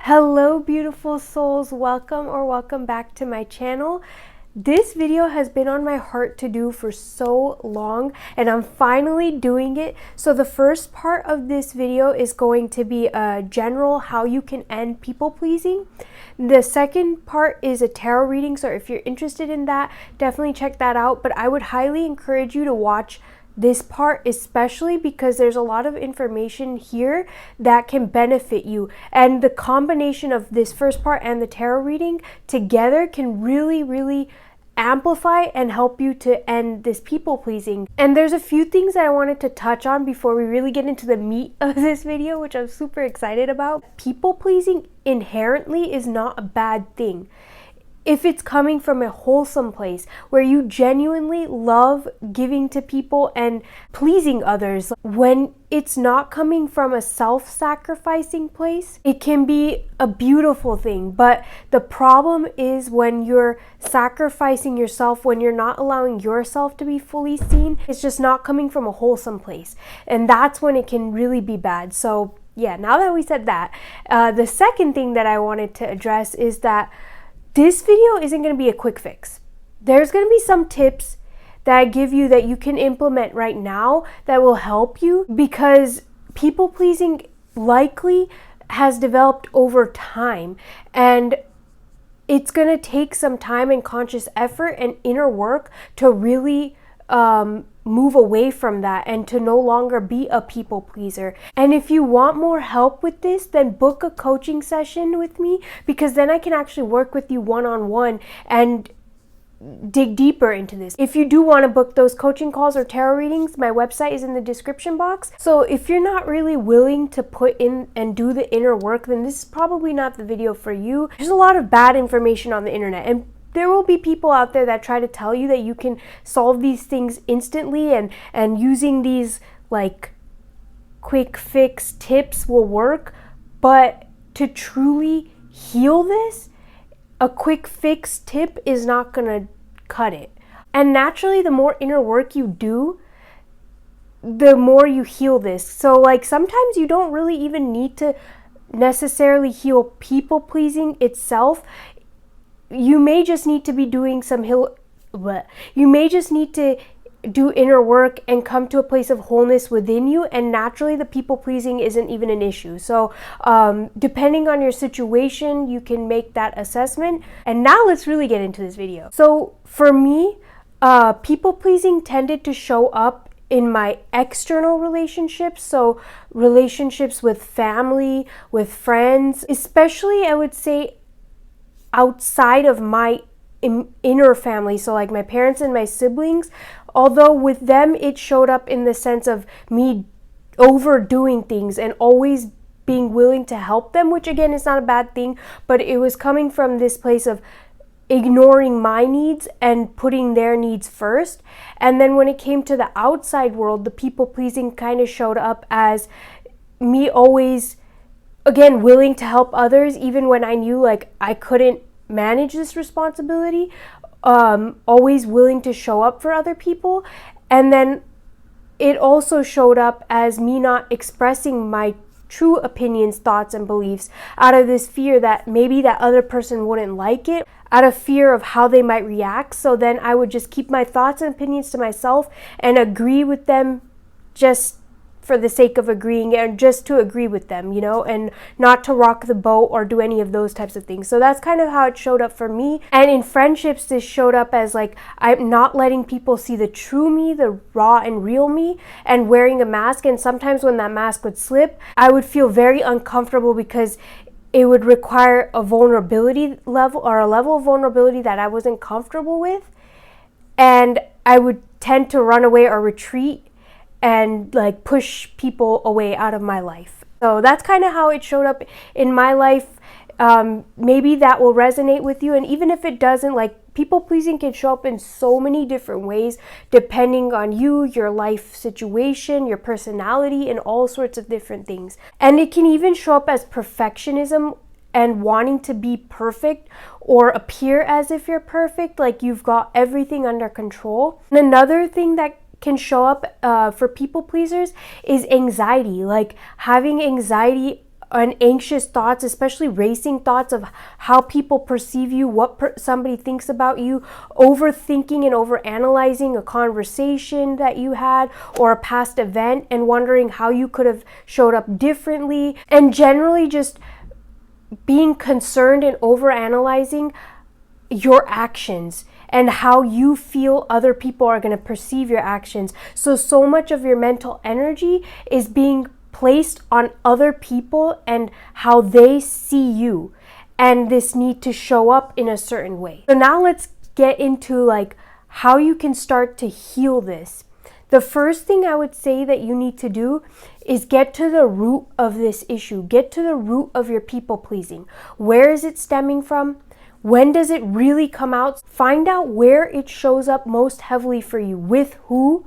Hello beautiful souls, welcome back to my channel. This video has been on my heart to do for so long and I'm finally doing it. So the first part of this video is going to be a general how you can end people pleasing. The second part is a tarot reading, so if you're interested in that, definitely check that out. But I would highly encourage you to watch this part, especially because there's a lot of information here that can benefit you, and the combination of this first part and the tarot reading together can really amplify and help you to end this people pleasing. And there's a few things that I wanted to touch on before we really get into the meat of this video, which I'm super excited about. People pleasing inherently is not a bad thing if it's coming from a wholesome place where you genuinely love giving to people and pleasing others. When it's not coming from a self-sacrificing place, it can be a beautiful thing. But the problem is when you're sacrificing yourself, when you're not allowing yourself to be fully seen, it's just not coming from a wholesome place. And that's when it can really be bad. So yeah, now that we said that, the second thing that I wanted to address is that this video isn't going to be a quick fix. There's going to be some tips that I give you that you can implement right now that will help you, because people pleasing likely has developed over time, and it's going to take some time and conscious effort and inner work to really move away from that and to no longer be a people pleaser. And if you want more help with this, then book a coaching session with me, because then I can actually work with you one-on-one and dig deeper into this. If you do want to book those coaching calls or tarot readings, my website is in the description box. So if you're not really willing to put in and do the inner work, then this is probably not the video for you. There's a lot of bad information on the internet, and there will be people out there that try to tell you that you can solve these things instantly and using these like quick fix tips will work. But to truly heal this, a quick fix tip is not gonna cut it. And naturally, the more inner work you do, the more you heal this. So like sometimes you don't really even need to necessarily heal people pleasing itself. You may just need to be doing you may just need to do inner work and come to a place of wholeness within you, and naturally the people pleasing isn't even an issue. So depending on your situation, you can make that assessment. And now let's really get into this video. So for me, people pleasing tended to show up in my external relationships, so relationships with family, with friends, especially I would say outside of my inner family, so like my parents and my siblings. Although with them it showed up in the sense of me overdoing things and always being willing to help them, which again is not a bad thing, but it was coming from this place of ignoring my needs and putting their needs first. And then when it came to the outside world, the people pleasing kind of showed up as me always, again, willing to help others even when I knew like I couldn't manage this responsibility, always willing to show up for other people. And then it also showed up as me not expressing my true opinions, thoughts, and beliefs out of this fear that maybe that other person wouldn't like it, out of fear of how they might react. So then I would just keep my thoughts and opinions to myself and agree with them just for the sake of agreeing, and just to agree with them, you know, and not to rock the boat or do any of those types of things. So that's kind of how it showed up for me. And in friendships, this showed up as like I'm not letting people see the true me, the raw and real me, and wearing a mask. And sometimes when that mask would slip, I would feel very uncomfortable because it would require a vulnerability level, or a level of vulnerability that I wasn't comfortable with. And I would tend to run away or retreat and like push people away out of my life. So that's kind of how it showed up in my life. Maybe that will resonate with you. And even if it doesn't, like people pleasing can show up in so many different ways depending on you, your life situation, your personality, and all sorts of different things. And it can even show up as perfectionism and wanting to be perfect or appear as if you're perfect, like you've got everything under control. And another thing that can show up for people pleasers is anxiety, like having anxiety and anxious thoughts, especially racing thoughts of how people perceive you, what somebody thinks about you, overthinking and overanalyzing a conversation that you had or a past event and wondering how you could have showed up differently, and generally just being concerned and overanalyzing your actions and how you feel other people are going to perceive your actions. So much of your mental energy is being placed on other people and how they see you, and this need to show up in a certain way. So now let's get into like how you can start to heal this. The first thing I would say that you need to do is get to the root of this issue. Get to the root of your people pleasing. Where is it stemming from? When does it really come out? Find out where it shows up most heavily for you. With who?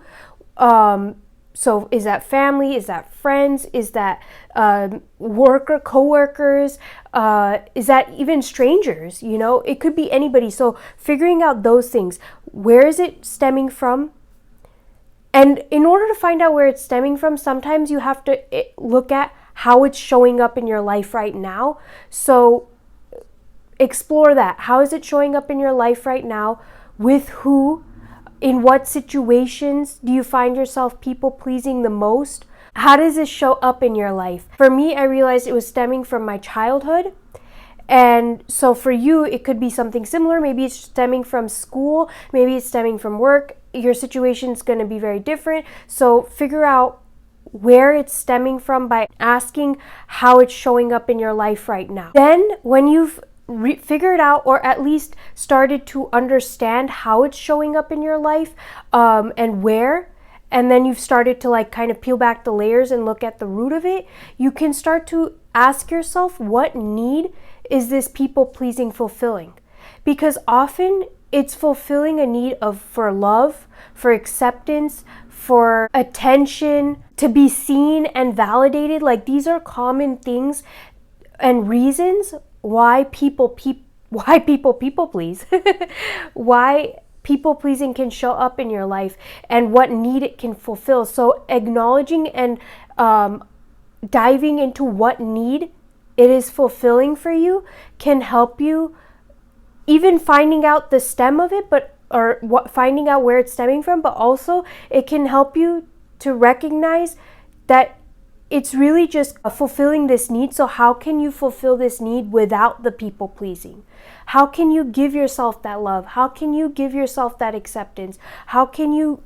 So is that family? Is that friends? Is that co-workers? Is that even strangers? You know, it could be anybody. So figuring out those things. Where is it stemming from? And in order to find out where it's stemming from, sometimes you have to look at how it's showing up in your life right now. So explore that. How is it showing up in your life right now? With who? In what situations do you find yourself people pleasing the most? How does this show up in your life? For me, I realized it was stemming from my childhood. And so for you, it could be something similar. Maybe it's stemming from school. Maybe it's stemming from work. Your situation's going to be very different. So figure out where it's stemming from by asking how it's showing up in your life right now. Then when you've figured out, or at least started to understand how it's showing up in your life, and where, and then you've started to like kind of peel back the layers and look at the root of it, you can start to ask yourself, what need is this people pleasing fulfilling? Because often it's fulfilling a need for love, for acceptance, for attention, to be seen and validated. Like these are common things and reasons why people please, why people pleasing can show up in your life and what need it can fulfill. So acknowledging and diving into what need it is fulfilling for you can help you, even finding out the stem of it, finding out where it's stemming from, but also it can help you to recognize that it's really just fulfilling this need. So how can you fulfill this need without the people pleasing? How can you give yourself that love? How can you give yourself that acceptance? How can you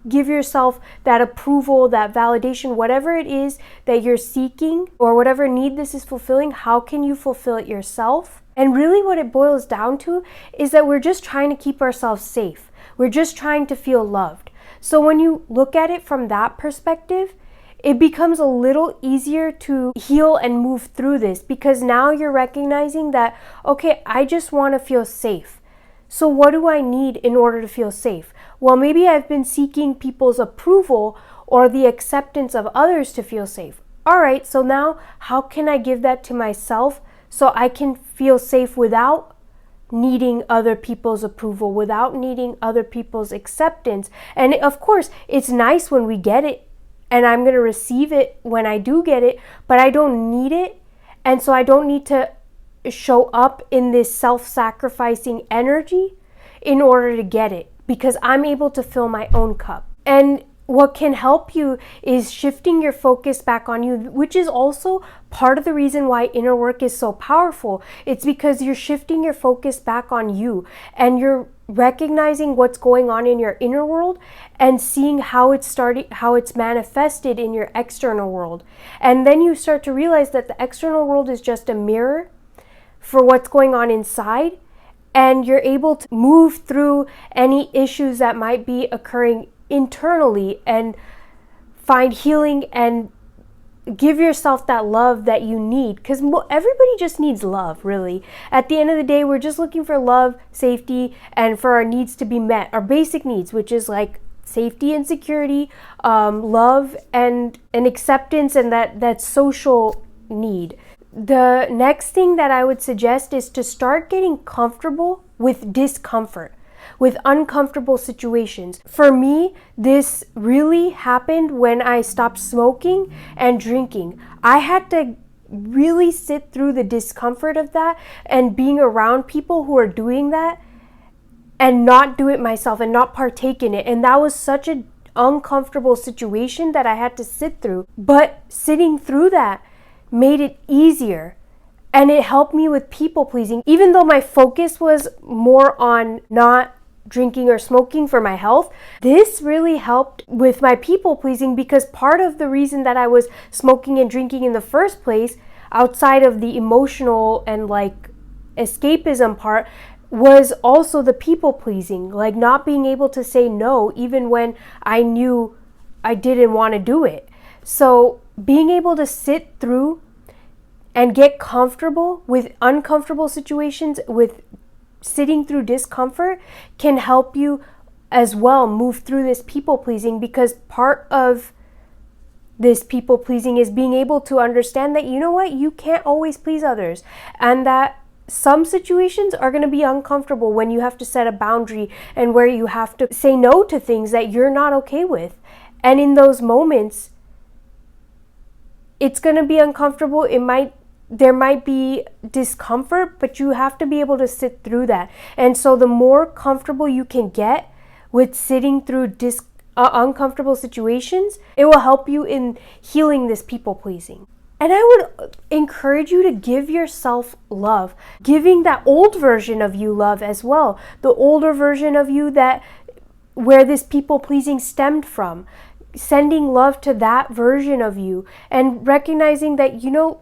give yourself that approval, that validation, whatever it is that you're seeking or whatever need this is fulfilling? How can you fulfill it yourself? And really what it boils down to is that we're just trying to keep ourselves safe. We're just trying to feel loved. So when you look at it from that perspective, it becomes a little easier to heal and move through this, because now you're recognizing that, okay, I just want to feel safe. So what do I need in order to feel safe? Well, maybe I've been seeking people's approval or the acceptance of others to feel safe. All right, so now how can I give that to myself so I can feel safe without needing other people's approval, without needing other people's acceptance? And of course, it's nice when we get it, and I'm going to receive it when I do get it, but I don't need it. And so I don't need to show up in this self-sacrificing energy in order to get it, because I'm able to fill my own cup. And what can help you is shifting your focus back on you, which is also part of the reason why inner work is so powerful. It's because you're shifting your focus back on you, and you're recognizing what's going on in your inner world and seeing how it's manifested in your external world. And then you start to realize that the external world is just a mirror for what's going on inside, and you're able to move through any issues that might be occurring internally and find healing and give yourself that love that you need, because everybody just needs love, really. At the end of the day, we're just looking for love, safety, and for our needs to be met, our basic needs, which is like safety and security, love and acceptance, and that social need. The next thing that I would suggest is to start getting comfortable with discomfort, with uncomfortable situations. For me, this really happened when I stopped smoking and drinking. I had to really sit through the discomfort of that and being around people who are doing that and not do it myself and not partake in it. And that was such an uncomfortable situation that I had to sit through. But sitting through that made it easier. And it helped me with people pleasing. Even though my focus was more on not drinking or smoking for my health, this really helped with my people pleasing, because part of the reason that I was smoking and drinking in the first place, outside of the emotional and like escapism part, was also the people pleasing, like not being able to say no even when I knew I didn't want to do it. So being able to sit through and get comfortable with uncomfortable situations, with sitting through discomfort, can help you as well move through this people pleasing, because part of this people pleasing is being able to understand that, you know what, you can't always please others, and that some situations are going to be uncomfortable when you have to set a boundary and where you have to say no to things that you're not okay with. And in those moments, it's going to be uncomfortable. There might be discomfort, but you have to be able to sit through that. And so the more comfortable you can get with sitting through uncomfortable situations, it will help you in healing this people pleasing. And I would encourage you to give yourself love, giving that old version of you love as well, the older version of you where this people pleasing stemmed from, sending love to that version of you, and recognizing that, you know,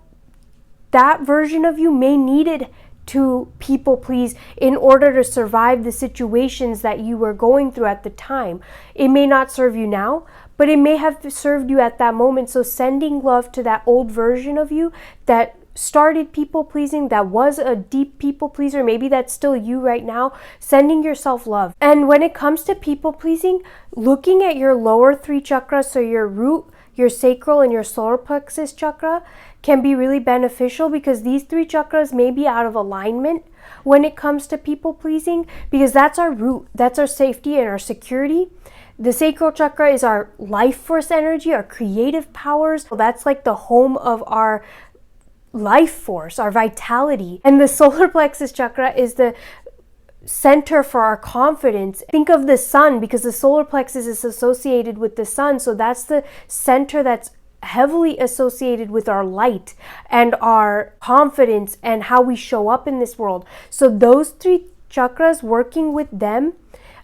that version of you may needed to people please in order to survive the situations that you were going through at the time. It may not serve you now, but it may have served you at that moment. So sending love to that old version of you that started people pleasing, that was a deep people pleaser, maybe that's still you right now, sending yourself love. And when it comes to people pleasing, looking at your lower 3 chakras, so your root, your sacral, and your solar plexus chakra, can be really beneficial, because these 3 chakras may be out of alignment when it comes to people pleasing, because that's our root, that's our safety and our security. The sacral chakra is our life force energy, our creative powers. That's like the home of our life force, our vitality. And the solar plexus chakra is the center for our confidence. Think of the sun, because the solar plexus is associated with the sun. So that's the center that's heavily associated with our light and our confidence and how we show up in this world. So those 3 chakras, working with them,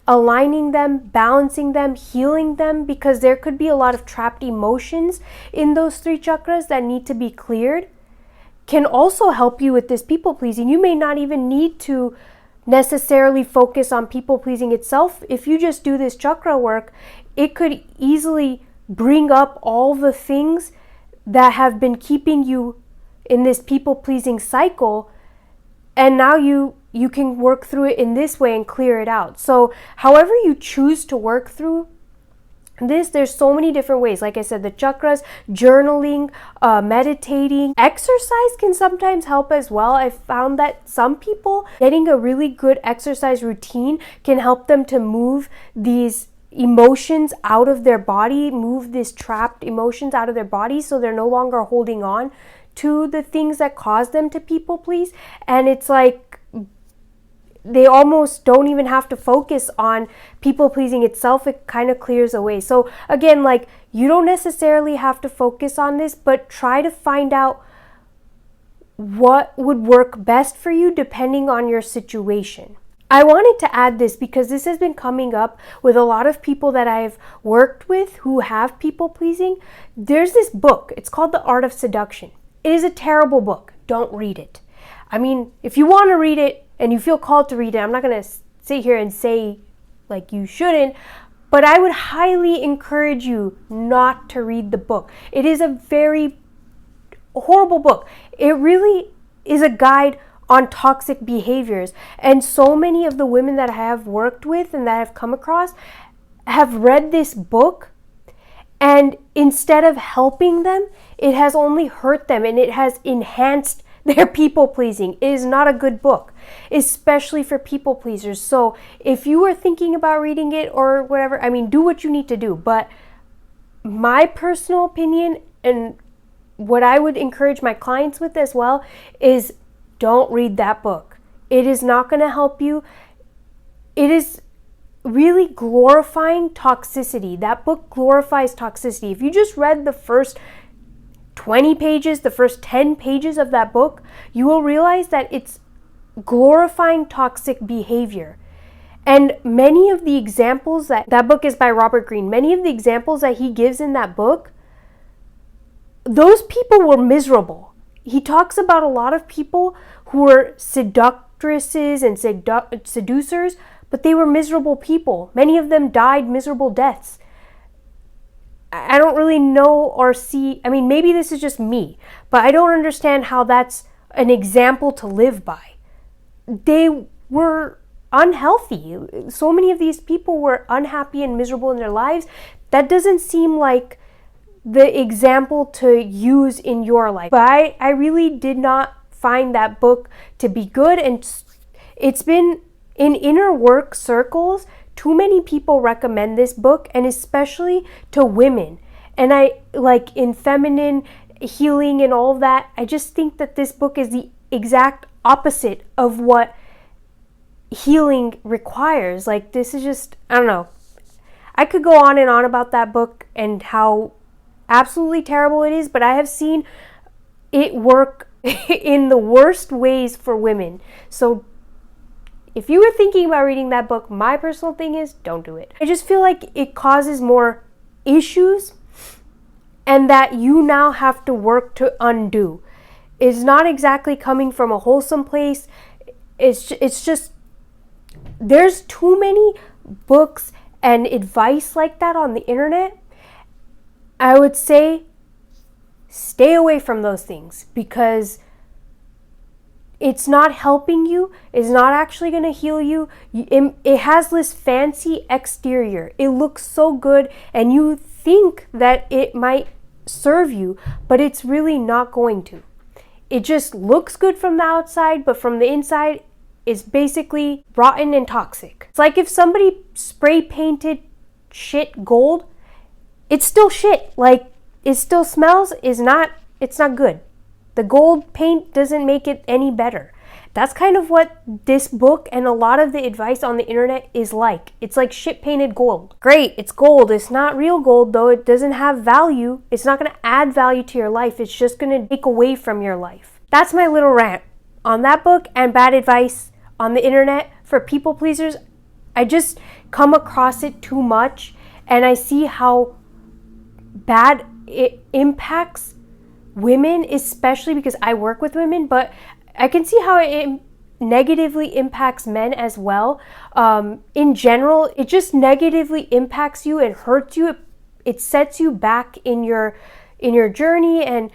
aligning them, balancing them, healing them, because there could be a lot of trapped emotions in those 3 chakras that need to be cleared, can also help you with this people pleasing. You may not even need to necessarily focus on people pleasing itself. If you just do this chakra work, it could easily bring up all the things that have been keeping you in this people pleasing cycle, and now you can work through it in this way and clear it out. So however you choose to work through this, there's so many different ways. Like I said, the chakras, journaling, meditating, exercise can sometimes help as well. I've found that some people getting a really good exercise routine can help them to move these emotions out of their body, move these trapped emotions out of their body, so they're no longer holding on to the things that cause them to people please. And it's like they almost don't even have to focus on people pleasing itself. It kind of clears away. So again, like, you don't necessarily have to focus on this, but try to find out what would work best for you depending on your situation. I wanted to add this because this has been coming up with a lot of people that I've worked with who have people pleasing. There's this book, it's called The Art of Seduction. It is a terrible book. Don't read it. I mean, if you want to read it and you feel called to read it, I'm not going to sit here and say like you shouldn't, but I would highly encourage you not to read the book. It is a very horrible book. It really is a guide on toxic behaviors. And so many of the women that I have worked with and that I've come across have read this book, and instead of helping them, it has only hurt them, and it has enhanced their people pleasing. It is not a good book, especially for people pleasers. So if you are thinking about reading it or whatever, I mean, do what you need to do. But my personal opinion, and what I would encourage my clients with as well is don't read that book. It is not going to help you. It is really glorifying toxicity. That book glorifies toxicity. If you just read the first 20 pages, the first 10 pages of that book, you will realize that it's glorifying toxic behavior. And many of the examples that book is by Robert Greene, many of the examples that he gives in that book, those people were miserable. He talks about a lot of people who were seductresses and seducers, but they were miserable people. Many of them died miserable deaths. I don't really know or see, I mean, maybe this is just me, but I don't understand how that's an example to live by. They were unhealthy. So many of these people were unhappy and miserable in their lives. That doesn't seem like the example to use in your life. But I really did not find that book to be good, and it's been in inner work circles, too many people recommend this book, and especially to women. And I like in feminine healing and all of that, I just think that this book is the exact opposite of what healing requires. Like, this is just, I don't know. I could go on and on about that book and how absolutely terrible it is, but I have seen it work in the worst ways for women. So if you were thinking about reading that book, my personal thing is don't do it. I just feel like it causes more issues and that you now have to work to undo. It's not exactly coming from a wholesome place. It's just, there's too many books and advice like that on the internet. I would say stay away from those things because it's not helping you. It's not actually going to heal you. It has this fancy exterior. It looks so good and you think that it might serve you, but it's really not going to. It just looks good from the outside, but from the inside is basically rotten and toxic. It's like if somebody spray painted shit gold, it's still shit. Like, it still smells, it's not good. The gold paint doesn't make it any better. That's kind of what this book and a lot of the advice on the internet is like. It's like shit painted gold. Great, it's gold. It's not real gold though. It doesn't have value. It's not going to add value to your life. It's just going to take away from your life. That's my little rant on that book and bad advice on the internet for people pleasers. I just come across it too much and I see how bad it impacts women, especially because I work with women, but I can see how it negatively impacts men as well. In general, it just negatively impacts you and hurts you. It sets you back in your journey, and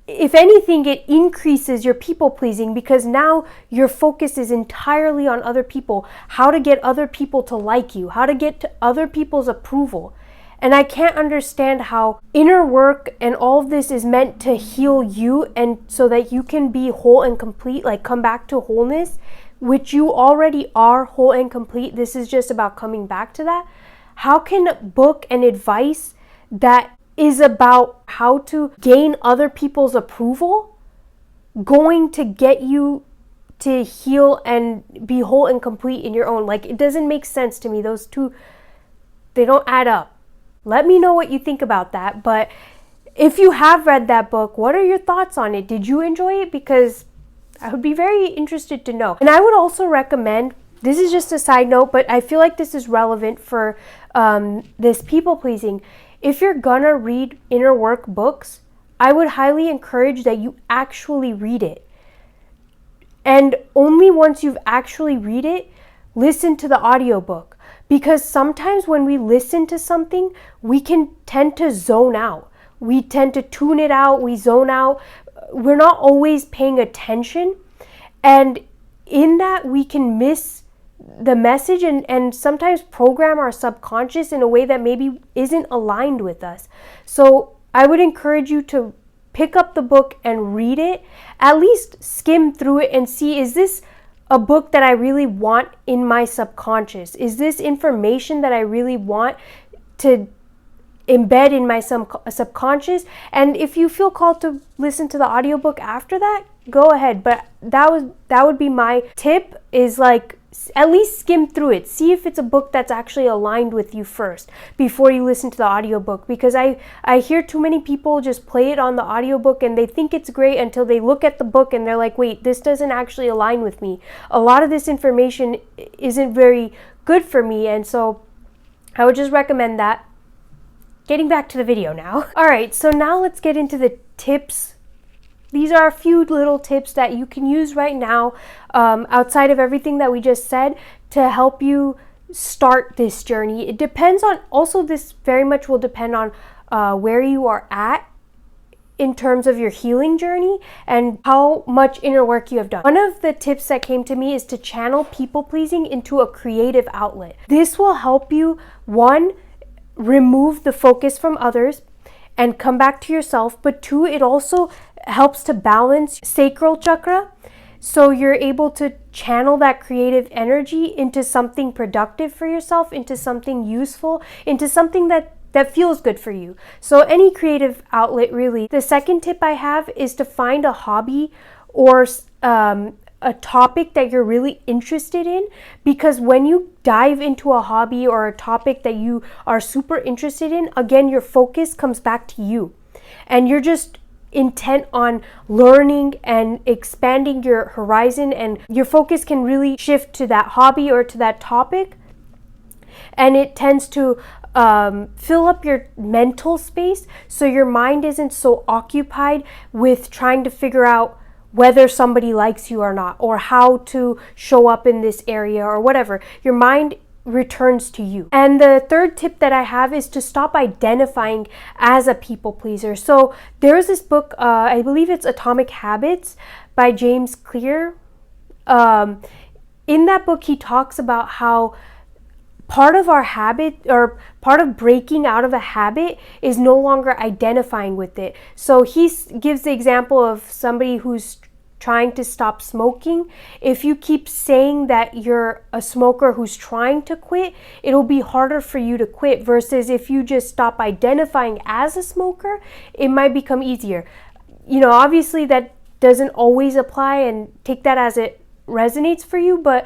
if anything, it increases your people pleasing because now your focus is entirely on other people, how to get other people to like you, how to get to other people's approval. And I can't understand how inner work and all of this is meant to heal you and so that you can be whole and complete, like come back to wholeness, which you already are whole and complete. This is just about coming back to that. How can book and advice that is about how to gain other people's approval going to get you to heal and be whole and complete in your own? Like, it doesn't make sense to me. Those two, they don't add up. Let me know what you think about that. But if you have read that book, what are your thoughts on it? Did you enjoy it? Because I would be very interested to know. And I would also recommend, this is just a side note, but I feel like this is relevant for this people pleasing. If you're gonna read inner work books, I would highly encourage that you actually read it. And only once you've actually read it, listen to the audiobook. Because sometimes when we listen to something, we can tend to zone out. We tend to tune it out, we zone out. We're not always paying attention. And in that, we can miss the message and sometimes program our subconscious in a way that maybe isn't aligned with us. So I would encourage you to pick up the book and read it. At least skim through it and see, is this a book that I really want in my subconscious? Is this information that I really want to embed in my subconscious. And if you feel called to listen to the audiobook after that, go ahead. But that would be my tip, is like at least skim through it. See if it's a book that's actually aligned with you first before you listen to the audiobook, because I hear too many people just play it on the audiobook and they think it's great until they look at the book and they're like, wait, this doesn't actually align with me. A lot of this information isn't very good for me, and so I would just recommend that. Getting back to the video now. All right, so now let's get into the tips. These are a few little tips that you can use right now, outside of everything that we just said, to help you start this journey. It depends on, also this very much will depend on where you are at in terms of your healing journey and how much inner work you have done. One of the tips that came to me is to channel people pleasing into a creative outlet. This will help you, one, remove the focus from others and come back to yourself, but two, it also helps to balance sacral chakra, so you're able to channel that creative energy into something productive for yourself, into something useful, into something that feels good for you. So any creative outlet, really. The second tip I have is to find a hobby or a topic that you're really interested in, because when you dive into a hobby or a topic that you are super interested in, again, your focus comes back to you and you're just intent on learning and expanding your horizon, and your focus can really shift to that hobby or to that topic, and it tends to fill up your mental space, so your mind isn't so occupied with trying to figure out whether somebody likes you or not, or how to show up in this area or whatever. Your mind returns to you. And the third tip that I have is to stop identifying as a people pleaser. So there's this book, I believe it's Atomic Habits by James Clear. In that book, he talks about how part of our habit, or part of breaking out of a habit, is no longer identifying with it. So he gives the example of somebody who's trying to stop smoking. If you keep saying that you're a smoker who's trying to quit, it'll be harder for you to quit, versus if you just stop identifying as a smoker, it might become easier. You know, obviously that doesn't always apply, and take that as it resonates for you, but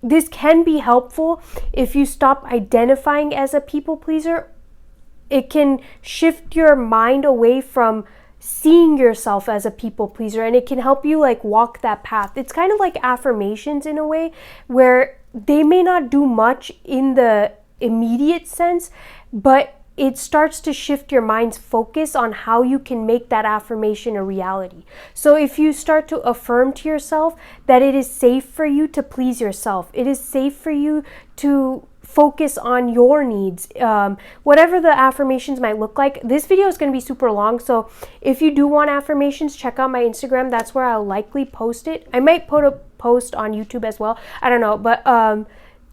this can be helpful. If you stop identifying as a people pleaser, it can shift your mind away from seeing yourself as a people pleaser, and it can help you like walk that path. It's kind of like affirmations in a way, where they may not do much in the immediate sense, but it starts to shift your mind's focus on how you can make that affirmation a reality. So if you start to affirm to yourself that it is safe for you to please yourself, it is safe for you to focus on your needs, whatever the affirmations might look like. This video is going to be super long, so if you do want affirmations, check out my Instagram. That's where I'll likely post it. I might put a post on YouTube as well, I don't know, but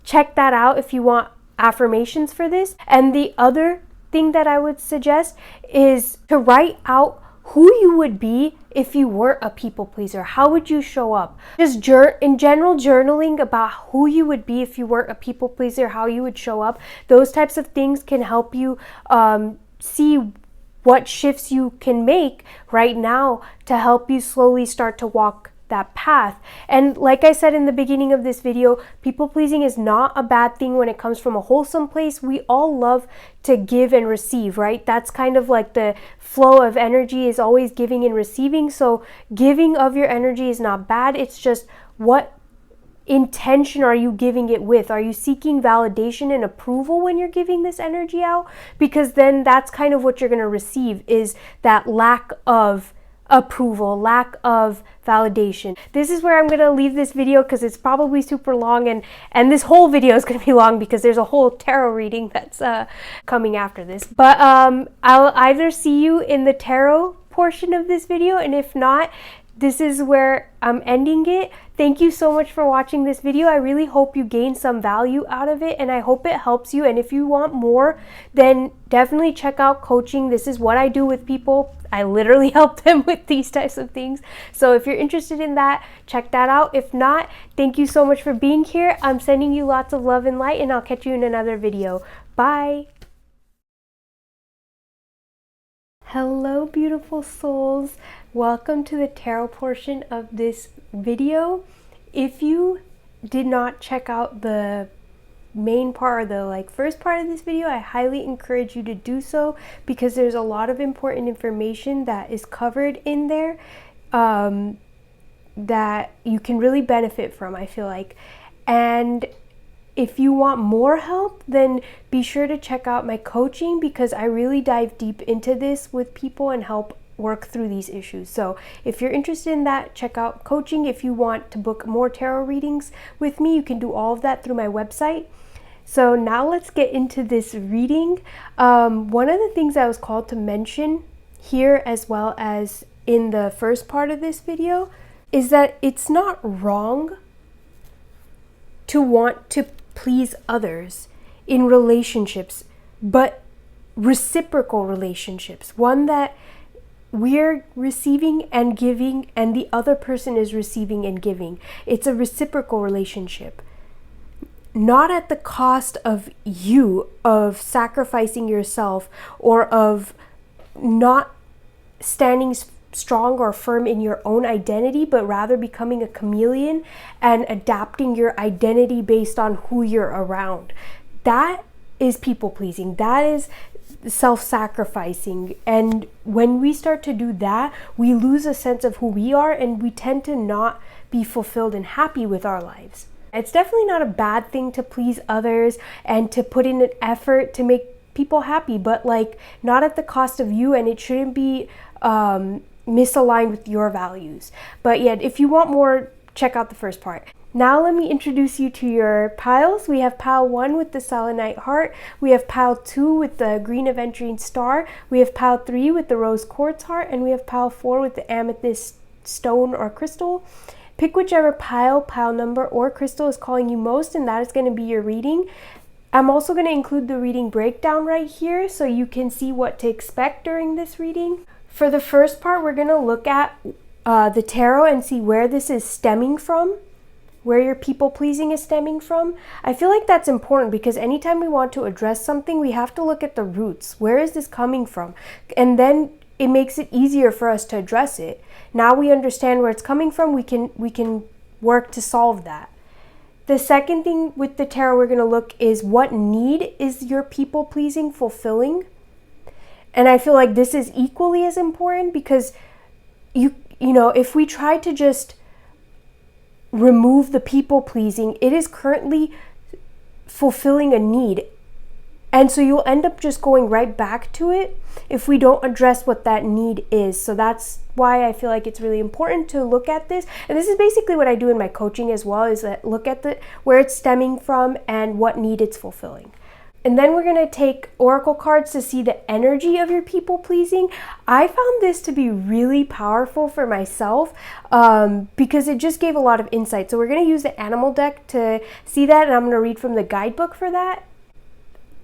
check that out if you want affirmations for this. And the other thing that I would suggest is to write out who you would be if you were a people pleaser. How would you show up? Just in general, journaling about who you would be if you were a people pleaser, how you would show up. Those types of things can help you see what shifts you can make right now to help you slowly start to walk that path. And like I said in the beginning of this video, people pleasing is not a bad thing when it comes from a wholesome place. We all love to give and receive, right? That's kind of like the flow of energy, is always giving and receiving. So giving of your energy is not bad. It's just, what intention are you giving it with? Are you seeking validation and approval when you're giving this energy out? Because then that's kind of what you're going to receive, is that lack of approval, lack of validation. This is where I'm going to leave this video, because it's probably super long, and this whole video is going to be long because there's a whole tarot reading that's coming after this. But I'll either see you in the tarot portion of this video, and if not, this is where I'm ending it. Thank you so much for watching this video. I really hope you gain some value out of it, and I hope it helps you. And if you want more, then definitely check out coaching. This is what I do with people. I literally help them with these types of things. So if you're interested in that, check that out. If not, thank you so much for being here. I'm sending you lots of love and light, and I'll catch you in another video. Bye. Hello, beautiful souls. Welcome to the tarot portion of this video. If you did not check out the main part, or the first part of this video, I highly encourage you to do so because there's a lot of important information that is covered in there that you can really benefit from, I feel like. And if you want more help, then be sure to check out my coaching because I really dive deep into this with people and help work through these issues. So if you're interested in that, check out coaching. If you want to book more tarot readings with me, you can do all of that through my website. So now let's get into this reading. One of the things I was called to mention here, as well as in the first part of this video, is that it's not wrong to want to please others in relationships, but reciprocal relationships, one that we're receiving and giving and the other person is receiving and giving. It's a reciprocal relationship, not at the cost of you, of sacrificing yourself, or of not standing strong or firm in your own identity, but rather becoming a chameleon and adapting your identity based on who you're around. That is people pleasing. That is self-sacrificing. And when we start to do that, we lose a sense of who we are and we tend to not be fulfilled and happy with our lives. It's definitely not a bad thing to please others and to put in an effort to make people happy, but not at the cost of you, and it shouldn't be misaligned with your values. But yeah, if you want more, check out the first part. Now let me introduce you to your piles. We have pile 1 with the selenite heart. We have pile 2 with the green aventurine star. We have pile 3 with the rose quartz heart. And we have pile 4 with the amethyst stone or crystal. Pick whichever pile number, or crystal is calling you most, and that is going to be your reading. I'm also going to include the reading breakdown right here so you can see what to expect during this reading. For the first part, we're going to look at the tarot and see where this is stemming from, where your people pleasing is stemming from. I feel like that's important because anytime we want to address something, we have to look at the roots. Where is this coming from? And then it makes it easier for us to address it. Now we understand where it's coming from, we can work to solve that. The second thing with the tarot we're going to look is what need is your people pleasing fulfilling? And I feel like this is equally as important because you know, if we try to just remove the people pleasing, it is currently fulfilling a need. And so you'll end up just going right back to it if we don't address what that need is. So that's why I feel like it's really important to look at this. And this is basically what I do in my coaching as well, is that look at where it's stemming from and what need it's fulfilling. And then we're going to take oracle cards to see the energy of your people pleasing. I found this to be really powerful for myself because it just gave a lot of insight. So we're going to use the animal deck to see that, and I'm going to read from the guidebook for that.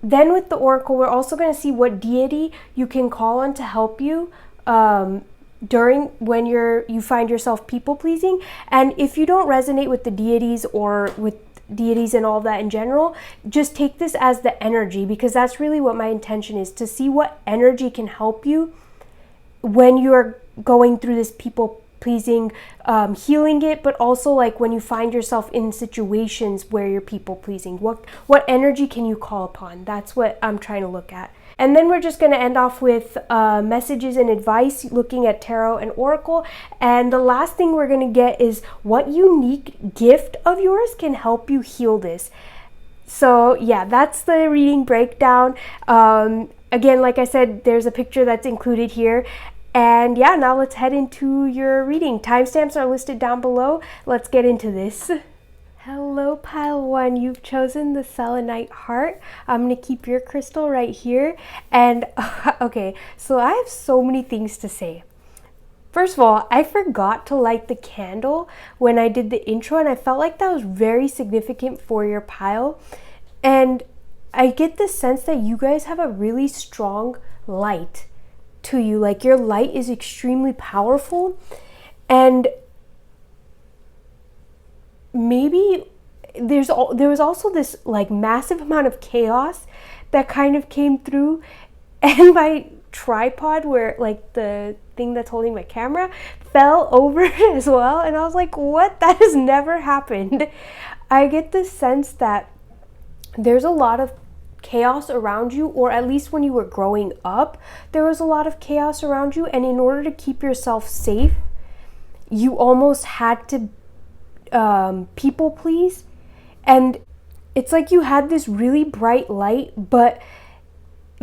Then with the oracle, we're also going to see what deity you can call on to help you during when you find yourself people pleasing. And if you don't resonate with the deities or with deities and all that in general, just take this as the energy, because that's really what my intention is, to see what energy can help you when you're going through this people pleasing, healing it, but also when you find yourself in situations where you're people pleasing, what energy can you call upon? That's what I'm trying to look at. And then we're just going to end off with messages and advice, looking at tarot and oracle. And the last thing we're going to get is what unique gift of yours can help you heal this. So yeah, that's the reading breakdown. Again, like I said, there's a picture that's included here. And yeah, now let's head into your reading. Timestamps are listed down below. Let's get into this. Hello, pile 1. You've chosen the selenite heart. I'm going to keep your crystal right here. And okay, so I have so many things to say. First of all, I forgot to light the candle when I did the intro, and I felt like that was very significant for your pile. And I get the sense that you guys have a really strong light to you. Like, your light is extremely powerful, and maybe there was also this like massive amount of chaos that kind of came through, and by tripod where like the thing that's holding my camera fell over as well, and I was like, what? That has never happened. I get the sense that there's a lot of chaos around you, or at least when you were growing up, there was a lot of chaos around you, and in order to keep yourself safe, you almost had to people please. And it's like you had this really bright light, but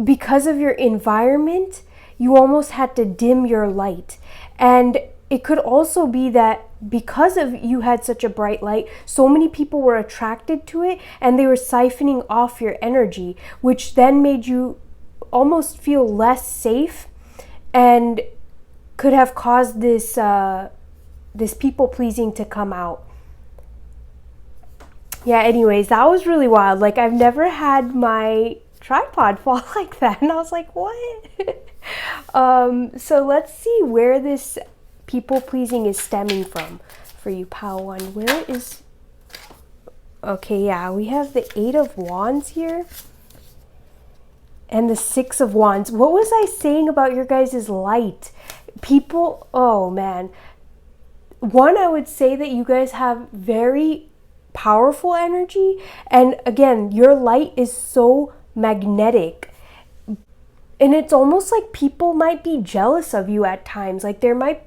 because of your environment, you almost had to dim your light. And it could also be that because of you had such a bright light, so many people were attracted to it and they were siphoning off your energy, which then made you almost feel less safe and could have caused this this people pleasing to come out. Yeah, anyways, that was really wild. Like, I've never had my tripod fall like that, and I was like, what? So let's see where this people pleasing is stemming from for you, Pile 1. Where is... Okay, yeah, we have the 8 of Wands here and the 6 of Wands. What was I saying about your guys' light? People, oh man. One, I would say that you guys have very powerful energy, and again, your light is so magnetic, and it's almost like people might be jealous of you at times. Like, there might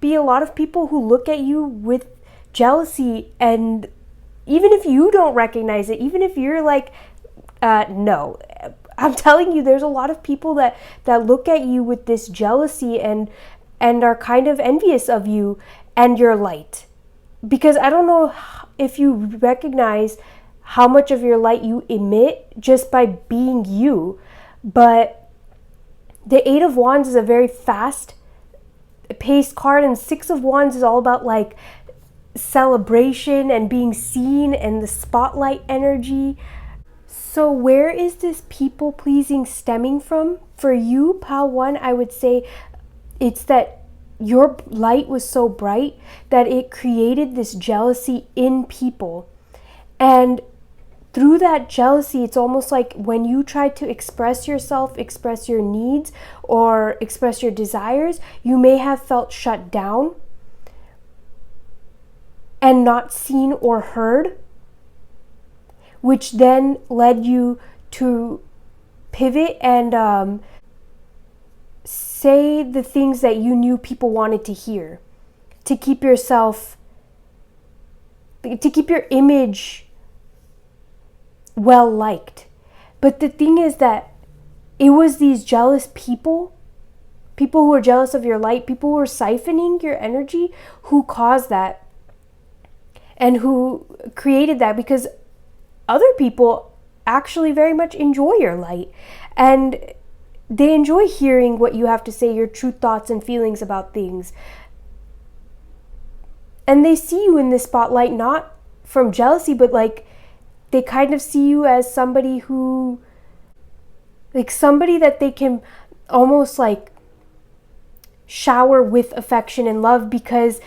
be a lot of people who look at you with jealousy, and even if you don't recognize it, even if you're like, no, I'm telling you, there's a lot of people that look at you with this jealousy and are kind of envious of you and your light. Because I don't know if you recognize how much of your light you emit just by being you, but the 8 of Wands is a very fast paced card, and 6 of Wands is all about like celebration and being seen and the spotlight energy. So where is this people pleasing stemming from? For you, Pile 1, I would say it's that your light was so bright that it created this jealousy in people. And through that jealousy, it's almost like when you try to express yourself, express your needs, or express your desires, you may have felt shut down and not seen or heard, which then led you to pivot and say the things that you knew people wanted to hear, to keep yourself, to keep your image well liked. But the thing is that it was these jealous people who were jealous of your light, people who were siphoning your energy, who caused that and who created that, because other people actually very much enjoy your light, and they enjoy hearing what you have to say, your true thoughts and feelings about things. And they see you in this spotlight not from jealousy, but like they kind of see you as somebody who, like somebody that they can almost like shower with affection and love, because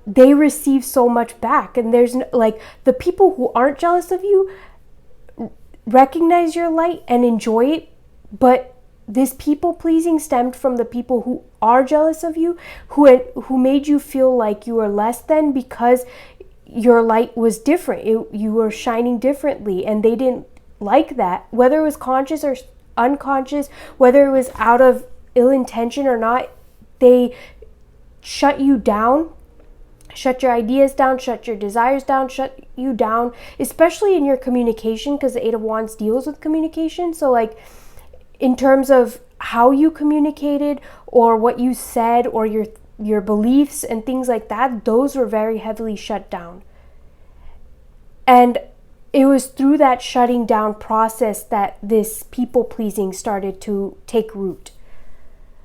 they receive so much back. And there's like the people who aren't jealous of you recognize your light and enjoy it, but this people pleasing stemmed from the people who are jealous of you, who made you feel like you were less than because your light was different. You were shining differently, and they didn't like that, whether it was conscious or unconscious, whether it was out of ill intention or not. They shut you down, shut your ideas down, shut your desires down, shut you down, especially in your communication, because the 8 of Wands deals with communication. So like in terms of how you communicated or what you said or your beliefs and things like that, those were very heavily shut down. And it was through that shutting down process that this people pleasing started to take root.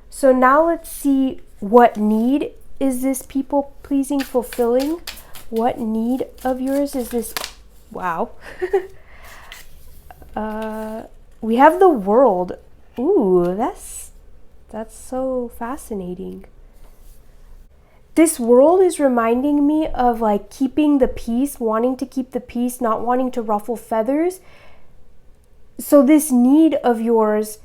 So now let's see, what need is this people pleasing fulfilling? What need of yours is this? Wow. We have the World. Ooh, that's so fascinating. This World is reminding me of like keeping the peace, wanting to keep the peace, not wanting to ruffle feathers. So this need of yours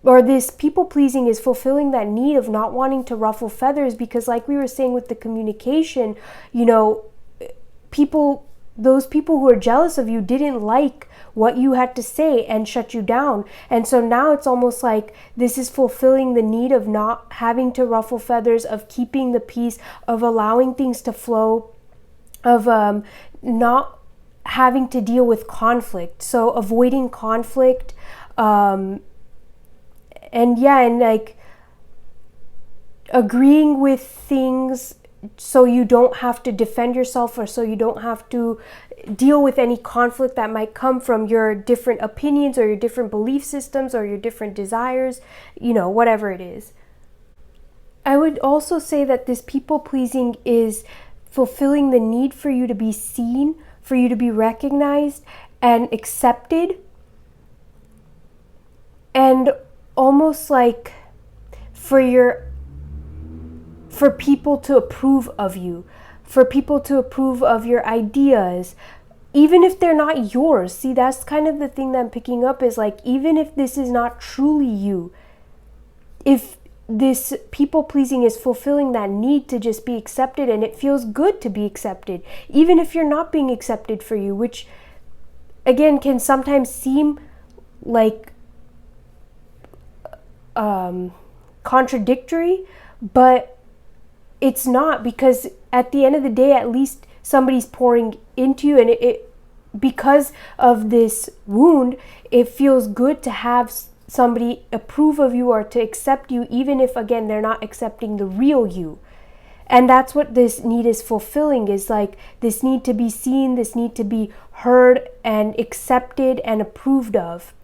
or this people pleasing is fulfilling that need of not wanting to ruffle feathers, because like we were saying with the communication, you know, those people who are jealous of you didn't like what you had to say and shut you down. And so now it's almost like this is fulfilling the need of not having to ruffle feathers, of keeping the peace, of allowing things to flow, of not having to deal with conflict. So avoiding conflict, and like agreeing with things so you don't have to defend yourself, or so you don't have to deal with any conflict that might come from your different opinions or your different belief systems or your different desires, you know, whatever it is. I would also say that this people pleasing is fulfilling the need for you to be seen, for you to be recognized and accepted, and almost like for people to approve of you, for people to approve of your ideas, even if they're not yours. See, that's kind of the thing that I'm picking up, is like, even if this is not truly you, if this people pleasing is fulfilling that need to just be accepted, and it feels good to be accepted, even if you're not being accepted for you, which again can sometimes seem like contradictory, but it's not, because at the end of the day, at least somebody's pouring into you, and it because of this wound, it feels good to have somebody approve of you or to accept you, even if again they're not accepting the real you. And that's what this need is fulfilling, is like this need to be seen, this need to be heard and accepted and approved of.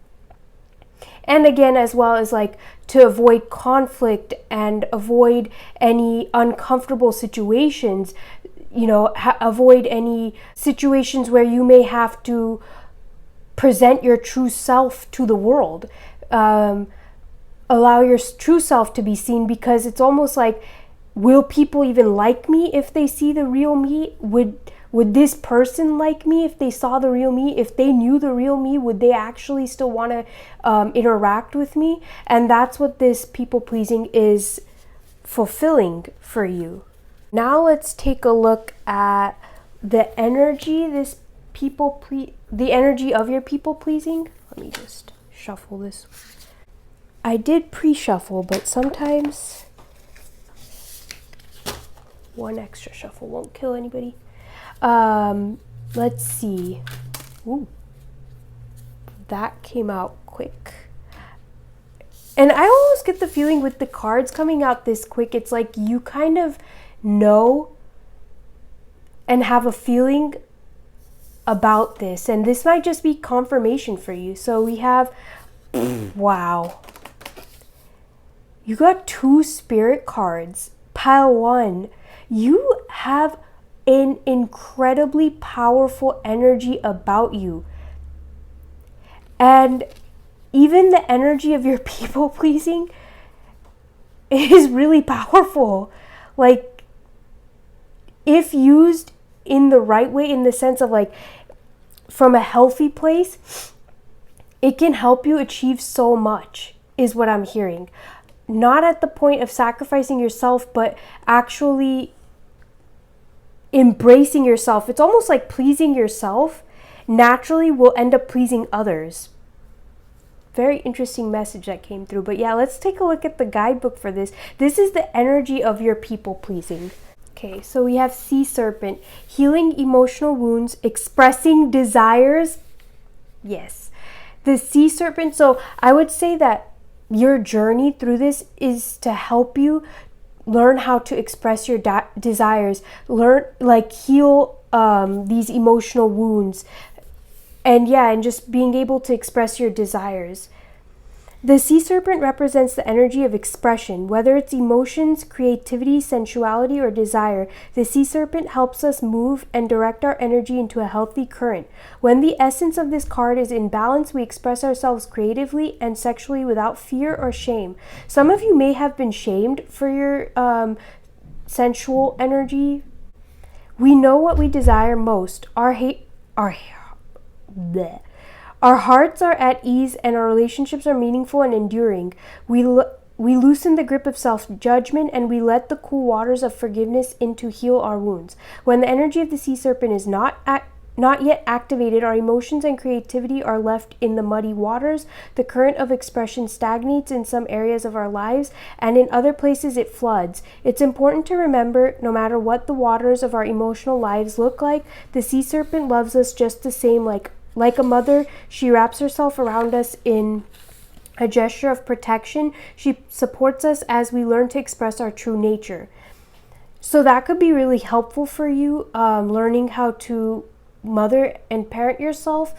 And again, as well as like to avoid conflict and avoid any uncomfortable situations, you know, avoid any situations where you may have to present your true self to the world. Allow your true self to be seen, because it's almost like, will people even like me if they see the real me? Would this person like me if they saw the real me? If they knew the real me, would they actually still want to interact with me? And that's what this people pleasing is fulfilling for you. Now let's take a look at the energy the energy of your people pleasing. Let me just shuffle this. I did pre-shuffle, but sometimes one extra shuffle won't kill anybody. Let's see. Ooh, that came out quick. And I always get the feeling with the cards coming out this quick, it's like you kind of know and have a feeling about this, and this might just be confirmation for you. So we have, wow, you got 2 spirit cards. Pile 1, you have an incredibly powerful energy about you. And even the energy of your people pleasing is really powerful. Like, if used in the right way, in the sense of like from a healthy place, it can help you achieve so much, is what I'm hearing. Not at the point of sacrificing yourself, but actually embracing yourself. It's almost like pleasing yourself naturally will end up pleasing others. Very interesting message that came through. But yeah, let's take a look at the guidebook for this. This is the energy of your people pleasing. Okay, so we have Sea Serpent, healing emotional wounds, expressing desires. Yes, the Sea Serpent. So I would say that your journey through this is to help you learn how to express your desires, heal these emotional wounds, and just being able to express your desires. The Sea Serpent represents the energy of expression, whether it's emotions, creativity, sensuality, or desire. The Sea Serpent helps us move and direct our energy into a healthy current. When the essence of this card is in balance, we express ourselves creatively and sexually without fear or shame. Some of you may have been shamed for your sensual energy. We know what we desire most. Our hearts are at ease and our relationships are meaningful and enduring. We loosen the grip of self-judgment and we let the cool waters of forgiveness in to heal our wounds. When the energy of the sea serpent is not yet activated, our emotions and creativity are left in the muddy waters. The current of expression stagnates in some areas of our lives, and in other places it floods. It's important to remember, no matter what the waters of our emotional lives look like, the sea serpent loves us just the same. Like a mother, she wraps herself around us in a gesture of protection. She supports us as we learn to express our true nature. So that could be really helpful for you, learning how to mother and parent yourself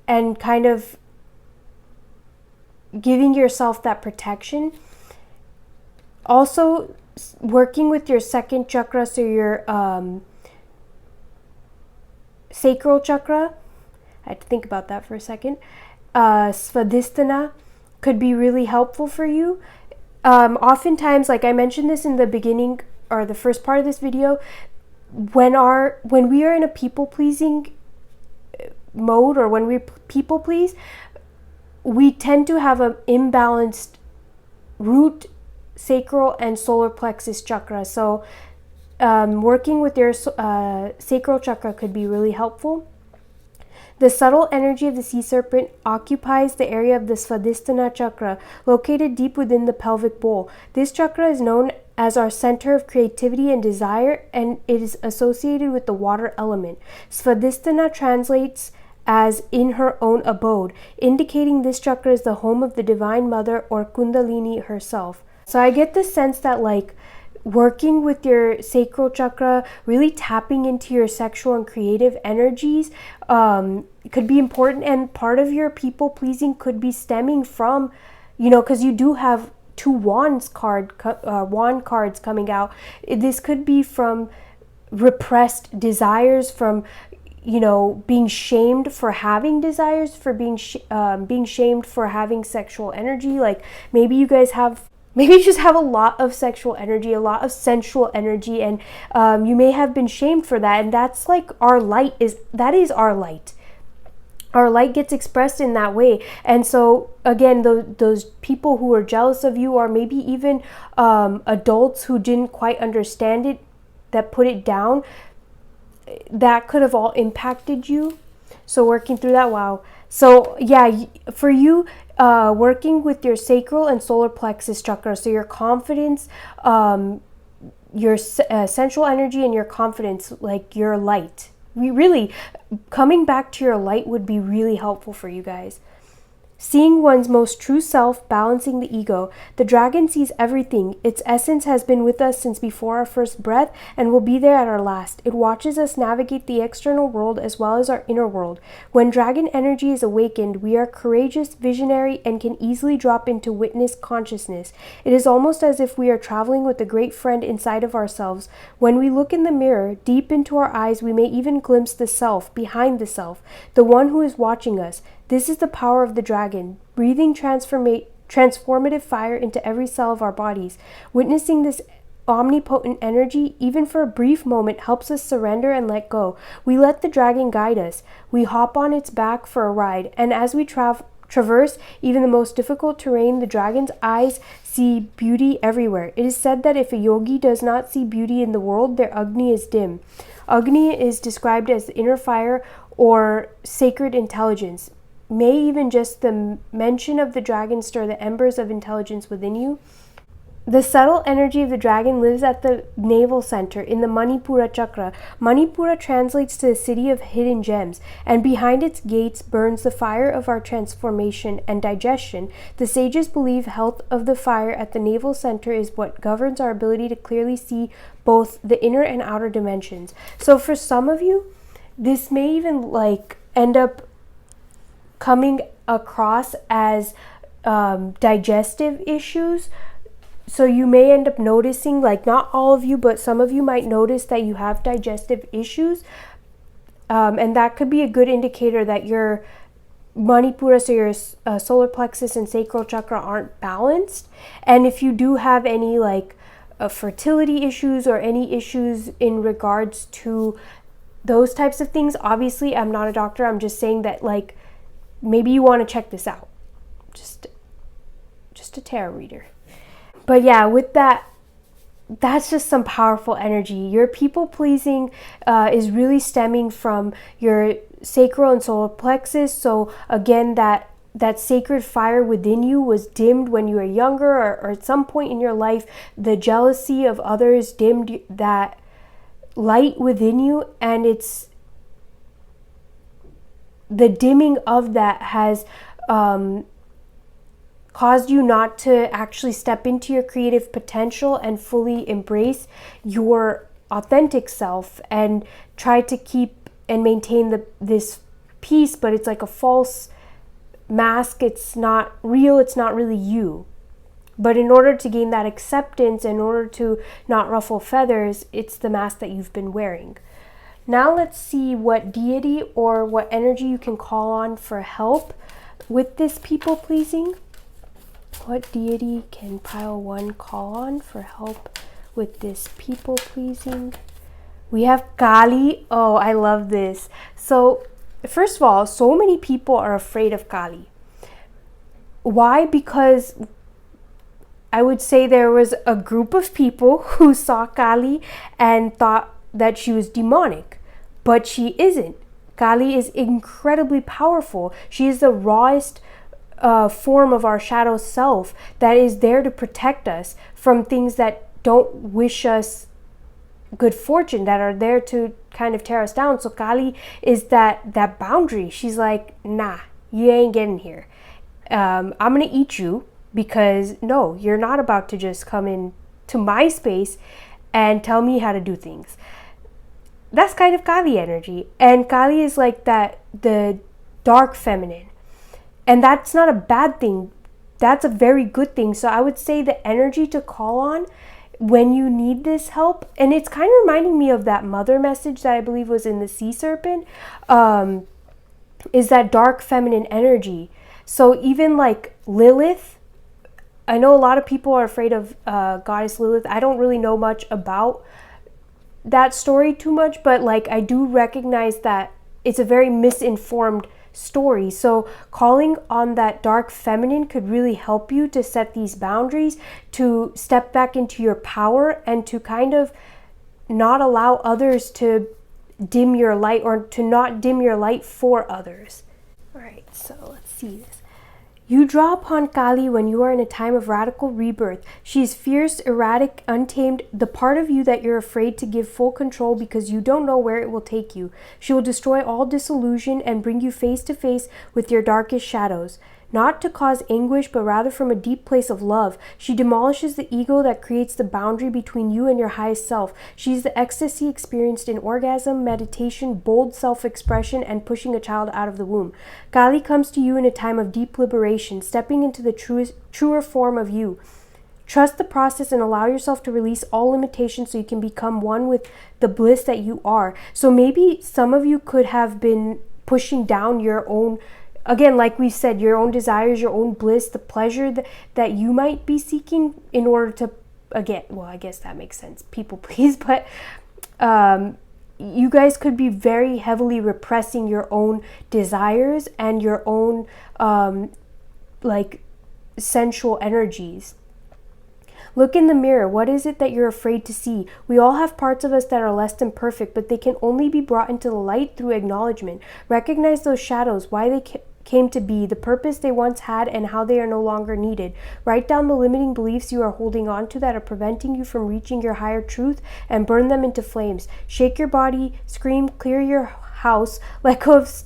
and kind of giving yourself that protection. Also, working with your second chakra, so your sacral chakra. I had to think about that for a second. Svadhisthana could be really helpful for you. Oftentimes, like I mentioned this in the beginning or the first part of this video, when we are in a people-pleasing mode, or when we people please, we tend to have an imbalanced root, sacral, and solar plexus chakra. So working with your sacral chakra could be really helpful. The subtle energy of the sea serpent occupies the area of the Svadhisthana chakra, located deep within the pelvic bowl. This chakra is known as our center of creativity and desire, and it is associated with the water element. Svadhisthana translates as in her own abode, indicating this chakra is the home of the Divine Mother, or Kundalini herself. So I get the sense that, like, working with your sacral chakra, really tapping into your sexual and creative energies could be important, and part of your people pleasing could be stemming from, because you do have two wand cards coming out. This could be from repressed desires, from being shamed for having desires, for being shamed for having sexual energy. Like maybe you just have a lot of sexual energy, a lot of sensual energy, and you may have been shamed for that. And that's like that is our light. Our light gets expressed in that way. And so again, those people who are jealous of you, or maybe even adults who didn't quite understand it, that put it down, that could have all impacted you. So working through that, wow. So yeah, for you, working with your sacral and solar plexus chakra, so your confidence, your sensual energy, and your confidence, like your light. Really, coming back to your light would be really helpful for you guys. Seeing one's most true self, balancing the ego. The dragon sees everything. Its essence has been with us since before our first breath and will be there at our last. It watches us navigate the external world as well as our inner world. When dragon energy is awakened, we are courageous, visionary, and can easily drop into witness consciousness. It is almost as if we are traveling with a great friend inside of ourselves. When we look in the mirror, deep into our eyes, we may even glimpse the self, behind the self, the one who is watching us. This is the power of the dragon, breathing transformative fire into every cell of our bodies. Witnessing this omnipotent energy, even for a brief moment, helps us surrender and let go. We let the dragon guide us. We hop on its back for a ride, and as we traverse even the most difficult terrain, the dragon's eyes see beauty everywhere. It is said that if a yogi does not see beauty in the world, their Agni is dim. Agni is described as the inner fire or sacred intelligence. May even just the mention of the dragon stir the embers of intelligence within you. The subtle energy of the dragon lives at the navel center in the Manipura chakra. Manipura translates to the city of hidden gems, and behind its gates burns the fire of our transformation and digestion. The sages believe health of the fire at the navel center is what governs our ability to clearly see both the inner and outer dimensions. So for some of you, this may even end up coming across as digestive issues. So you may end up noticing, not all of you, but some of you might notice that you have digestive issues. And that could be a good indicator that your Manipura, so your solar plexus and sacral chakra, aren't balanced. And if you do have any fertility issues or any issues in regards to those types of things. Obviously, I'm not a doctor. I'm just saying that, like, maybe you want to check this out. Just a tarot reader. But yeah, with that, that's just some powerful energy. Your people pleasing is really stemming from your sacral and solar plexus. So again, that sacred fire within you was dimmed when you were younger, or at some point in your life, the jealousy of others dimmed that light within you, and it's the dimming of that has caused you not to actually step into your creative potential and fully embrace your authentic self, and try to keep and maintain this peace, but it's like a false mask. It's not real. It's not really you. But in order to gain that acceptance, in order to not ruffle feathers, it's the mask that you've been wearing. Now let's see what deity or what energy you can call on for help with this people pleasing. What deity can pile 1 call on for help with this people pleasing? We have Kali. Oh, I love this. So first of all, so many people are afraid of Kali. Why? Because I would say there was a group of people who saw Kali and thought that she was demonic, but she isn't. Kali is incredibly powerful. She is the rawest form of our shadow self that is there to protect us from things that don't wish us good fortune, that are there to kind of tear us down. So Kali is that boundary. She's like, nah, you ain't getting here. I'm gonna eat you, because no, you're not about to just come in to my space and tell me how to do things. That's kind of Kali energy. And Kali is like the dark feminine. And that's not a bad thing. That's a very good thing. So I would say the energy to call on when you need this help, and it's kind of reminding me of that mother message that I believe was in the Sea Serpent, is that dark feminine energy. So even like Lilith, I know a lot of people are afraid of goddess Lilith. I don't really know much about that story too much, but like I do recognize that it's a very misinformed story. So calling on that dark feminine could really help you to set these boundaries, to step back into your power, and to kind of not allow others to dim your light, or to not dim your light for others. All right, so let's see this. You draw upon Kali when you are in a time of radical rebirth. She is fierce, erratic, untamed, the part of you that you're afraid to give full control because you don't know where it will take you. She will destroy all disillusion and bring you face to face with your darkest shadows. Not to cause anguish, but rather from a deep place of love. She demolishes the ego that creates the boundary between you and your highest self. She's the ecstasy experienced in orgasm, meditation, bold self-expression, and pushing a child out of the womb. Kali comes to you in a time of deep liberation, stepping into the truer form of you. Trust the process and allow yourself to release all limitations so you can become one with the bliss that you are. So maybe some of you could have been pushing down your own, again, like we said, your own desires, your own bliss, the pleasure that you might be seeking in order to, again, well, I guess that makes sense, people please, but you guys could be very heavily repressing your own desires and your own like sensual energies. Look in the mirror. What is it that you're afraid to see? We all have parts of us that are less than perfect, but they can only be brought into the light through acknowledgement. Recognize those shadows, why they came to be, the purpose they once had, and how they are no longer needed. Write down the limiting beliefs you are holding on to that are preventing you from reaching your higher truth, and burn them into flames. Shake your body, scream, clear your house, let go of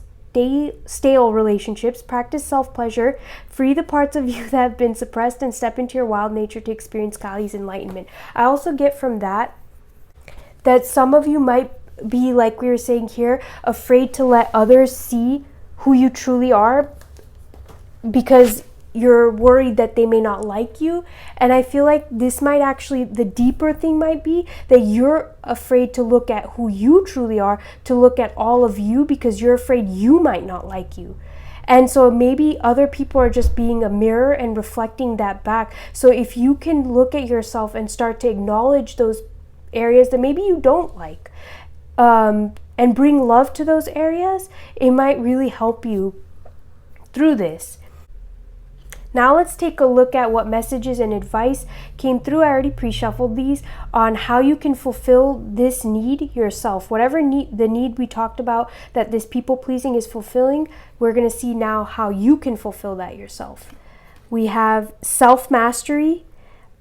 stale relationships, practice self-pleasure, free the parts of you that have been suppressed, and step into your wild nature to experience Kali's enlightenment. I also get from that some of you might be, like we were saying here, afraid to let others see who you truly are because you're worried that they may not like you. And I feel like this might actually, the deeper thing might be that you're afraid to look at who you truly are, to look at all of you, because you're afraid you might not like you. And so maybe other people are just being a mirror and reflecting that back. So if you can look at yourself and start to acknowledge those areas that maybe you don't like, and bring love to those areas, it might really help you through this. Now let's take a look at what messages and advice came through. I already pre-shuffled these on how you can fulfill this need yourself. Whatever the need we talked about that this people pleasing is fulfilling, we're going to see now how you can fulfill that yourself. We have self-mastery,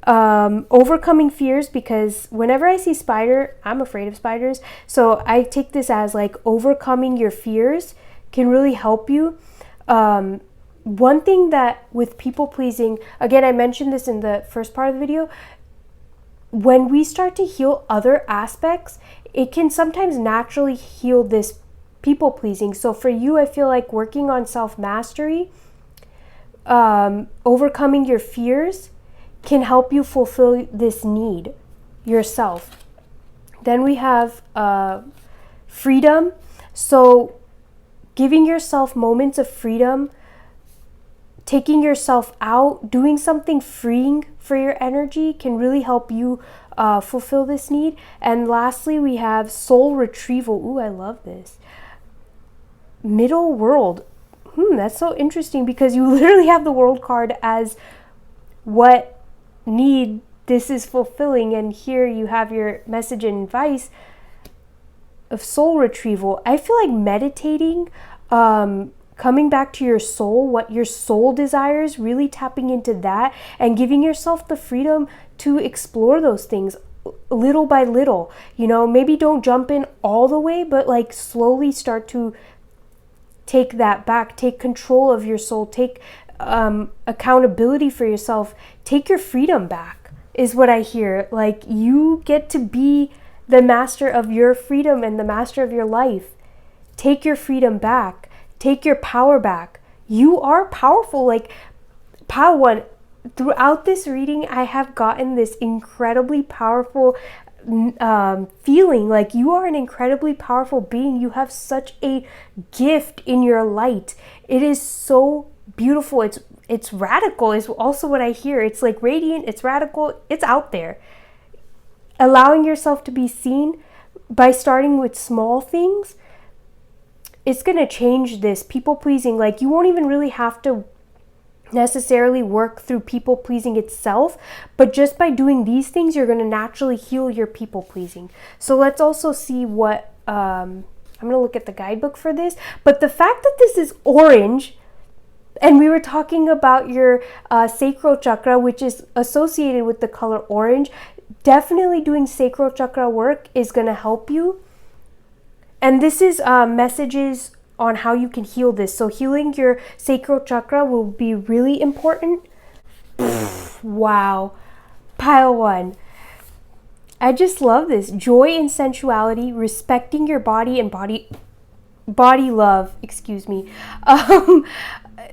overcoming fears, because whenever I see spider, I'm afraid of spiders. So I take this as like overcoming your fears can really help you. One thing that with people pleasing, again, I mentioned this in the first part of the video, when we start to heal other aspects, it can sometimes naturally heal this people pleasing. So for you, I feel like working on self-mastery, overcoming your fears can help you fulfill this need yourself. Then we have freedom. So giving yourself moments of freedom, taking yourself out, doing something freeing for your energy can really help you fulfill this need. And lastly, we have soul retrieval. Ooh, I love this. Middle world. That's so interesting because you literally have the world card as what need this is fulfilling. And here you have your message and advice of soul retrieval. I feel like meditating, coming back to your soul, what your soul desires, really tapping into that and giving yourself the freedom to explore those things little by little. You know, maybe don't jump in all the way, but like slowly start to take that back, take control of your soul, take accountability for yourself, take your freedom back is what I hear. Like you get to be the master of your freedom and the master of your life. Take your freedom back. Take your power back. You are powerful. Like Padawan, throughout this reading, I have gotten this incredibly powerful feeling. Like you are an incredibly powerful being. You have such a gift in your light. It is so beautiful. It's radical is also what I hear. It's like radiant. It's radical. It's out there. Allowing yourself to be seen by starting with small things, it's going to change this people pleasing. Like you won't even really have to necessarily work through people pleasing itself, but just by doing these things, you're going to naturally heal your people pleasing. So let's also see what, I'm going to look at the guidebook for this, but the fact that this is orange, and we were talking about your sacral chakra, which is associated with the color orange, definitely doing sacral chakra work is going to help you. And this is messages on how you can heal this. So healing your sacral chakra will be really important. Wow. Pile one. I just love this. Joy and sensuality, respecting your body and body love, excuse me.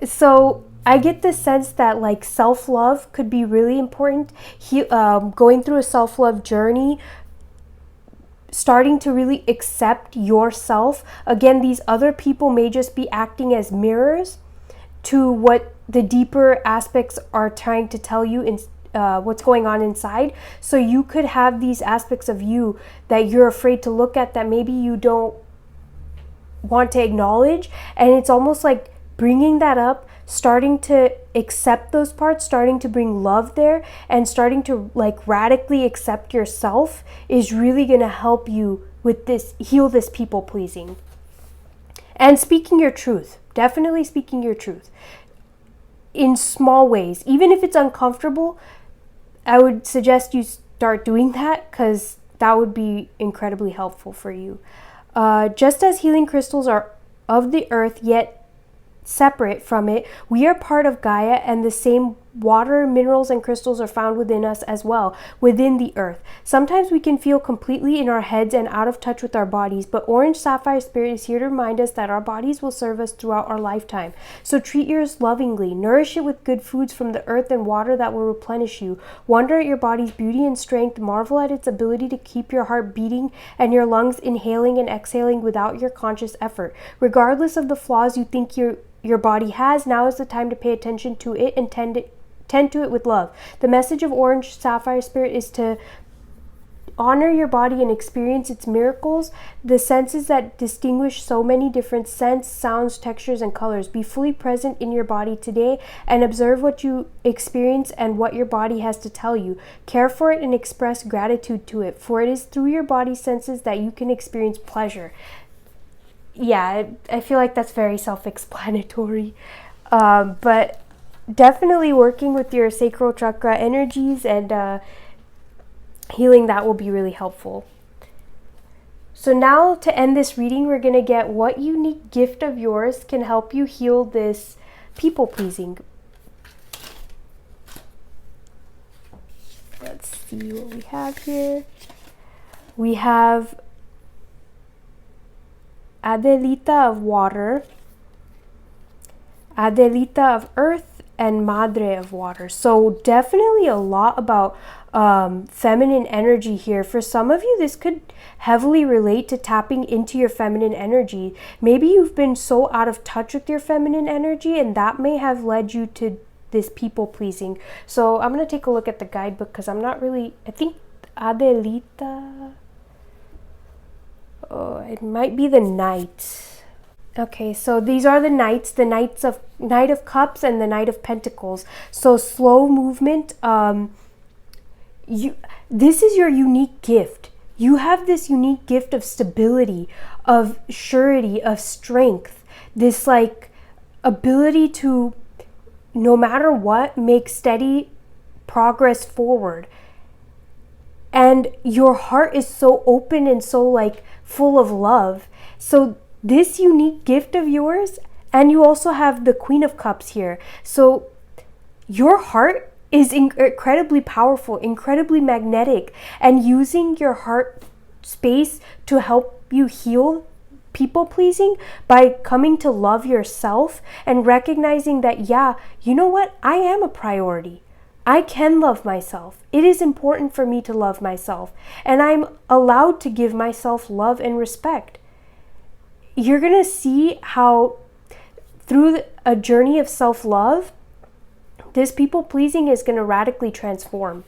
So I get the sense that like self-love could be really important. Going through a self-love journey, starting to really accept yourself. Again, these other people may just be acting as mirrors to what the deeper aspects are trying to tell you in what's going on inside. So you could have these aspects of you that you're afraid to look at, that maybe you don't want to acknowledge. And it's almost like bringing that up, starting to accept those parts, starting to bring love there, and starting to like radically accept yourself is really going to help you with this, heal this people pleasing. And speaking your truth, definitely speaking your truth in small ways. Even if it's uncomfortable, I would suggest you start doing that, because that would be incredibly helpful for you. Just as healing crystals are of the earth, yet separate from it, we are part of Gaia, and the same water, minerals, and crystals are found within us as well, within the earth. Sometimes we can feel completely in our heads and out of touch with our bodies, but Orange Sapphire Spirit is here to remind us that our bodies will serve us throughout our lifetime. So treat yours lovingly, nourish it with good foods from the earth and water that will replenish you. Wonder at your body's beauty and strength, marvel at its ability to keep your heart beating and your lungs inhaling and exhaling without your conscious effort. Regardless of the flaws you think your body has, now is the time to pay attention to it and tend to it with love. The message of Orange Sapphire Spirit is to honor your body and experience its miracles, the senses that distinguish so many different scents, sounds, textures, and colors. Be fully present in your body today and observe what you experience and what your body has to tell you. Care for it and express gratitude to it, for it is through your body senses that you can experience pleasure. Yeah, I feel like that's very self-explanatory, but definitely working with your sacral chakra energies and healing that will be really helpful. So now to end this reading, we're going to get what unique gift of yours can help you heal this people pleasing. Let's see what we have here. We have Adelita of water, Adelita of earth, and Madre of water. So definitely a lot about feminine energy here. For some of you, this could heavily relate to tapping into your feminine energy. Maybe you've been so out of touch with your feminine energy, and that may have led you to this people pleasing. So I'm going to take a look at the guidebook because I'm not really, I think Adelita, oh, it might be the Knight. Okay, so these are the Knights, the Knight of Cups and the Knight of Pentacles. So slow movement. This is your unique gift. You have this unique gift of stability, of surety, of strength. This like ability to, no matter what, make steady progress forward. And your heart is so open and so like full of love. So this unique gift of yours, and you also have the Queen of Cups here. So your heart is incredibly powerful, incredibly magnetic, and using your heart space to help you heal people pleasing by coming to love yourself and recognizing that, yeah, you know what? I am a priority. I can love myself. It is important for me to love myself, and I'm allowed to give myself love and respect. You're going to see how through a journey of self-love, this people-pleasing is going to radically transform.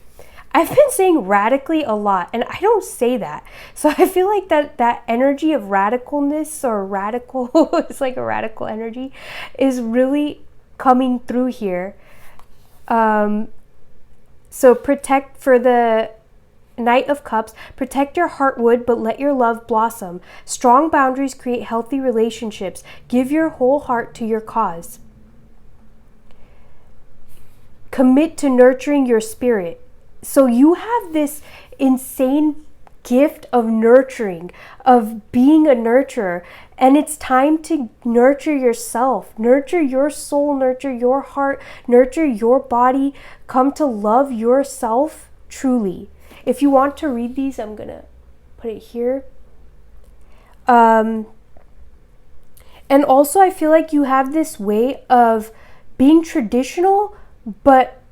I've been saying radically a lot, and I don't say that. So I feel like that energy of radicalness, or radical, it's like a radical energy, is really coming through here. So protect, for the Knight of Cups, protect your heartwood, but let your love blossom. Strong boundaries create healthy relationships. Give your whole heart to your cause. Commit to nurturing your spirit. So you have this insane gift of nurturing, of being a nurturer, and it's time to nurture yourself, nurture your soul, nurture your heart, nurture your body. Come to love yourself truly. If you want to read these, I'm gonna put it here. And also I feel like you have this way of being traditional, but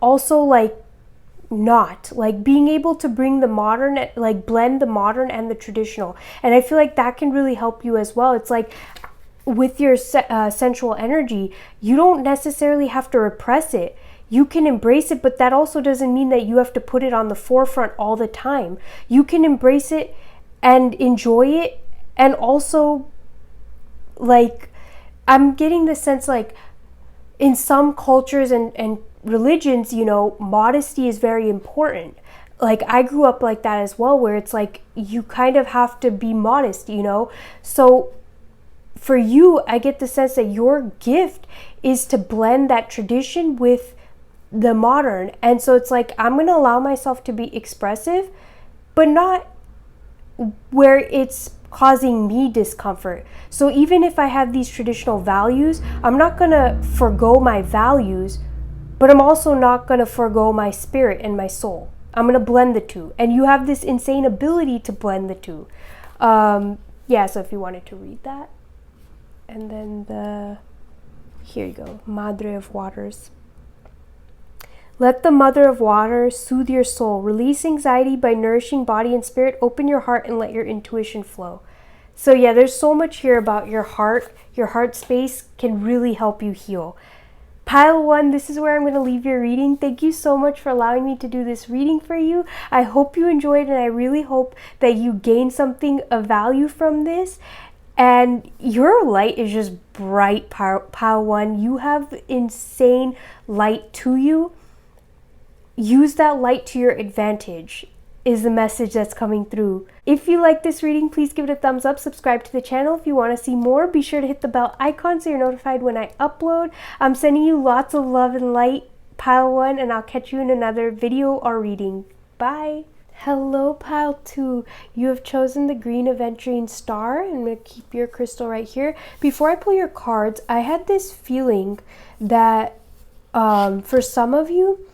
also like not, like being able to bring the modern, like blend the modern and the traditional. And I feel like that can really help you as well. It's like with your sensual energy, you don't necessarily have to repress it. You can embrace it, but that also doesn't mean that you have to put it on the forefront all the time. You can embrace it and enjoy it. And also, like, I'm getting the sense like in some cultures and religions, you know, modesty is very important. Like I grew up like that as well, where it's like you kind of have to be modest, you know. So for you, I get the sense that your gift is to blend that tradition with the modern. And so it's like, I'm going to allow myself to be expressive, but not where it's causing me discomfort. So even if I have these traditional values, I'm not going to forgo my values, but I'm also not going to forgo my spirit and my soul. I'm going to blend the two. And you have this insane ability to blend the two. Yeah, so if you wanted to read that. And then here you go, Madre of Waters. Let the Mother of Water soothe your soul. Release anxiety by nourishing body and spirit. Open your heart and let your intuition flow. So yeah, there's so much here about your heart. Your heart space can really help you heal. Pile 1, this is where I'm going to leave your reading. Thank you so much for allowing me to do this reading for you. I hope you enjoyed, and I really hope that you gained something of value from this. And your light is just bright, Pile 1. You have insane light to you. Use that light to your advantage, is the message that's coming through. If you like this reading, please give it a thumbs up, subscribe to the channel. If you want to see more, be sure to hit the bell icon so you're notified when I upload. I'm sending you lots of love and light, Pile 1, and I'll catch you in another video or reading. Bye. Hello, Pile 2. You have chosen the green aventurine star. I'm going to keep your crystal right here. Before I pull your cards, I had this feeling that for some of you,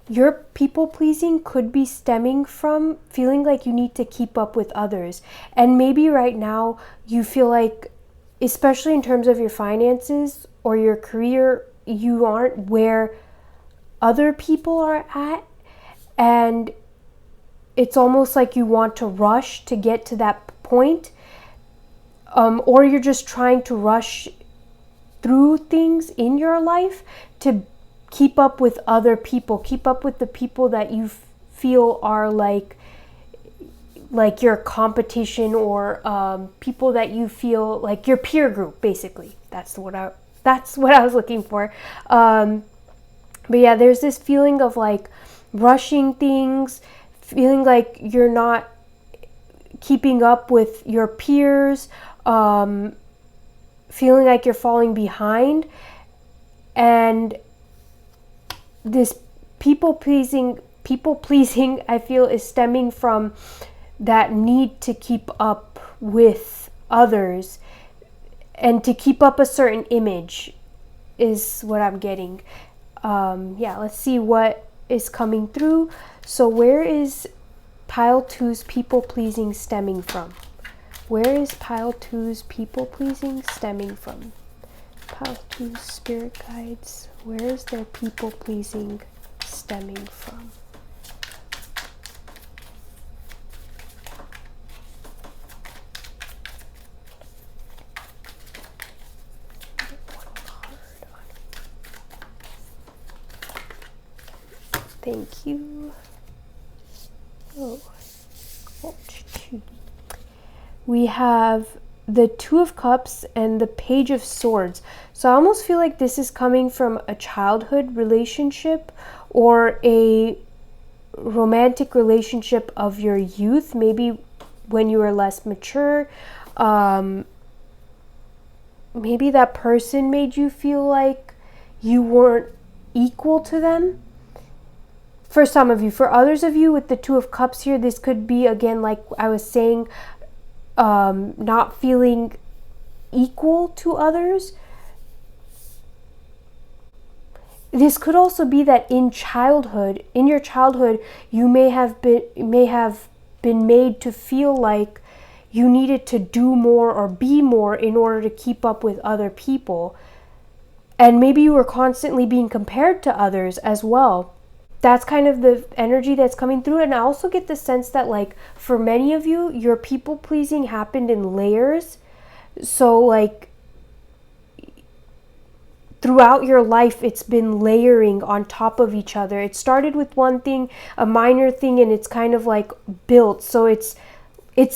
your people-pleasing could be stemming from feeling like you need to keep up with others. And maybe right now you feel like, especially in terms of your finances or your career, you aren't where other people are at. And it's almost like you want to rush to get to that point. Or you're just trying to rush through things in your life to keep up with other people, keep up with the people that you feel are like your competition, or people that you feel like your peer group, basically. That's what I was looking for. But yeah, there's this feeling of like rushing things, feeling like you're not keeping up with your peers, feeling like you're falling behind. And this people pleasing I feel is stemming from that need to keep up with others and to keep up a certain image is what I'm getting. Yeah, let's see what is coming through. So where is Pile 2's people pleasing stemming from? Where is Pile 2's people pleasing stemming from? Pile 2's spirit guides, where is their people pleasing stemming from? Thank you. Oh. We have the Two of Cups and the Page of Swords. So I almost feel like this is coming from a childhood relationship or a romantic relationship of your youth, maybe when you were less mature. Maybe that person made you feel like you weren't equal to them. For some of you. For others of you with the Two of Cups here, this could be, again, like I was saying, not feeling equal to others. This could also be that in your childhood, you may have been made to feel like you needed to do more or be more in order to keep up with other people. And maybe you were constantly being compared to others as well. That's kind of the energy that's coming through. And I also get the sense that, like, for many of you, your people pleasing happened in layers. So like throughout your life, it's been layering on top of each other. It started with one thing, a minor thing, and it's kind of like built. So it's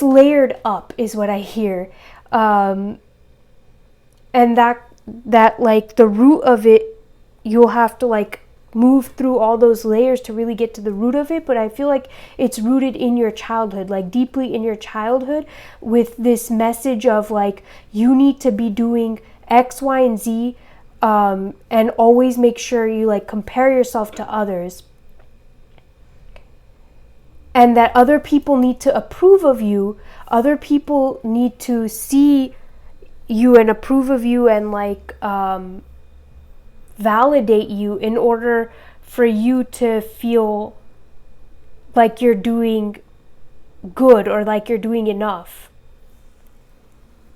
layered up is what I hear. And that like the root of it, you'll have to like move through all those layers to really get to the root of it. But I feel like it's rooted in your childhood, like deeply in your childhood, with this message of like, you need to be doing X, Y, and Z, and always make sure you like compare yourself to others, and that other people need to approve of you. Other people need to see you and approve of you and like validate you in order for you to feel like you're doing good or like you're doing enough.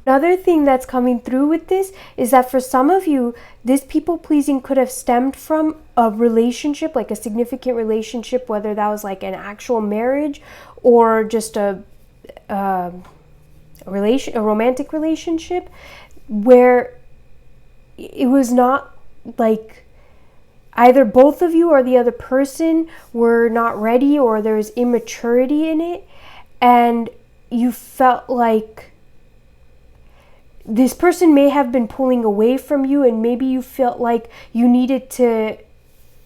Another thing that's coming through with this is that for some of you, this people pleasing could have stemmed from a relationship, like a significant relationship, whether that was like an actual marriage or just a romantic relationship, where it was not like either both of you or the other person were not ready, or there's immaturity in it, and you felt like this person may have been pulling away from you, and maybe you felt like you needed to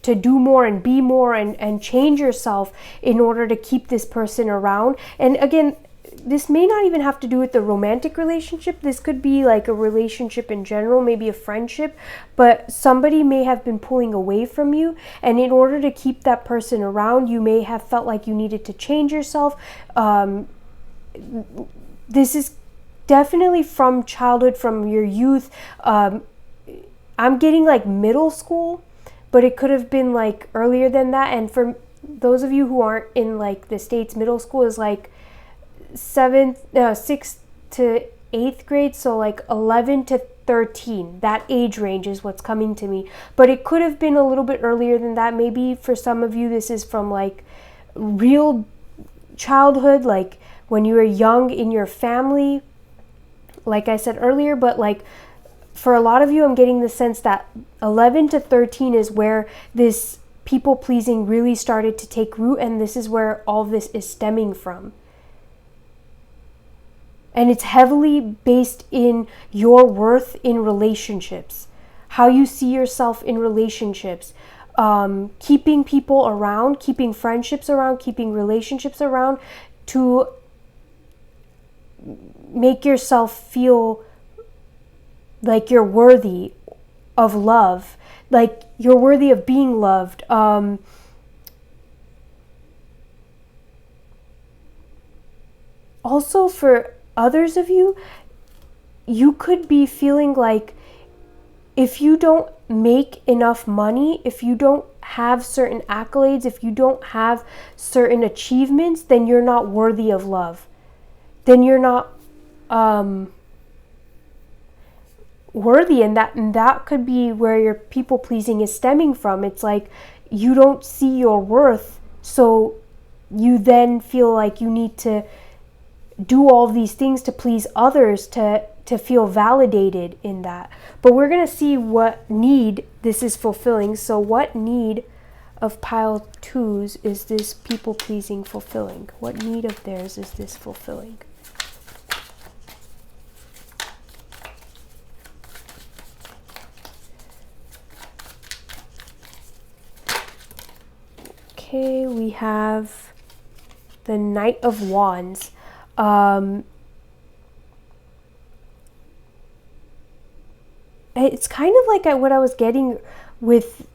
do more and be more and change yourself in order to keep this person around. And again, this may not even have to do with the romantic relationship. This could be like a relationship in general, maybe a friendship, but somebody may have been pulling away from you, and in order to keep that person around, you may have felt like you needed to change yourself. This is definitely from childhood, from your youth. I'm getting like middle school, but it could have been like earlier than that. And for those of you who aren't in like the States, middle school is like 6th to 8th grade, so like 11 to 13. That age range is what's coming to me, but it could have been a little bit earlier than that. Maybe for some of you this is from like real childhood, like when you were young in your family, like I said earlier. But like for a lot of you, I'm getting the sense that 11 to 13 is where this people pleasing really started to take root, and this is where all this is stemming from. And it's heavily based in your worth in relationships, how you see yourself in relationships, keeping people around, keeping friendships around, keeping relationships around to make yourself feel like you're worthy of love, like you're worthy of being loved. Also, for others of you, you could be feeling like if you don't make enough money, if you don't have certain accolades, if you don't have certain achievements, then you're not worthy of love. Then you're not worthy, and that could be where your people pleasing is stemming from. It's like you don't see your worth, so you then feel like you need to do all these things to please others to feel validated in that. But we're going to see what need this is fulfilling. So what need of pile 2s is this people pleasing fulfilling? What need of theirs is this fulfilling? Okay, we have the Knight of Wands. It's kind of like what I was getting with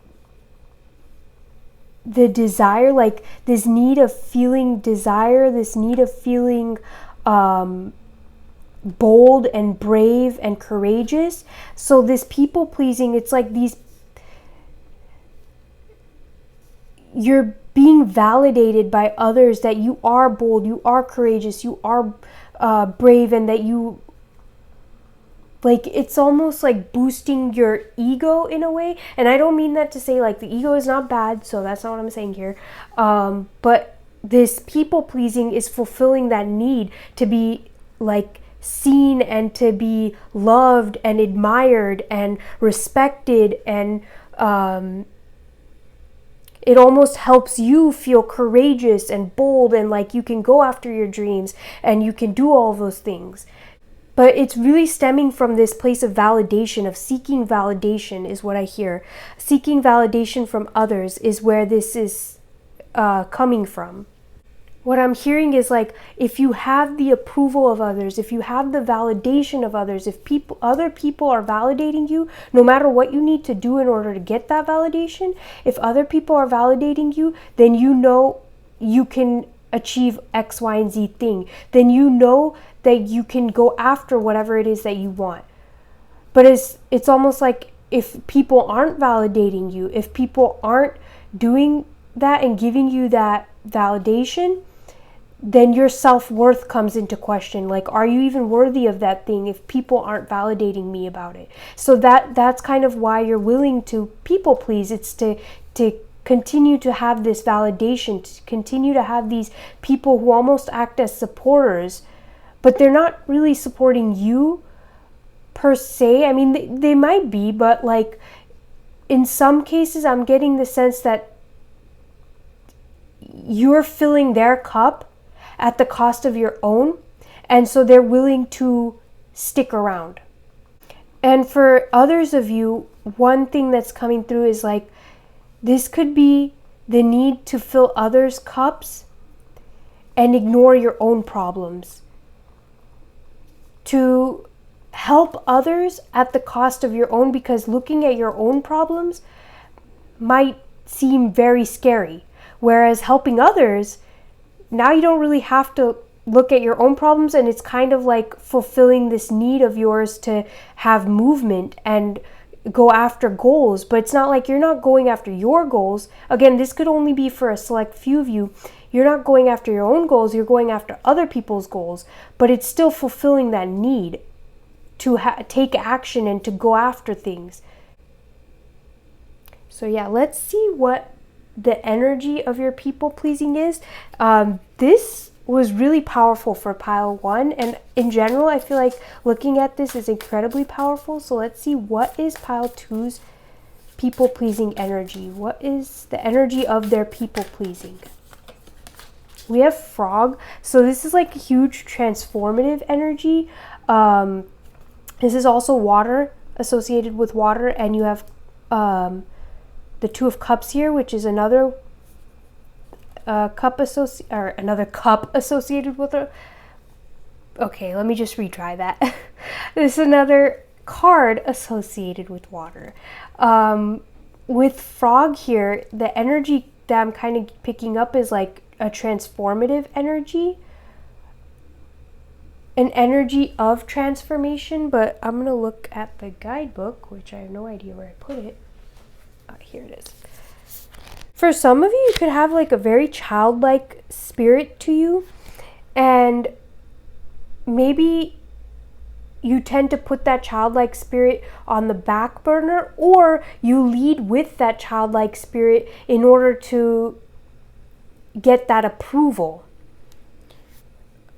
the desire, like this need of feeling desire, this need of feeling bold and brave and courageous. So this people pleasing, it's like you're being validated by others that you are bold, you are courageous, you are brave, and that you, like, it's almost like boosting your ego in a way. And I don't mean that to say like the ego is not bad, so that's not what I'm saying here. But this people pleasing is fulfilling that need to be like seen and to be loved and admired and respected, and it almost helps you feel courageous and bold, and like you can go after your dreams and you can do all those things. But it's really stemming from this place of validation, of seeking validation is what I hear. Seeking validation from others is where this is coming from. What I'm hearing is like, if you have the approval of others, if you have the validation of others, if other people are validating you, no matter what you need to do in order to get that validation, if other people are validating you, then you know you can achieve X, Y, and Z thing. Then you know that you can go after whatever it is that you want. But it's almost like if people aren't validating you, if people aren't doing that and giving you that validation, then your self-worth comes into question. Like, are you even worthy of that thing if people aren't validating me about it? So that's kind of why you're willing to people please. It's to continue to have this validation, to continue to have these people who almost act as supporters, but they're not really supporting you per se. I mean, they might be, but like in some cases, I'm getting the sense that you're filling their cup at the cost of your own, and so they're willing to stick around. And for others of you, one thing that's coming through is like, this could be the need to fill others' cups and ignore your own problems. To help others at the cost of your own, because looking at your own problems might seem very scary. Whereas helping others, now you don't really have to look at your own problems, and it's kind of like fulfilling this need of yours to have movement and go after goals. But it's not like you're not going after your goals. Again, this could only be for a select few of you. You're not going after your own goals, you're going after other people's goals, but it's still fulfilling that need to take action and to go after things. So yeah, let's see what the energy of your people pleasing is. This was really powerful for pile 1, and in general I feel like looking at this is incredibly powerful. So let's see, what is pile 2's people pleasing energy? What is the energy of their people pleasing? We have frog, so this is like a huge transformative energy. This is also water, associated with water, and you have the 2 of cups here, which is another cup associated with it. Okay, let me just retry that. This is another card associated with water. With frog here, the energy that I'm kind of picking up is like a transformative energy, an energy of transformation. But I'm gonna look at the guidebook, which I have no idea where I put it. Here it is. For some of you, you could have like a very childlike spirit to you, and maybe you tend to put that childlike spirit on the back burner, or you lead with that childlike spirit in order to get that approval.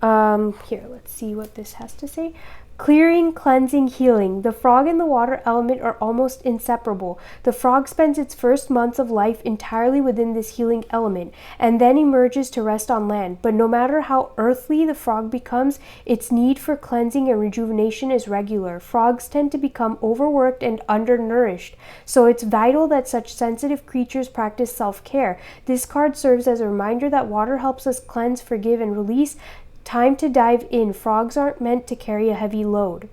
Here, let's see what this has to say. Clearing, cleansing, healing. The frog and the water element are almost inseparable. The frog spends its first months of life entirely within this healing element, and then emerges to rest on land. But no matter how earthly the frog becomes, its need for cleansing and rejuvenation is regular. Frogs tend to become overworked and undernourished, so it's vital that such sensitive creatures practice self-care. This card serves as a reminder that water helps us cleanse, forgive, and release. Time to dive in. Frogs aren't meant to carry a heavy load.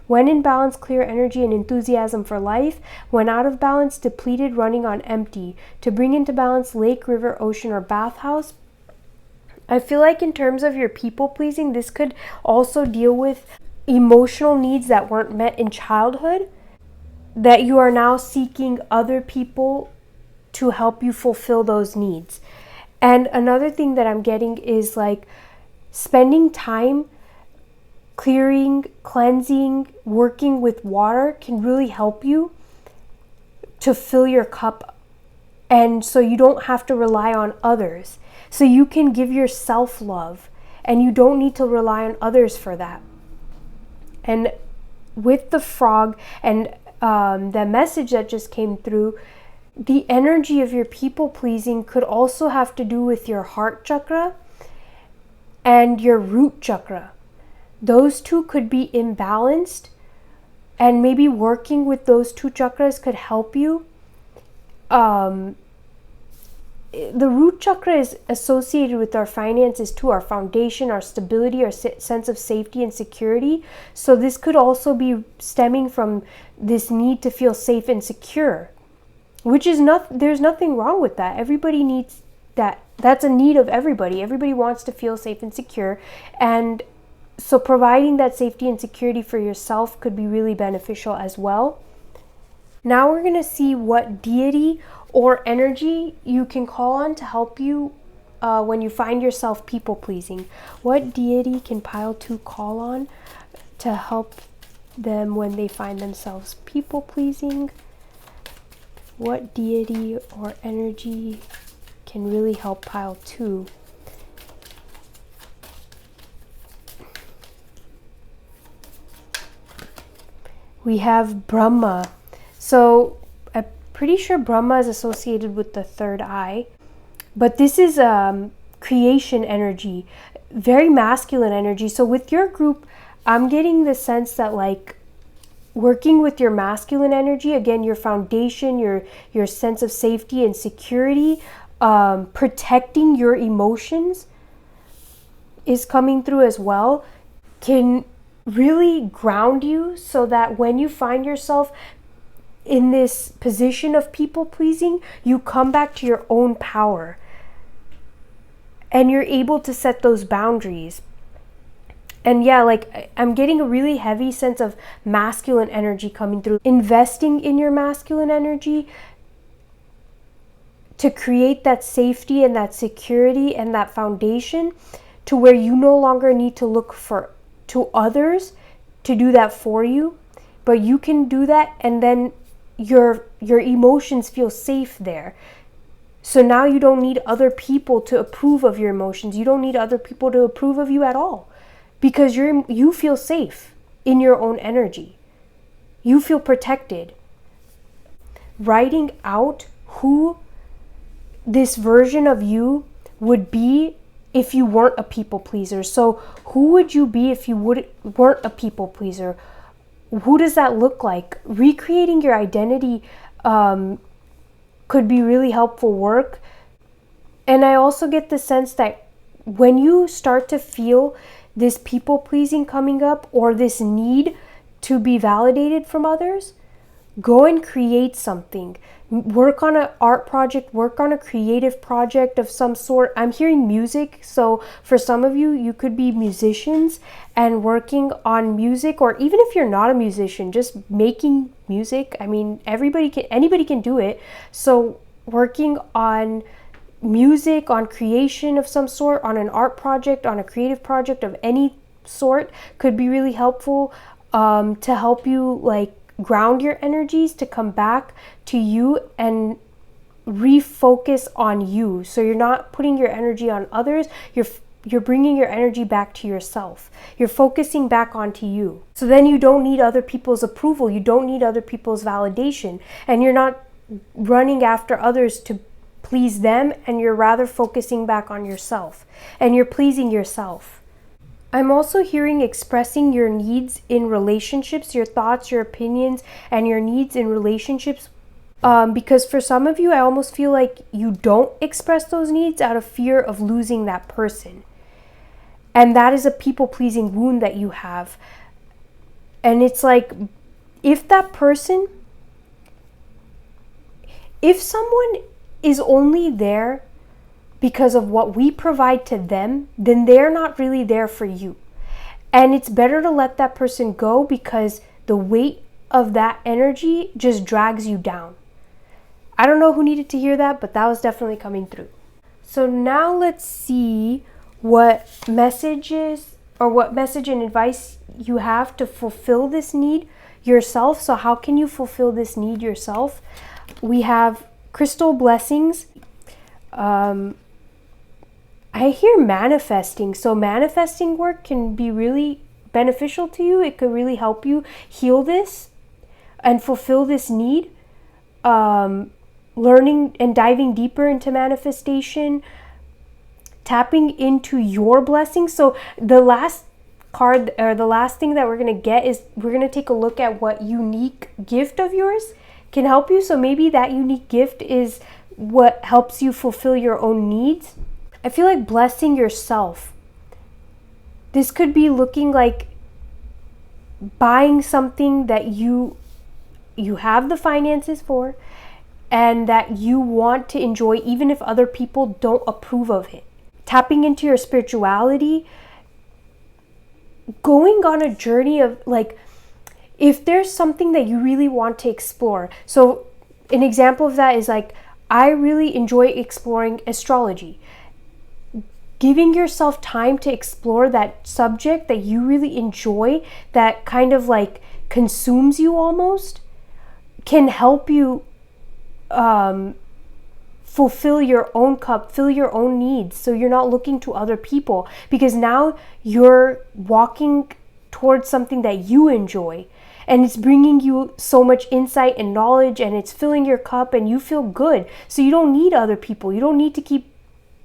When in balance, clear energy and enthusiasm for life. When out of balance, depleted, running on empty. To bring into balance, lake, river, ocean, or bathhouse. I feel like in terms of your people pleasing, this could also deal with emotional needs that weren't met in childhood, that you are now seeking other people to help you fulfill those needs. And another thing that I'm getting is like, spending time clearing, cleansing, working with water can really help you to fill your cup, and so you don't have to rely on others. So you can give yourself love, and you don't need to rely on others for that. And with the frog and the message that just came through, the energy of your people pleasing could also have to do with your heart chakra and your root chakra. Those two could be imbalanced, and maybe working with those 2 chakras could help you. The root chakra is associated with our finances too, our foundation, our stability, our sense of safety and security. So this could also be stemming from this need to feel safe and secure, which is there's nothing wrong with that. Everybody needs that. That's a need of everybody. Everybody wants to feel safe and secure. And so providing that safety and security for yourself could be really beneficial as well. Now we're going to see what deity or energy you can call on to help you when you find yourself people pleasing. What deity can pile 2 call on to help them when they find themselves people pleasing? What deity or energy can really help pile 2? We have Brahma. So I'm pretty sure Brahma is associated with the third eye. But this is creation energy, very masculine energy. So with your group, I'm getting the sense that like working with your masculine energy, again, your foundation, your sense of safety and security, protecting your emotions is coming through as well, can really ground you so that when you find yourself in this position of people pleasing, you come back to your own power and you're able to set those boundaries. And yeah, like I'm getting a really heavy sense of masculine energy coming through. Investing in your masculine energy to create that safety and that security and that foundation to where you no longer need to look to others to do that for you, but you can do that, and then your emotions feel safe there. So now you don't need other people to approve of your emotions. You don't need other people to approve of you at all, because you feel safe in your own energy. You feel protected. Writing out who this version of you would be if you weren't a people pleaser. So who would you be if you weren't a people pleaser? Who does that look like? Recreating your identity could be really helpful work. And I also get the sense that when you start to feel this people pleasing coming up, or this need to be validated from others, go and create something. Work on an art project, work on a creative project of some sort. I'm hearing music, so for some of you, you could be musicians and working on music, or even if you're not a musician, just making music. I mean, anybody can do it. So working on music, on creation of some sort, on an art project, on a creative project of any sort could be really helpful to help you like ground your energies, to come back to you and refocus on you. So you're not putting your energy on others, you're bringing your energy back to yourself. You're focusing back onto you. So then you don't need other people's approval, you don't need other people's validation, and you're not running after others to please them, and you're rather focusing back on yourself and you're pleasing yourself. I'm also hearing expressing your needs in relationships, your thoughts, your opinions, and your needs in relationships. Because for some of you, I almost feel like you don't express those needs out of fear of losing that person. And that is a people-pleasing wound that you have. And it's like, if someone is only there because of what we provide to them, then they're not really there for you. And it's better to let that person go, because the weight of that energy just drags you down. I don't know who needed to hear that, but that was definitely coming through. So now let's see what messages or what message and advice you have to fulfill this need yourself. So how can you fulfill this need yourself? We have crystal blessings. I hear manifesting. So manifesting work can be really beneficial to you. It could really help you heal this and fulfill this need. Learning and diving deeper into manifestation, tapping into your blessings. So the last card, or the last thing that we're going to get, is we're going to take a look at what unique gift of yours can help you. So maybe that unique gift is what helps you fulfill your own needs. I feel like blessing yourself. This could be looking like buying something that you have the finances for and that you want to enjoy even if other people don't approve of it. Tapping into your spirituality, going on a journey of like, if there's something that you really want to explore. So an example of that is like, I really enjoy exploring astrology. Giving yourself time to explore that subject that you really enjoy, that kind of like consumes you almost, can help you fulfill your own cup, fill your own needs. So you're not looking to other people, because now you're walking towards something that you enjoy. And it's bringing you so much insight and knowledge, and it's filling your cup, and you feel good. So you don't need other people. You don't need to keep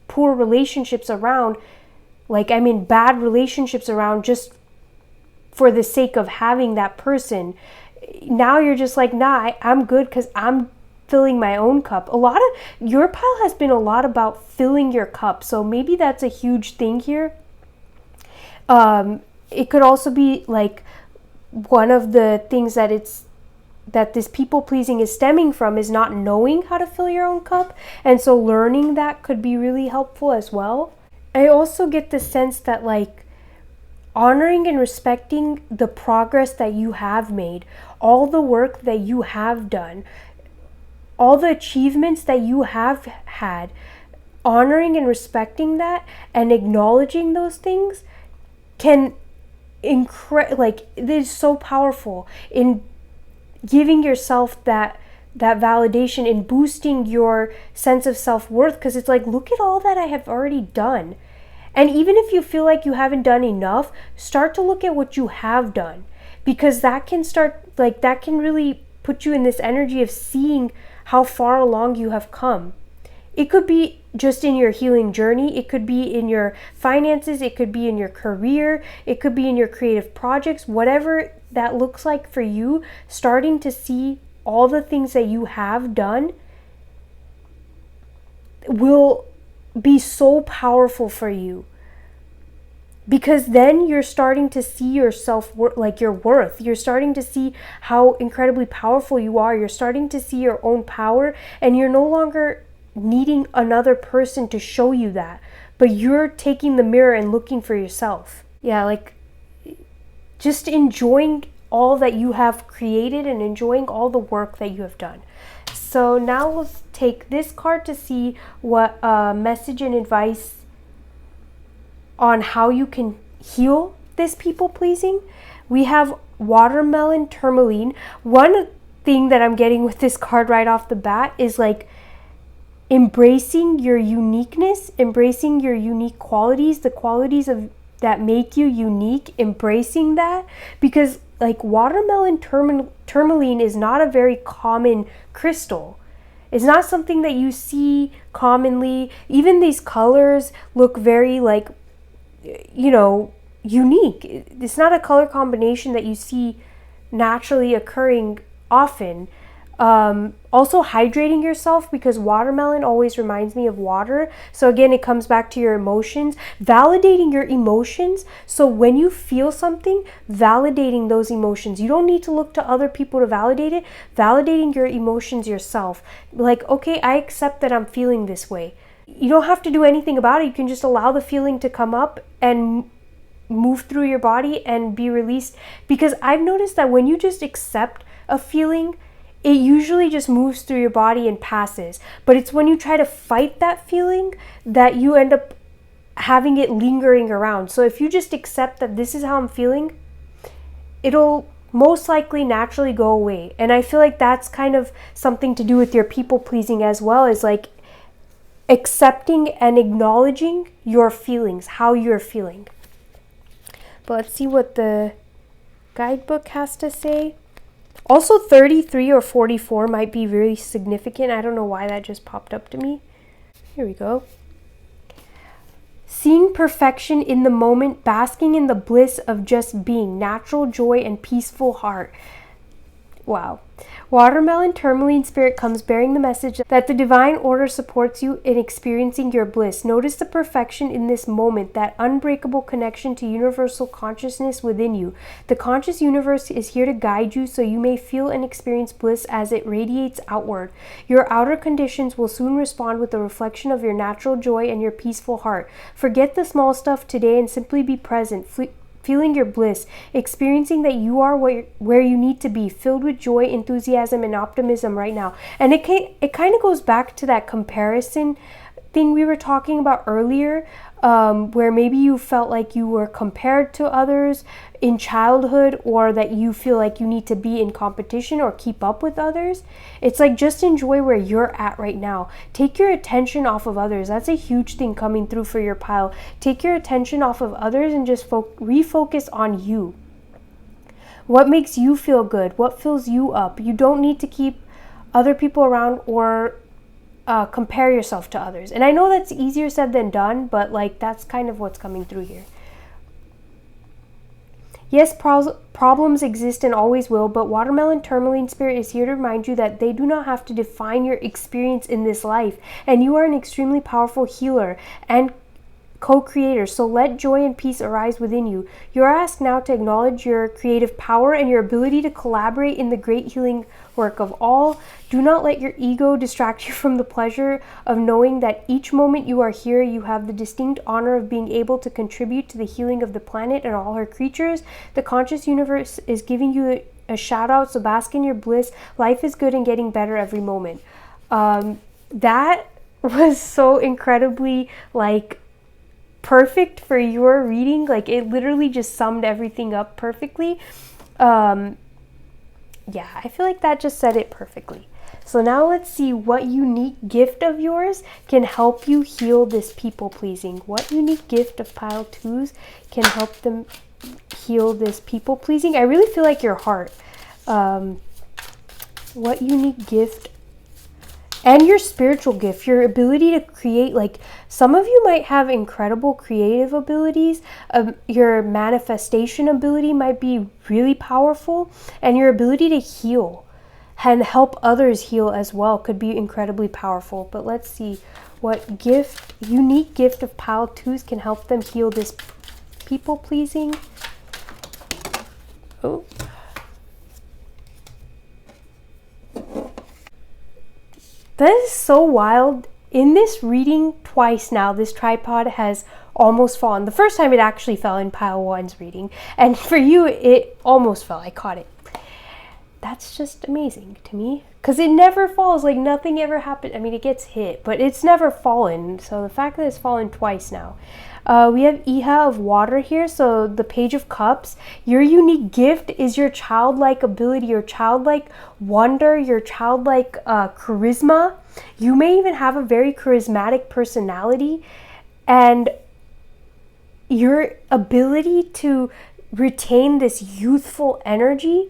poor relationships around, bad relationships around just for the sake of having that person. Now you're just like, nah, I'm good because I'm filling my own cup. Your pile has been a lot about filling your cup. So maybe that's a huge thing here. It could also be like one of the things that this people pleasing is stemming from is not knowing how to fill your own cup. And so learning that could be really helpful as well. I also get the sense that honoring and respecting the progress that you have made, all the work that you have done, all the achievements that you have had, honoring and respecting that and acknowledging those things can it is so powerful in giving yourself that validation, in boosting your sense of self-worth, because it's like, look at all that I have already done. And even if you feel like you haven't done enough, start to look at what you have done, because that can really put you in this energy of seeing how far along you have come. It could be just in your healing journey. It could be in your finances. It could be in your career. It could be in your creative projects. Whatever that looks like for you, starting to see all the things that you have done will be so powerful for you. Because then you're starting to see yourself, your worth. You're starting to see how incredibly powerful you are. You're starting to see your own power, and you're no longer needing another person to show you that, but you're taking the mirror and looking for yourself. Yeah, just enjoying all that you have created and enjoying all the work that you have done. So now let's take this card to see what message and advice on how you can heal this people pleasing. We have watermelon tourmaline. One thing that I'm getting with this card right off the bat is embracing your uniqueness, embracing your unique qualities, the qualities that make you unique, embracing that, because watermelon tourmaline is not a very common crystal. It's not something that you see commonly. Even these colors look very unique. It's not a color combination that you see naturally occurring often. Also hydrating yourself, because watermelon always reminds me of water. So again, it comes back to your emotions, validating your emotions. So when you feel something, validating those emotions. You don't need to look to other people to validate it. Validating your emotions yourself. Okay, I accept that I'm feeling this way. You don't have to do anything about it. You can just allow the feeling to come up and move through your body and be released. Because I've noticed that when you just accept a feeling, it usually just moves through your body and passes. But it's when you try to fight that feeling that you end up having it lingering around. So if you just accept that this is how I'm feeling, it'll most likely naturally go away. And I feel like that's kind of something to do with your people pleasing as well, is accepting and acknowledging your feelings, how you're feeling. But let's see what the guidebook has to say. Also, 33 or 44 might be really significant. I don't know why that just popped up to me. Here we go. Seeing perfection in the moment, basking in the bliss of just being, natural joy and peaceful heart. Wow. Watermelon tourmaline spirit comes bearing the message that the divine order supports you in experiencing your bliss. Notice the perfection in this moment, that unbreakable connection to universal consciousness within you. The conscious universe is here to guide you so you may feel and experience bliss as it radiates outward. Your outer conditions will soon respond with a reflection of your natural joy and your peaceful heart. Forget the small stuff today and simply be present. Feeling your bliss, experiencing that you are where you need to be, filled with joy, enthusiasm, and optimism right now. And it kind of goes back to that comparison thing we were talking about earlier, where maybe you felt like you were compared to others in childhood, or that you feel like you need to be in competition or keep up with others. It's just enjoy where you're at right now. Take your attention off of others. That's a huge thing coming through for your pile. Take your attention off of others and just refocus on you. What makes you feel good? What fills you up? You don't need to keep other people around or compare yourself to others. And I know that's easier said than done, but like that's kind of what's coming through here. Yes, problems exist and always will, but Watermelon Tourmaline Spirit is here to remind you that they do not have to define your experience in this life, and you are an extremely powerful healer and co-creator, so let joy and peace arise within you. You are asked now to acknowledge your creative power and your ability to collaborate in the great healing work of all. Do not let your ego distract you from the pleasure of knowing that each moment you are here, you have the distinct honor of being able to contribute to the healing of the planet and all her creatures. The conscious universe is giving you a shout out, so bask in your bliss. Life is good and getting better every moment. That was so incredibly like perfect for your reading. Like it literally just summed everything up perfectly. Yeah, I feel like that just said it perfectly. So now let's see what unique gift of yours can help you heal this people pleasing. What unique gift of pile 2s can help them heal this people pleasing? I really feel like your heart. What unique gift? And your spiritual gift, your ability to create. Like some of you might have incredible creative abilities. Your manifestation ability might be really powerful, and your ability to heal and help others heal as well could be incredibly powerful. But let's see what gift, unique gift of pile 2s can help them heal this people pleasing. Oh. That is so wild. In this reading twice now, this tripod has almost fallen. The first time it actually fell in pile 1's reading. And for you, it almost fell. I caught it. That's just amazing to me. Because it never falls. Like nothing ever happened. I mean, it gets hit, but it's never fallen. So the fact that it's fallen twice now. We have Iha of water here. So the Page of Cups. Your unique gift is your childlike ability, your childlike wonder, your childlike charisma. You may even have a very charismatic personality, and your ability to retain this youthful energy,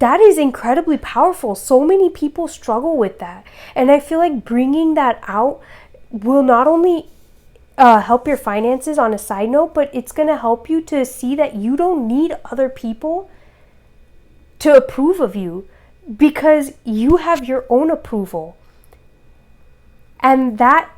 that is incredibly powerful. So many people struggle with that, and I feel like bringing that out will not only help your finances on a side note, but it's going to help you to see that you don't need other people to approve of you, because you have your own approval. And that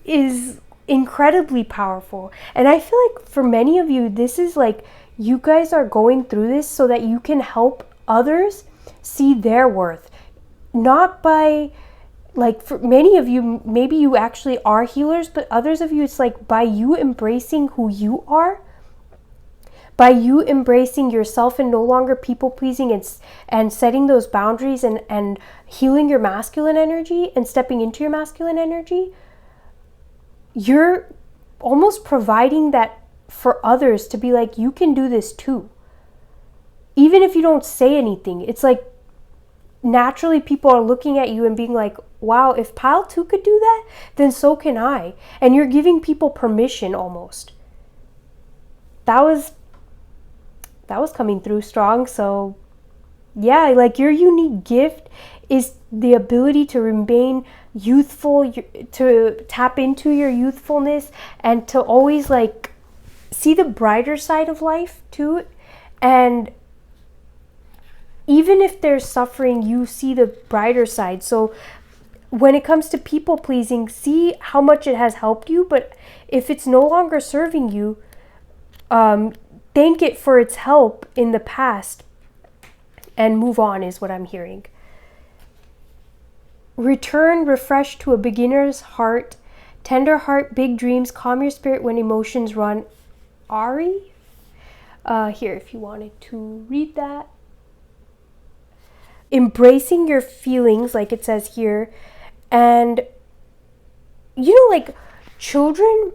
is incredibly powerful. And I feel like for many of you, this is like you guys are going through this so that you can help others see their worth. Not by, like, for many of you, maybe you actually are healers, but others of you, it's like by you embracing who you are, by you embracing yourself and no longer people pleasing and setting those boundaries and healing your masculine energy and stepping into your masculine energy, you're almost providing that for others to be like, you can do this too. Even if you don't say anything, it's like naturally people are looking at you and being like, wow, if pile 2 could do that, then so can I. And you're giving people permission almost. That was coming through strong. So yeah, like your unique gift is the ability to remain youthful, to tap into your youthfulness, and to always like see the brighter side of life too. And even if there's suffering, you see the brighter side. So when it comes to people pleasing, see how much it has helped you, but if it's no longer serving you, thank it for its help in the past and move on, is what I'm hearing. Return refreshed to a beginner's heart, tender heart, big dreams, calm your spirit when emotions run. Ari? Here, if you wanted to read that. Embracing your feelings, like it says here. And, you know, like, children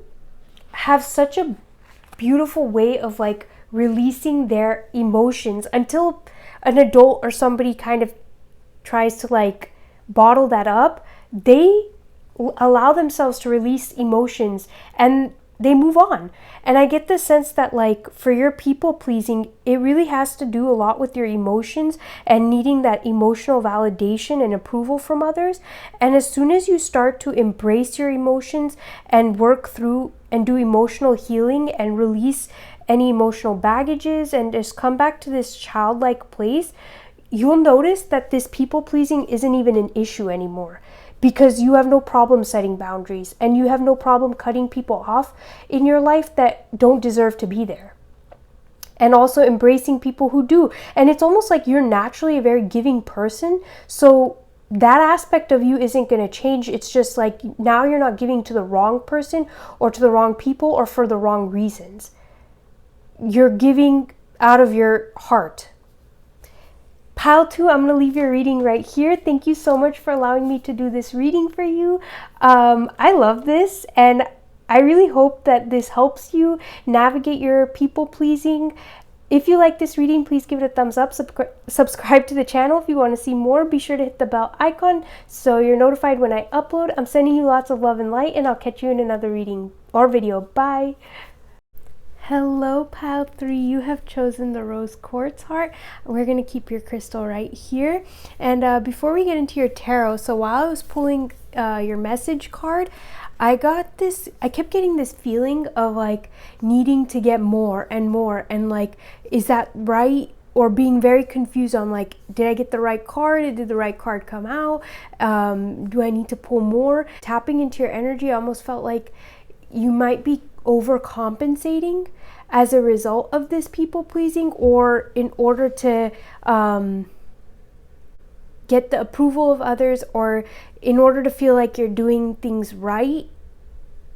have such a beautiful way of, like, releasing their emotions until an adult or somebody kind of tries to, like, bottle that up. They allow themselves to release emotions, and they move on. And I get the sense that like for your people pleasing, it really has to do a lot with your emotions and needing that emotional validation and approval from others. And as soon as you start to embrace your emotions and work through and do emotional healing and release any emotional baggages and just come back to this childlike place, you'll notice that this people pleasing isn't even an issue anymore, because you have no problem setting boundaries and you have no problem cutting people off in your life that don't deserve to be there. And also embracing people who do. And it's almost like you're naturally a very giving person. So that aspect of you isn't going to change. It's just like now you're not giving to the wrong person or to the wrong people or for the wrong reasons. You're giving out of your heart. Pile 2, I'm going to leave your reading right here. Thank you so much for allowing me to do this reading for you. I love this, and I really hope that this helps you navigate your people pleasing. If you like this reading, please give it a thumbs up. Subscribe to the channel if you want to see more. Be sure to hit the bell icon so you're notified when I upload. I'm sending you lots of love and light, and I'll catch you in another reading or video. Bye. Hello, Pile 3. You have chosen the Rose Quartz Heart. We're going to keep your crystal right here. And before we get into your tarot, so while I was pulling your message card, I kept getting this feeling of like needing to get more and like, is that right? Or being very confused on like, did I get the right card? Did the right card come out? Do I need to pull more? Tapping into your energy, I almost felt like you might be overcompensating as a result of this people pleasing, or in order to get the approval of others, or in order to feel like you're doing things right,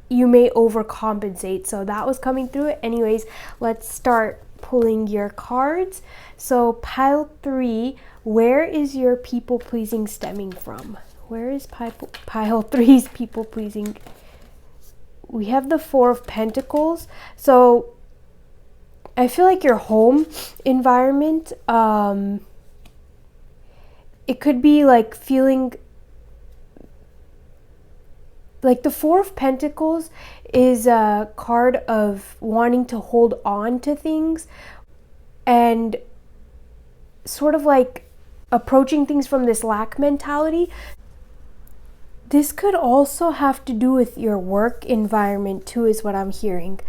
you may overcompensate. So that was coming through it. Anyways, let's start pulling your cards. So Pile 3, where is your people pleasing stemming from? Where is Pile 3's people pleasing? We have the Four of Pentacles. So I feel like your home environment, it could be like feeling like the Four of Pentacles is a card of wanting to hold on to things and sort of like approaching things from this lack mentality. This could also have to do with your work environment too, is what I'm hearing.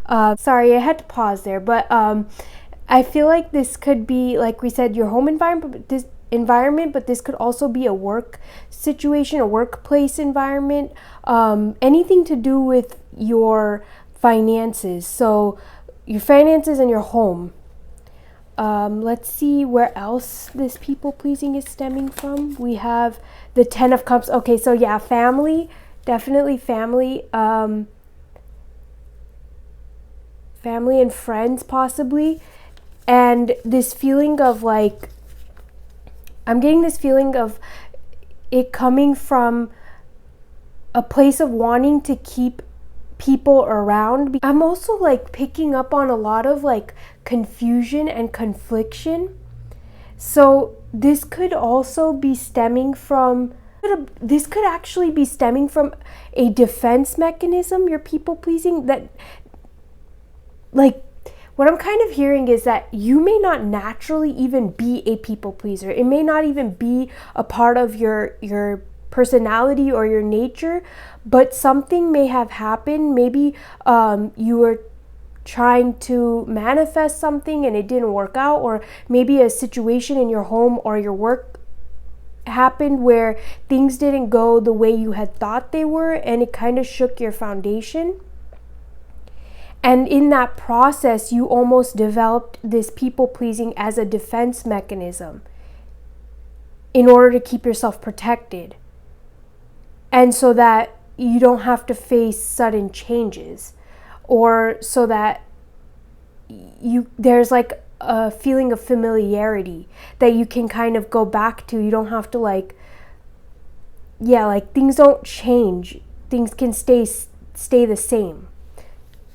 Sorry, I had to pause there, but I feel like this could be, like we said, your home environment, but this could also be a work situation, a workplace environment, anything to do with your finances. So your finances and your home. Let's see where else this people pleasing is stemming from. We have the Ten of Cups. Okay, so yeah, family, definitely family, family and friends possibly. And this feeling of like, I'm getting this feeling of it coming from a place of wanting to keep people around. I'm also like picking up on a lot of like confusion and confliction. So this could also be stemming from, this could actually be stemming from a defense mechanism, your people pleasing, that like, what I'm kind of hearing is that you may not naturally even be a people pleaser. It may not even be a part of your personality or your nature, but something may have happened. Maybe you were trying to manifest something and it didn't work out, or maybe a situation in your home or your work happened where things didn't go the way you had thought they were, and it kind of shook your foundation. And in that process, you almost developed this people pleasing as a defense mechanism in order to keep yourself protected, and so that you don't have to face sudden changes, or so that there's like a feeling of familiarity that you can kind of go back to. You don't have to like, yeah, like things don't change. Things can stay the same.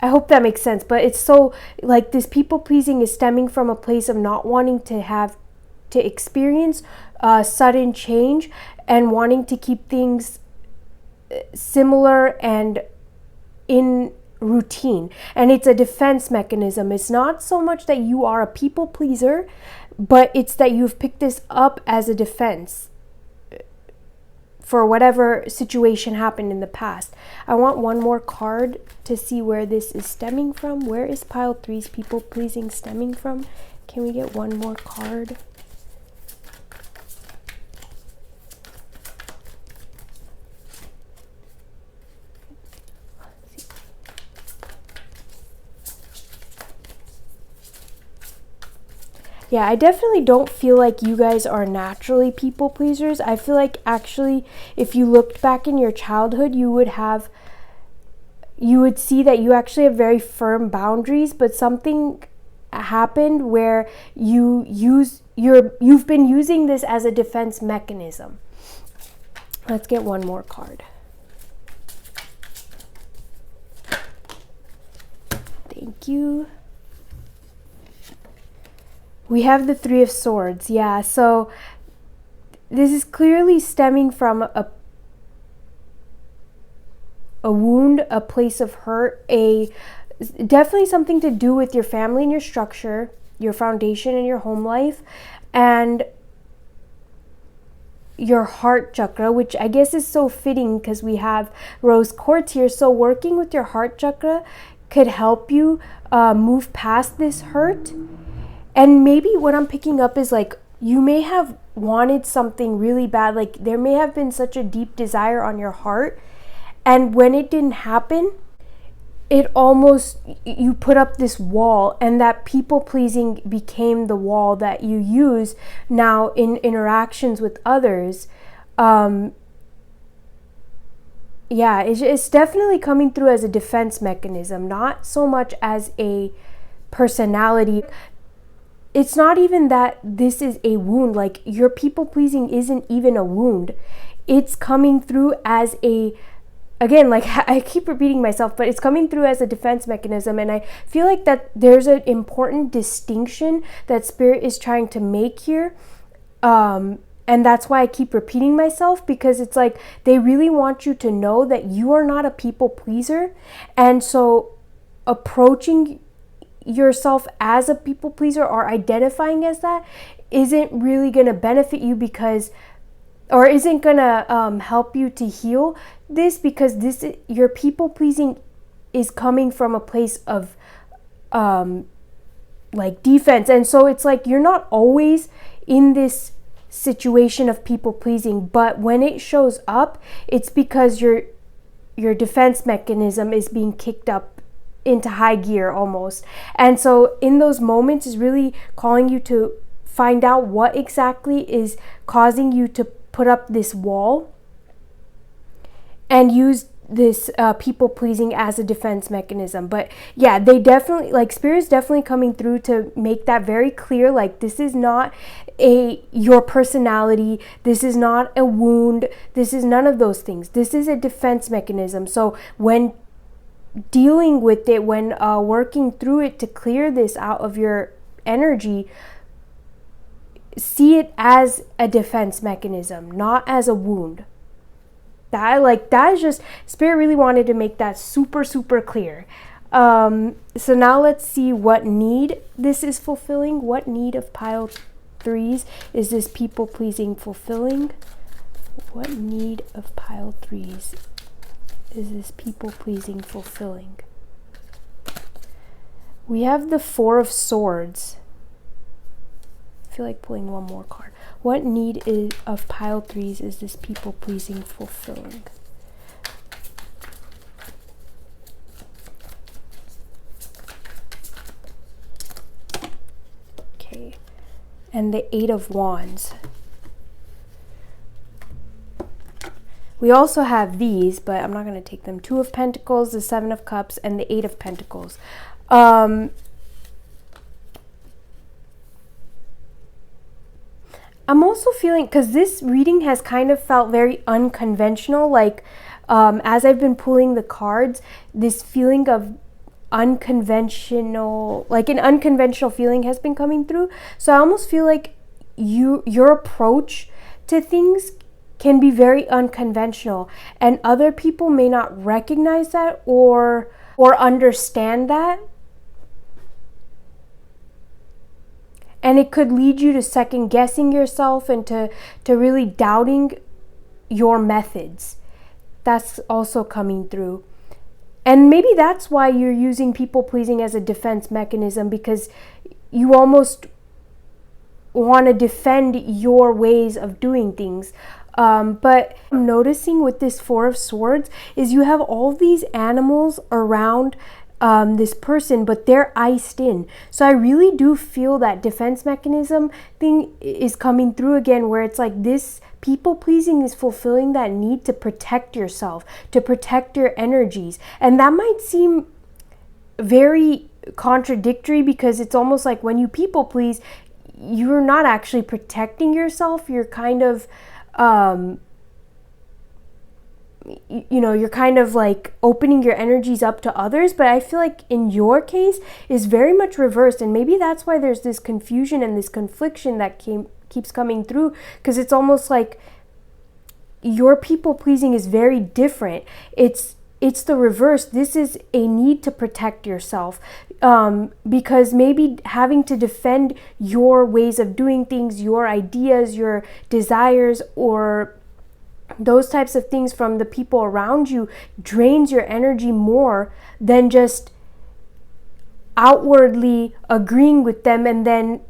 I hope that makes sense. But it's so like this people pleasing is stemming from a place of not wanting to experience sudden change and wanting to keep things similar and in routine, and it's a defense mechanism. It's not so much that you are a people pleaser, but it's that you've picked this up as a defense for whatever situation happened in the past. I want one more card to see where this is stemming from. Where is pile 3's people pleasing stemming from? Can we get one more card? Yeah, I definitely don't feel like you guys are naturally people pleasers. I feel like actually if you looked back in your childhood, you would see that you actually have very firm boundaries, but something happened where you've been using this as a defense mechanism. Let's get one more card. Thank you. We have the 3 of Swords. Yeah, so this is clearly stemming from a wound, a place of hurt, definitely something to do with your family and your structure, your foundation and your home life, and your heart chakra, which I guess is so fitting because we have rose quartz here. So working with your heart chakra could help you move past this hurt. And maybe what I'm picking up is like you may have wanted something really bad, like there may have been such a deep desire on your heart, and when it didn't happen, it almost, you put up this wall, and that people pleasing became the wall that you use now in interactions with others. Yeah, it's definitely coming through as a defense mechanism, not so much as a personality. It's not even that this is a wound, like your people pleasing isn't even a wound. It's coming through as again, like I keep repeating myself, but it's coming through as a defense mechanism. And I feel like that there's an important distinction that Spirit is trying to make here. And that's why I keep repeating myself, because it's like they really want you to know that you are not a people pleaser. And so approaching yourself as a people pleaser or identifying as that isn't really going to benefit you or isn't going to help you to heal this, because your people pleasing is coming from a place of like defense. And so it's like you're not always in this situation of people pleasing, but when it shows up, it's because your defense mechanism is being kicked up into high gear almost. And so in those moments is really calling you to find out what exactly is causing you to put up this wall and use this people pleasing as a defense mechanism. But yeah, they definitely, like Spirit's definitely coming through to make that very clear. Like this is not your personality, this is not a wound, this is none of those things. This is a defense mechanism. So when dealing with it, when working through it to clear this out of your energy, see it as a defense mechanism, not as a wound. That is just, Spirit really wanted to make that super, super clear. So now let's see what need this is fulfilling. What need of pile 3's is this people pleasing fulfilling? What need of pile 3's is this people pleasing fulfilling? We have the 4 of Swords. I feel like pulling one more card. What need of pile 3's is this people pleasing fulfilling? Okay. And the 8 of Wands. We also have these, but I'm not going to take them. 2 of Pentacles, the 7 of Cups, and the 8 of Pentacles. I'm also feeling, because this reading has kind of felt very unconventional, like as I've been pulling the cards, this feeling of unconventional, like an unconventional feeling has been coming through. So I almost feel like your approach to things can be very unconventional, and other people may not recognize that, or or understand that. And it could lead you to second guessing yourself and to really doubting your methods. That's also coming through. And maybe that's why you're using people pleasing as a defense mechanism, because you almost want to defend your ways of doing things. But I'm noticing with this Four of Swords is you have all these animals around this person, but they're iced in. So I really do feel that defense mechanism thing is coming through again, where it's like this people pleasing is fulfilling that need to protect yourself, to protect your energies. And that might seem very contradictory, because it's almost like when you people please, you're not actually protecting yourself. You're kind of you're kind of like opening your energies up to others. But I feel like in your case is very much reversed, and maybe that's why there's this confusion and this confliction that keeps coming through, because it's almost like your people pleasing is very different. It's the reverse. This is a need to protect yourself, because maybe having to defend your ways of doing things, your ideas, your desires, or those types of things from the people around you drains your energy more than just outwardly agreeing with them and then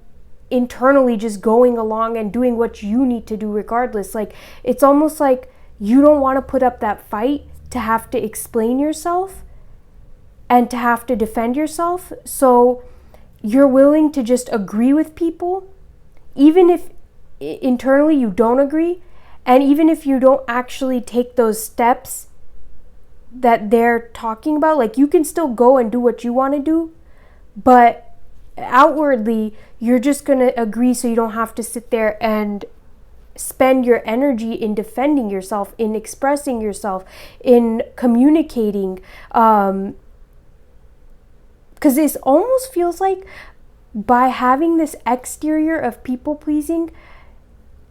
internally just going along and doing what you need to do regardless. Like, it's almost like you don't want to put up that fight to have to explain yourself and to have to defend yourself. So you're willing to just agree with people, even if internally you don't agree, and even if you don't actually take those steps that they're talking about. Like, you can still go and do what you want to do, but outwardly you're just going to agree so you don't have to sit there and spend your energy in defending yourself, in expressing yourself, in communicating. Because this almost feels like by having this exterior of people pleasing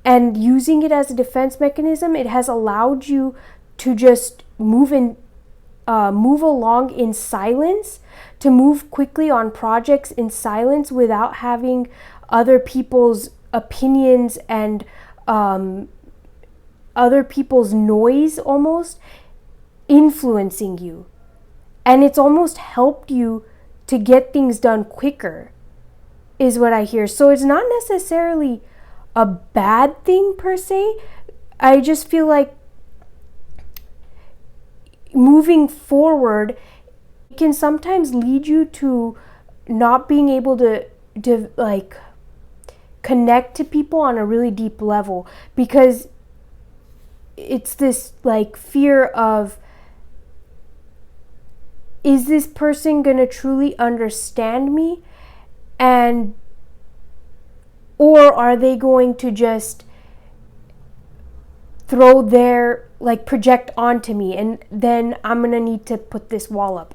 and using it as a defense mechanism, it has allowed you to just move along in silence, to move quickly on projects in silence without having other people's opinions and other people's noise almost influencing you. And it's almost helped you to get things done quicker, is what I hear. So it's not necessarily a bad thing per se. I just feel like moving forward can sometimes lead you to not being able to like connect to people on a really deep level, because it's this like fear of, is this person gonna truly understand me, and or are they going to just throw their, like, project onto me, and then I'm gonna need to put this wall up.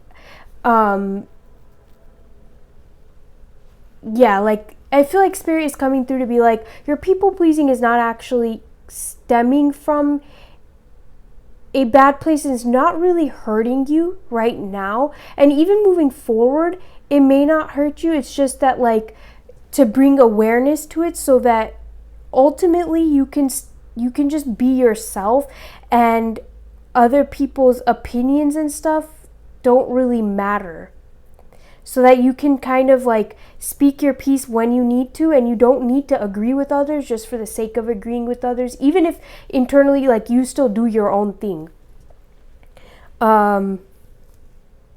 Yeah, like, I feel like Spirit is coming through to be like, your people pleasing is not actually stemming from a bad place, and it's not really hurting you right now. And even moving forward, it may not hurt you. It's just that, like, to bring awareness to it so that ultimately you can just be yourself, and other people's opinions and stuff don't really matter. So that you can kind of like speak your piece when you need to, and you don't need to agree with others just for the sake of agreeing with others, even if internally, like, you still do your own thing.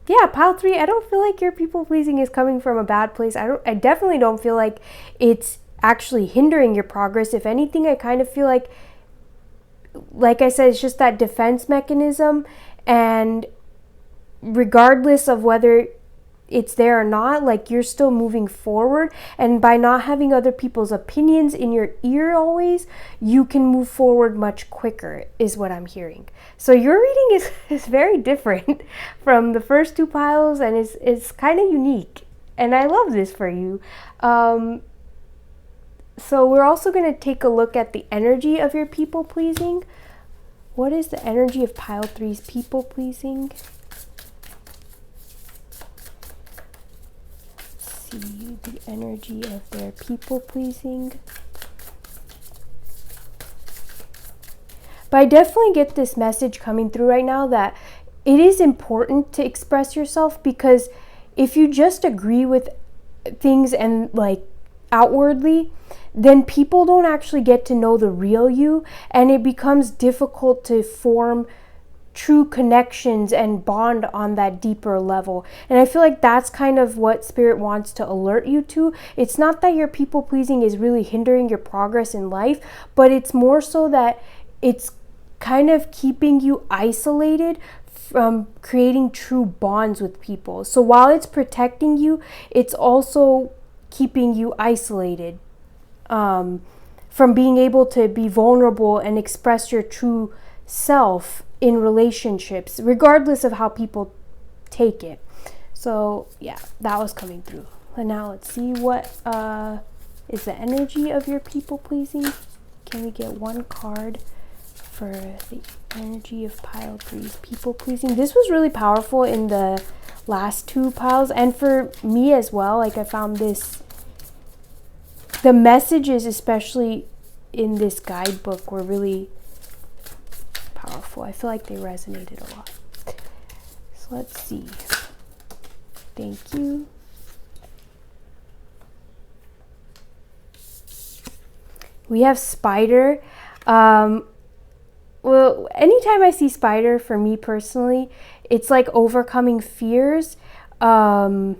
Yeah, pile 3, I don't feel like your people pleasing is coming from a bad place. I definitely don't feel like it's actually hindering your progress. If anything, I kind of feel like I said, it's just that defense mechanism, and regardless of whether it's there or not, like, you're still moving forward, and by not having other people's opinions in your ear always, you can move forward much quicker, is what I'm hearing. So your reading is very different from the first 2 piles, and it's kind of unique, and I love this for you. So we're also going to take a look at the energy of your people pleasing. What is the energy of pile 3's people pleasing? see the energy of their people pleasing. But I definitely get this message coming through right now that it is important to express yourself, because if you just agree with things and like outwardly, then people don't actually get to know the real you, and it becomes difficult to form true connections and bond on that deeper level. And I feel like that's kind of what Spirit wants to alert you to. It's not that your people pleasing is really hindering your progress in life, but it's more so that it's kind of keeping you isolated from creating true bonds with people. So while it's protecting you, it's also keeping you isolated from being able to be vulnerable and express your true self in relationships, regardless of how people take it. So yeah, that was coming through. And now let's see what is the energy of your people pleasing. Can we get one card for the energy of pile 3's people pleasing? This was really powerful in the last 2 piles, and for me as well. Like, I found this, the messages especially in this guidebook were really powerful. I feel like they resonated a lot. So let's see. Thank you. We have spider. Well, anytime I see spider, for me personally, it's like overcoming fears. Yeah,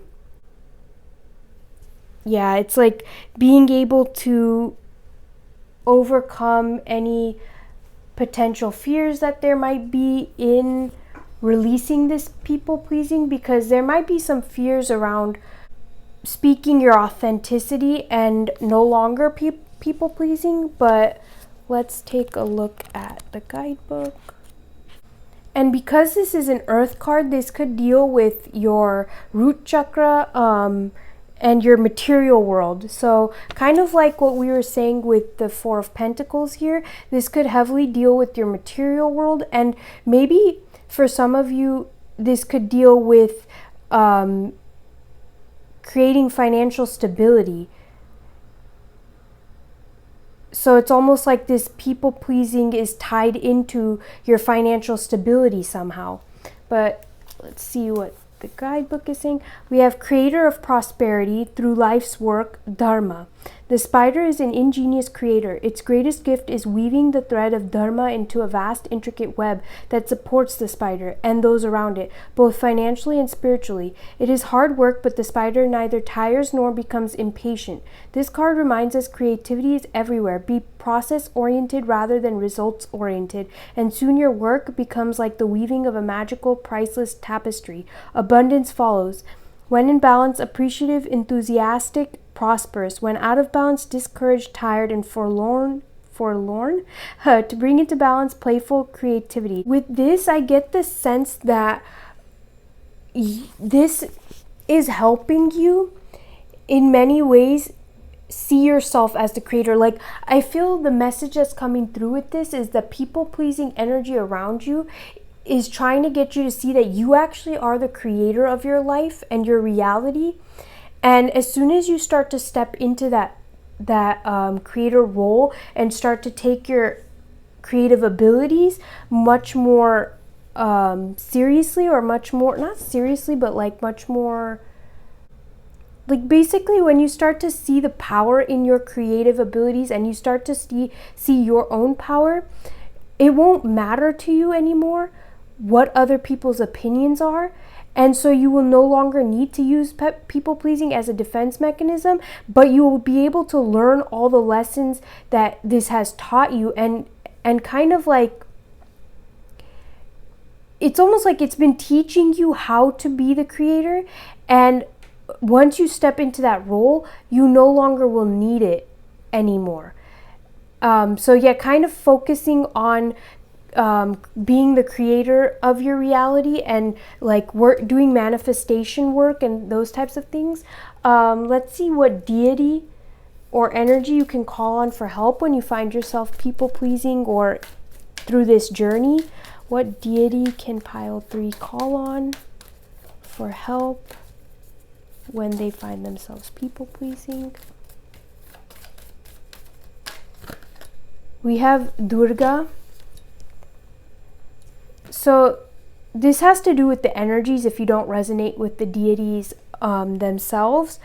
it's like being able to overcome any potential fears that there might be in releasing this people pleasing, because there might be some fears around speaking your authenticity and no longer people pleasing. But let's take a look at the guidebook. And because this is an earth card, this could deal with your root chakra and your material world. So kind of like what we were saying with the 4 of Pentacles here, this could heavily deal with your material world. And maybe for some of you, this could deal with creating financial stability. So it's almost like this people pleasing is tied into your financial stability somehow. But let's see what the guidebook is saying. We have creator of prosperity through life's work, Dharma. The spider is an ingenious creator. Its greatest gift is weaving the thread of Dharma into a vast, intricate web that supports the spider and those around it, both financially and spiritually. It is hard work, but the spider neither tires nor becomes impatient. This card reminds us creativity is everywhere. Be process-oriented rather than results-oriented, and soon your work becomes like the weaving of a magical, priceless tapestry. Abundance follows. When in balance, appreciative, enthusiastic, prosperous. When out of balance, discouraged, tired, and forlorn, to bring into balance, playful creativity. With this, I get the sense that this is helping you in many ways see yourself as the creator. Like, I feel the message that's coming through with this is the people-pleasing energy around you is trying to get you to see that you actually are the creator of your life and your reality. And as soon as you start to step into that creator role and start to take your creative abilities much more seriously, or much more, not seriously, but like much more, like basically when you start to see the power in your creative abilities and you start to see your own power, it won't matter to you anymore what other people's opinions are. And so you will no longer need to use people-pleasing as a defense mechanism, but you will be able to learn all the lessons that this has taught you, and kind of like, it's almost like it's been teaching you how to be the creator. And once you step into that role, you no longer will need it anymore. So yeah, kind of focusing on being the creator of your reality and like doing manifestation work and those types of things. Let's see what deity or energy you can call on for help when you find yourself people pleasing or through this journey. What deity can pile 3 call on for help? when they find themselves people pleasing. We have Durga. So this has to do with the energies if you don't resonate with the deities themselves.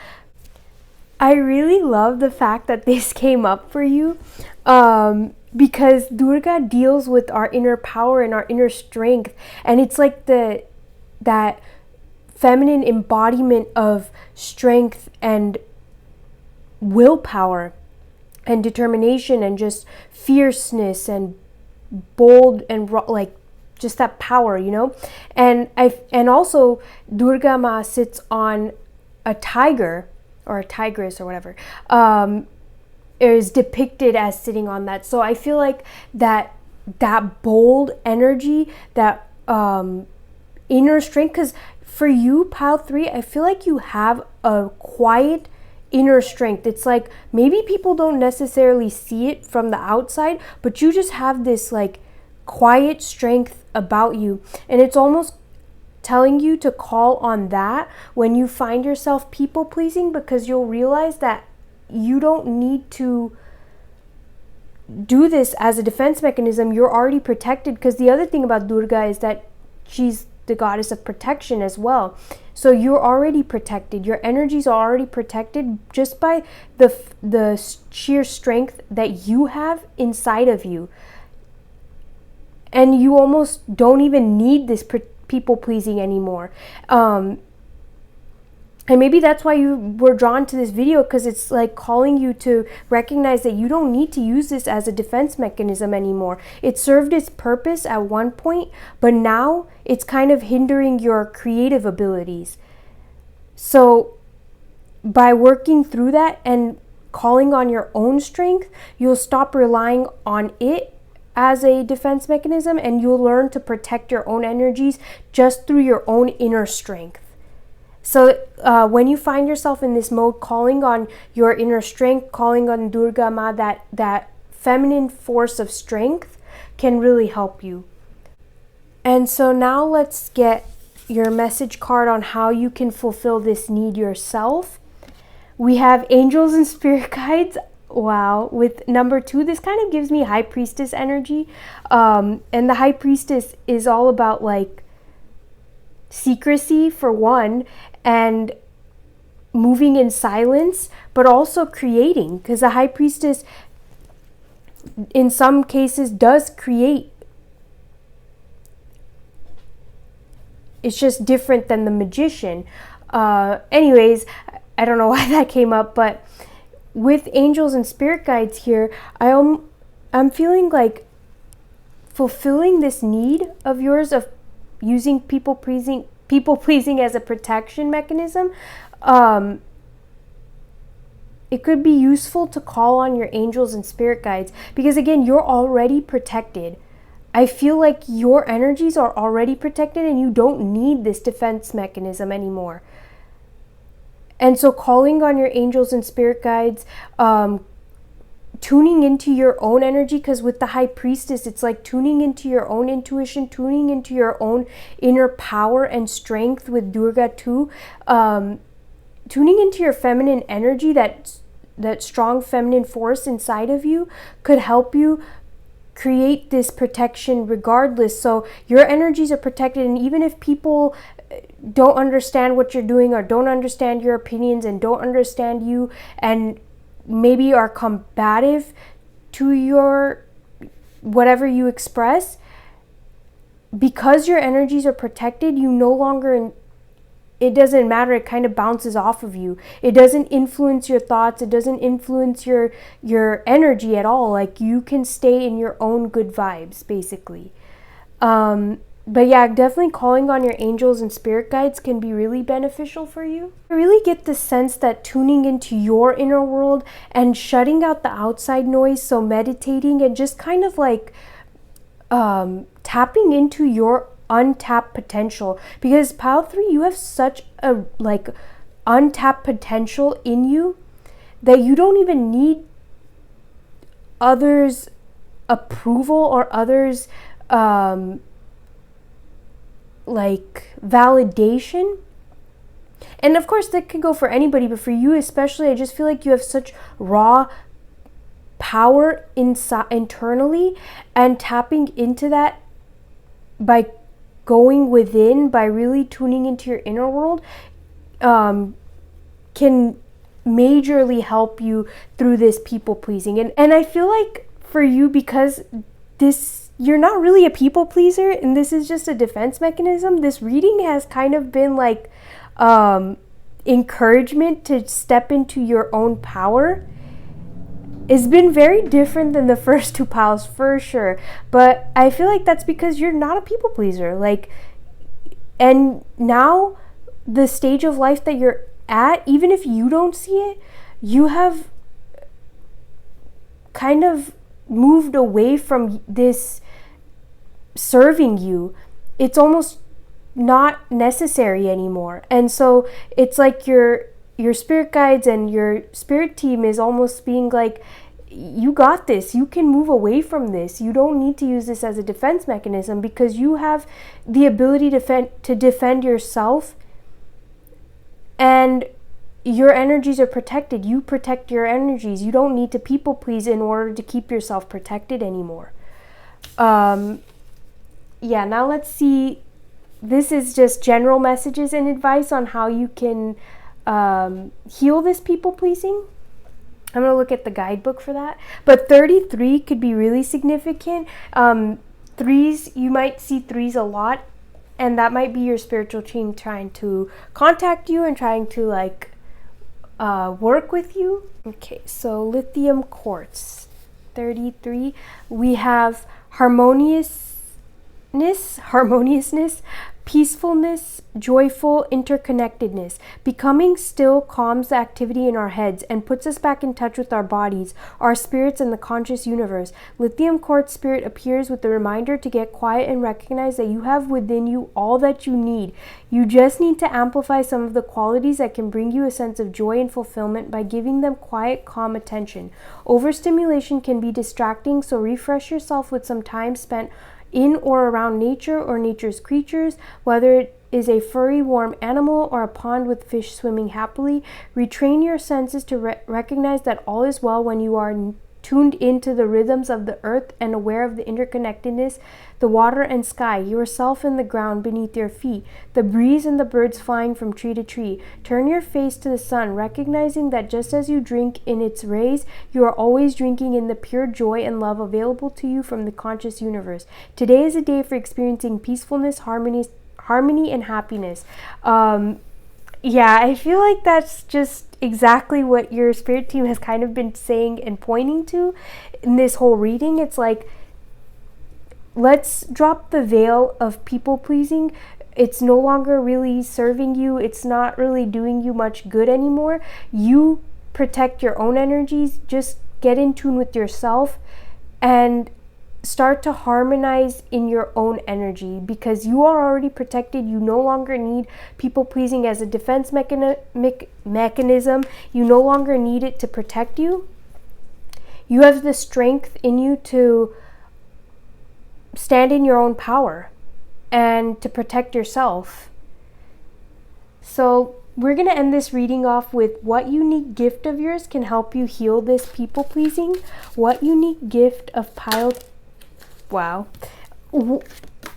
I really love the fact that this came up for you because Durga deals with our inner power and our inner strength, and it's like that feminine embodiment of strength and willpower and determination and just fierceness and bold and like just that power, you know. And also Durga Ma sits on a tiger or a tigress or whatever, is depicted as sitting on that. So I feel like that bold energy, that inner strength, because for you, pile 3, I feel like you have a quiet inner strength. It's like maybe people don't necessarily see it from the outside, but you just have this like quiet strength about you, and it's almost telling you to call on that when you find yourself people pleasing, because you'll realize that you don't need to do this as a defense mechanism. You're already protected, because the other thing about Durga is that she's the goddess of protection as well. So you're already protected. Your energies are already protected just by the sheer strength that you have inside of you. And you almost don't even need this people pleasing anymore. And maybe that's why you were drawn to this video, because it's like calling you to recognize that you don't need to use this as a defense mechanism anymore. It served its purpose at one point, but now it's kind of hindering your creative abilities. So by working through that and calling on your own strength, you'll stop relying on it as a defense mechanism, and you'll learn to protect your own energies just through your own inner strength. So when you find yourself in this mode, calling on your inner strength, calling on Durga Ma, that feminine force of strength can really help you. And so now let's get your message card on how you can fulfill this need yourself. We have angels and spirit guides. Wow. With number 2, this kind of gives me high priestess energy. And the high priestess is all about like secrecy for one, and moving in silence, but also creating, because the high priestess in some cases does create. It's just different than the magician. Anyways, I don't know why that came up, but with angels and spirit guides here, I'm feeling like fulfilling this need of yours of using people pleasing as a protection mechanism. It could be useful to call on your angels and spirit guides, because again, you're already protected. I feel like your energies are already protected and you don't need this defense mechanism anymore. And so calling on your angels and spirit guides, tuning into your own energy, because with the high priestess, it's like tuning into your own intuition, tuning into your own inner power and strength with Durga too. Tuning into your feminine energy, that strong feminine force inside of you could help you create this protection regardless. So your energies are protected, and even if people don't understand what you're doing or don't understand your opinions and don't understand you and maybe are combative to your whatever you express, because your energies are protected, you no longer, it doesn't matter, it kind of bounces off of you. It doesn't influence your thoughts, it doesn't influence your energy at all. Like, you can stay in your own good vibes, basically. But yeah, definitely calling on your angels and spirit guides can be really beneficial for you. I really get the sense that tuning into your inner world and shutting out the outside noise, so meditating and just kind of like tapping into your untapped potential, because pile 3, you have such a like untapped potential in you that you don't even need others' approval or others' like validation And of course, that could go for anybody, but for you especially, I just feel like you have such raw power internally, and tapping into that by going within, by really tuning into your inner world, can majorly help you through this people pleasing. And I feel like for you, because you're not really a people pleaser and this is just a defense mechanism, this reading has kind of been like encouragement to step into your own power. It's been very different than the first two piles for sure, but I feel like that's because you're not a people pleaser. And now the stage of life that you're at, even if you don't see it, you have kind of moved away from this serving you. It's almost not necessary anymore. And so it's like your spirit guides and your spirit team is almost being like, you got this, you can move away from this, you don't need to use this as a defense mechanism, because you have the ability to defend yourself, and your energies are protected. You protect your energies. You don't need to people please in order to keep yourself protected anymore. Now let's see. This is just general messages and advice on how you can heal this people pleasing. I'm going to look at the guidebook for that. But 33 could be really significant. Threes, you might see threes a lot, and that might be your spiritual team trying to contact you and trying to work with you. Okay, so lithium quartz, 33. We have harmoniousness, peacefulness, joyful interconnectedness. Becoming still calms the activity in our heads and puts us back in touch with our bodies, our spirits, and the conscious universe. Lithium quartz spirit appears with the reminder to get quiet and recognize that you have within you all that you need. You just need to amplify some of the qualities that can bring you a sense of joy and fulfillment by giving them quiet, calm attention. Overstimulation can be distracting, so refresh yourself with some time spent in or around nature or nature's creatures, whether it is a furry, warm animal or a pond with fish swimming happily. Retrain your senses to recognize that all is well when you are tuned into the rhythms of the earth and aware of the interconnectedness, the water and sky, yourself and the ground beneath your feet, the breeze and the birds flying from tree to tree. Turn your face to the sun, recognizing that just as you drink in its rays, you are always drinking in the pure joy and love available to you from the conscious universe. Today is a day for experiencing peacefulness, harmony and happiness. I feel like that's just exactly what your spirit team has kind of been saying and pointing to in this whole reading. It's like, let's drop the veil of people pleasing. It's no longer really serving you. It's not really doing you much good anymore. You protect your own energies. Just get in tune with yourself and start to harmonize in your own energy, because you are already protected. You no longer need people pleasing as a defense mechanism. You no longer need it to protect you. You have the strength in you to stand in your own power and to protect yourself. So we're going to end this reading off with what unique gift of yours can help you heal this people pleasing. What unique gift of pile... Wow.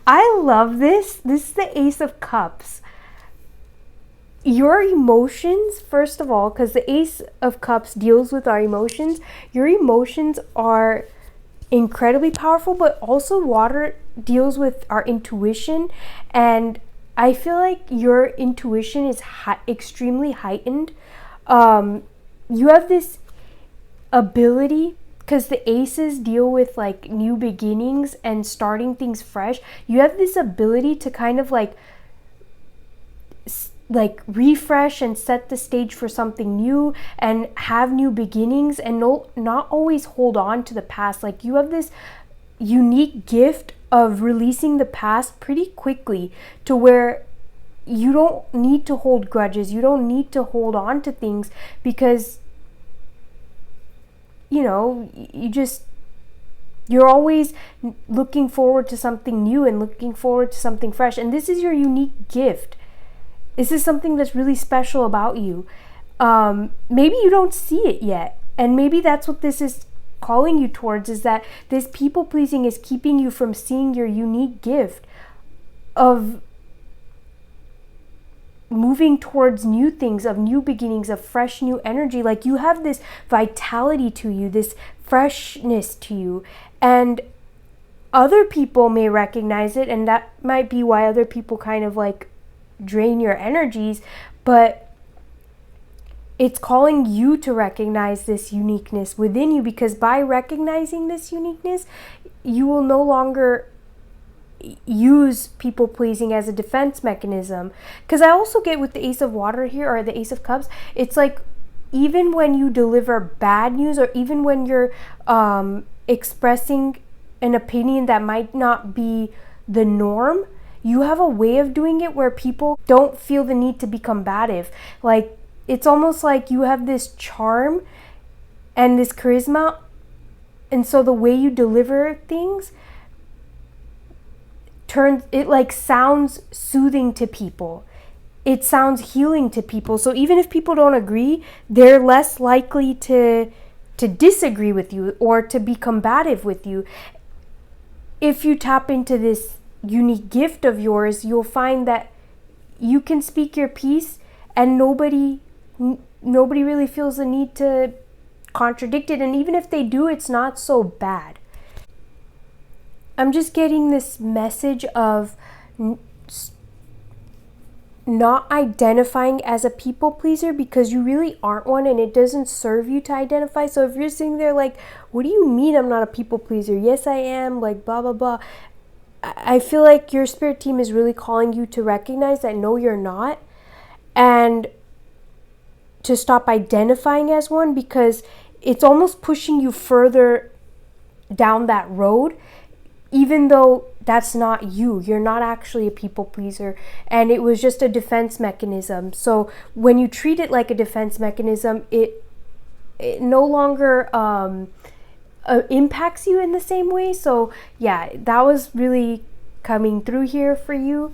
I love this. This is the Ace of Cups. Your emotions, first of all, because the Ace of Cups deals with our emotions, your emotions are incredibly powerful, but also water deals with our intuition. And I feel like your intuition is extremely heightened. You have this ability, because the aces deal with like new beginnings and starting things fresh. You have this ability to kind of like refresh and set the stage for something new and have new beginnings, and not always hold on to the past. Like, you have this unique gift of releasing the past pretty quickly, to where you don't need to hold grudges. You don't need to hold on to things, because you're always looking forward to something new and looking forward to something fresh. And this is your unique gift. This is something that's really special about you. Maybe you don't see it yet. And maybe that's what this is calling you towards, is that this people pleasing is keeping you from seeing your unique gift of moving towards new things, of new beginnings, of fresh new energy. Like, you have this vitality to you, this freshness to you, and other people may recognize it, and that might be why other people kind of like drain your energies, but it's calling you to recognize this uniqueness within you, because by recognizing this uniqueness, you will no longer use people pleasing as a defense mechanism. Because I also get with the Ace of Water here, or the Ace of Cups, it's like, even when you deliver bad news, or even when you're expressing an opinion that might not be the norm, you have a way of doing it where people don't feel the need to be combative. Like, it's almost like you have this charm and this charisma, and so the way you deliver things sounds soothing to people. It sounds healing to people. So even if people don't agree, they're less likely to disagree with you or to be combative with you. If you tap into this unique gift of yours, you'll find that you can speak your piece and nobody really feels the need to contradict it. And even if they do, it's not so bad. I'm just getting this message of not identifying as a people pleaser, because you really aren't one, and it doesn't serve you to identify. So if you're sitting there like, what do you mean I'm not a people pleaser? Yes, I am, like blah, blah, blah. I feel like your spirit team is really calling you to recognize that no, you're not, and to stop identifying as one, because it's almost pushing you further down that road, even though that's not you. You're not actually a people pleaser, and it was just a defense mechanism. So when you treat it like a defense mechanism, it no longer impacts you in the same way. So yeah, that was really coming through here for you.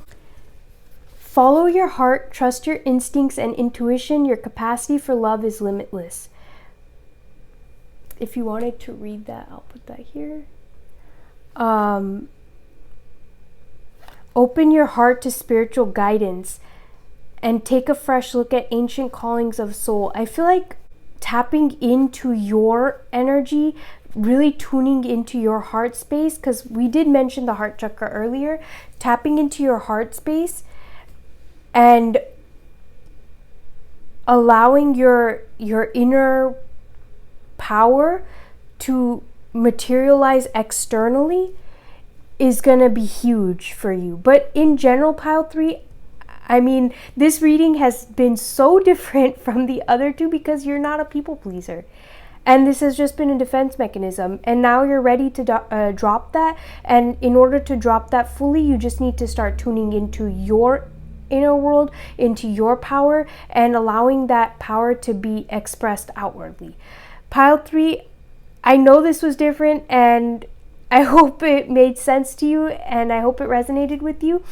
Follow your heart, trust your instincts and intuition. Your capacity for love is limitless. If you wanted to read that, I'll put that here. Open your heart to spiritual guidance and take a fresh look at ancient callings of soul. I feel like tapping into your energy, really tuning into your heart space, because we did mention the heart chakra earlier, tapping into your heart space and allowing your inner power to materialize externally is going to be huge for you. But in general, pile 3, I mean, this reading has been so different from the other two because you're not a people pleaser. And this has just been a defense mechanism. And now you're ready to drop that. And in order to drop that fully, you just need to start tuning into your inner world, into your power, and allowing that power to be expressed outwardly. Pile 3, I know this was different, and I hope it made sense to you, and I hope it resonated with you.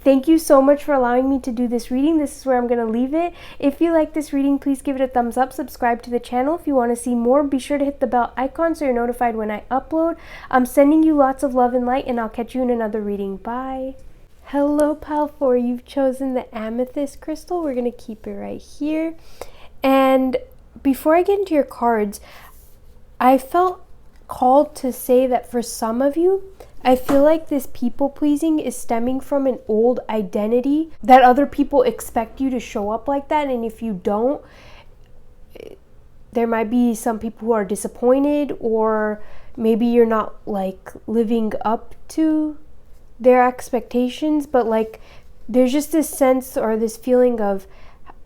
Thank you so much for allowing me to do this reading. This is where I'm going to leave it. If you like this reading, please give it a thumbs up. Subscribe to the channel. If you want to see more, be sure to hit the bell icon so you're notified when I upload. I'm sending you lots of love and light, and I'll catch you in another reading. Bye. Hello, pile 4. You've chosen the amethyst crystal. We're going to keep it right here. And before I get into your cards, I felt called to say that for some of you, I feel like this people pleasing is stemming from an old identity that other people expect you to show up like that, and if you don't, there might be some people who are disappointed, or maybe you're not like living up to their expectations, but like there's just this sense or this feeling of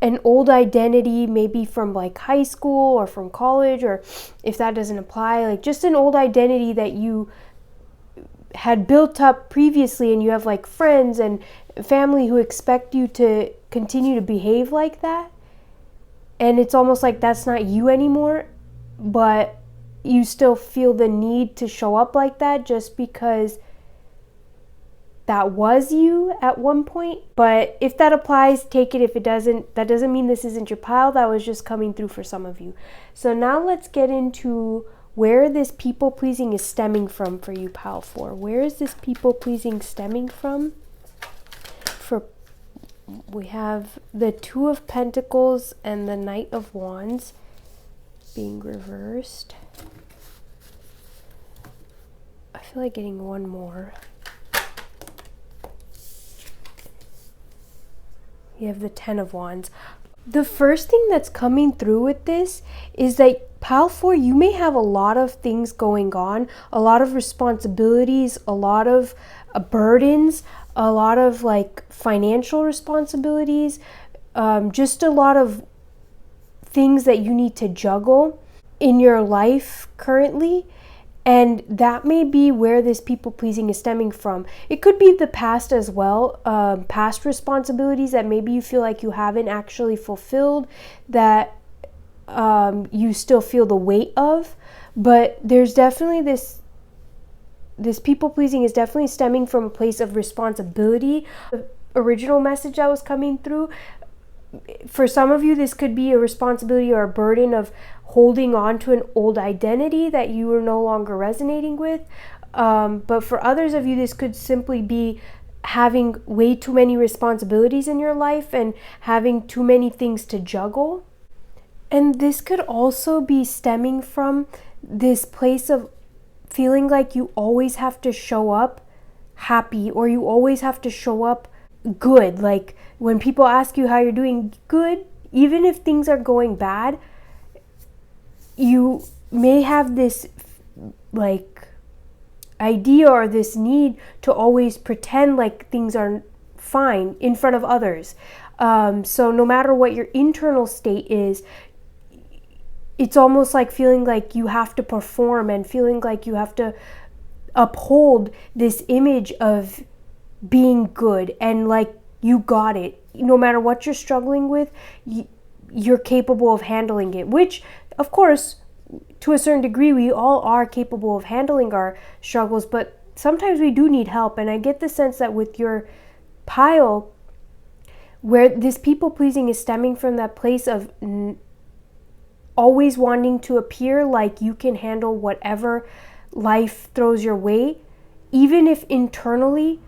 an old identity, maybe from like high school or from college, or if that doesn't apply, like just an old identity that you had built up previously, and you have like friends and family who expect you to continue to behave like that, and it's almost like that's not you anymore, but you still feel the need to show up like that just because that was you at one point. But if that applies, take it. If it doesn't, that doesn't mean this isn't your pile. That was just coming through for some of you. So now let's get into where this people pleasing is stemming from for you, pile 4. Where is this people pleasing stemming from? We have the Two of Pentacles and the Knight of Wands being reversed. I feel like getting one more. You have the Ten of Wands. The first thing that's coming through with this is that pile 4, you may have a lot of things going on, a lot of responsibilities, a lot of burdens, a lot of like financial responsibilities, just a lot of things that you need to juggle in your life currently. And that may be where this people pleasing is stemming from. It could be the past as well, past responsibilities that maybe you feel like you haven't actually fulfilled, that you still feel the weight of. But there's definitely this people pleasing is definitely stemming from a place of responsibility. The original message that was coming through, for some of you, this could be a responsibility or a burden of holding on to an old identity that you are no longer resonating with. But for others of you, this could simply be having way too many responsibilities in your life and having too many things to juggle. And this could also be stemming from this place of feeling like you always have to show up happy, or you always have to show up good. Like when people ask you how you're doing, good, even if things are going bad, you may have this like idea or this need to always pretend like things are fine in front of others. So no matter what your internal state is, it's almost like feeling like you have to perform and feeling like you have to uphold this image of being good and like you got it. No matter what you're struggling with, you're capable of handling it, which of course, to a certain degree, we all are capable of handling our struggles, but sometimes we do need help. And I get the sense that with your pile, where this people pleasing is stemming from that place of always wanting to appear like you can handle whatever life throws your way, even if internally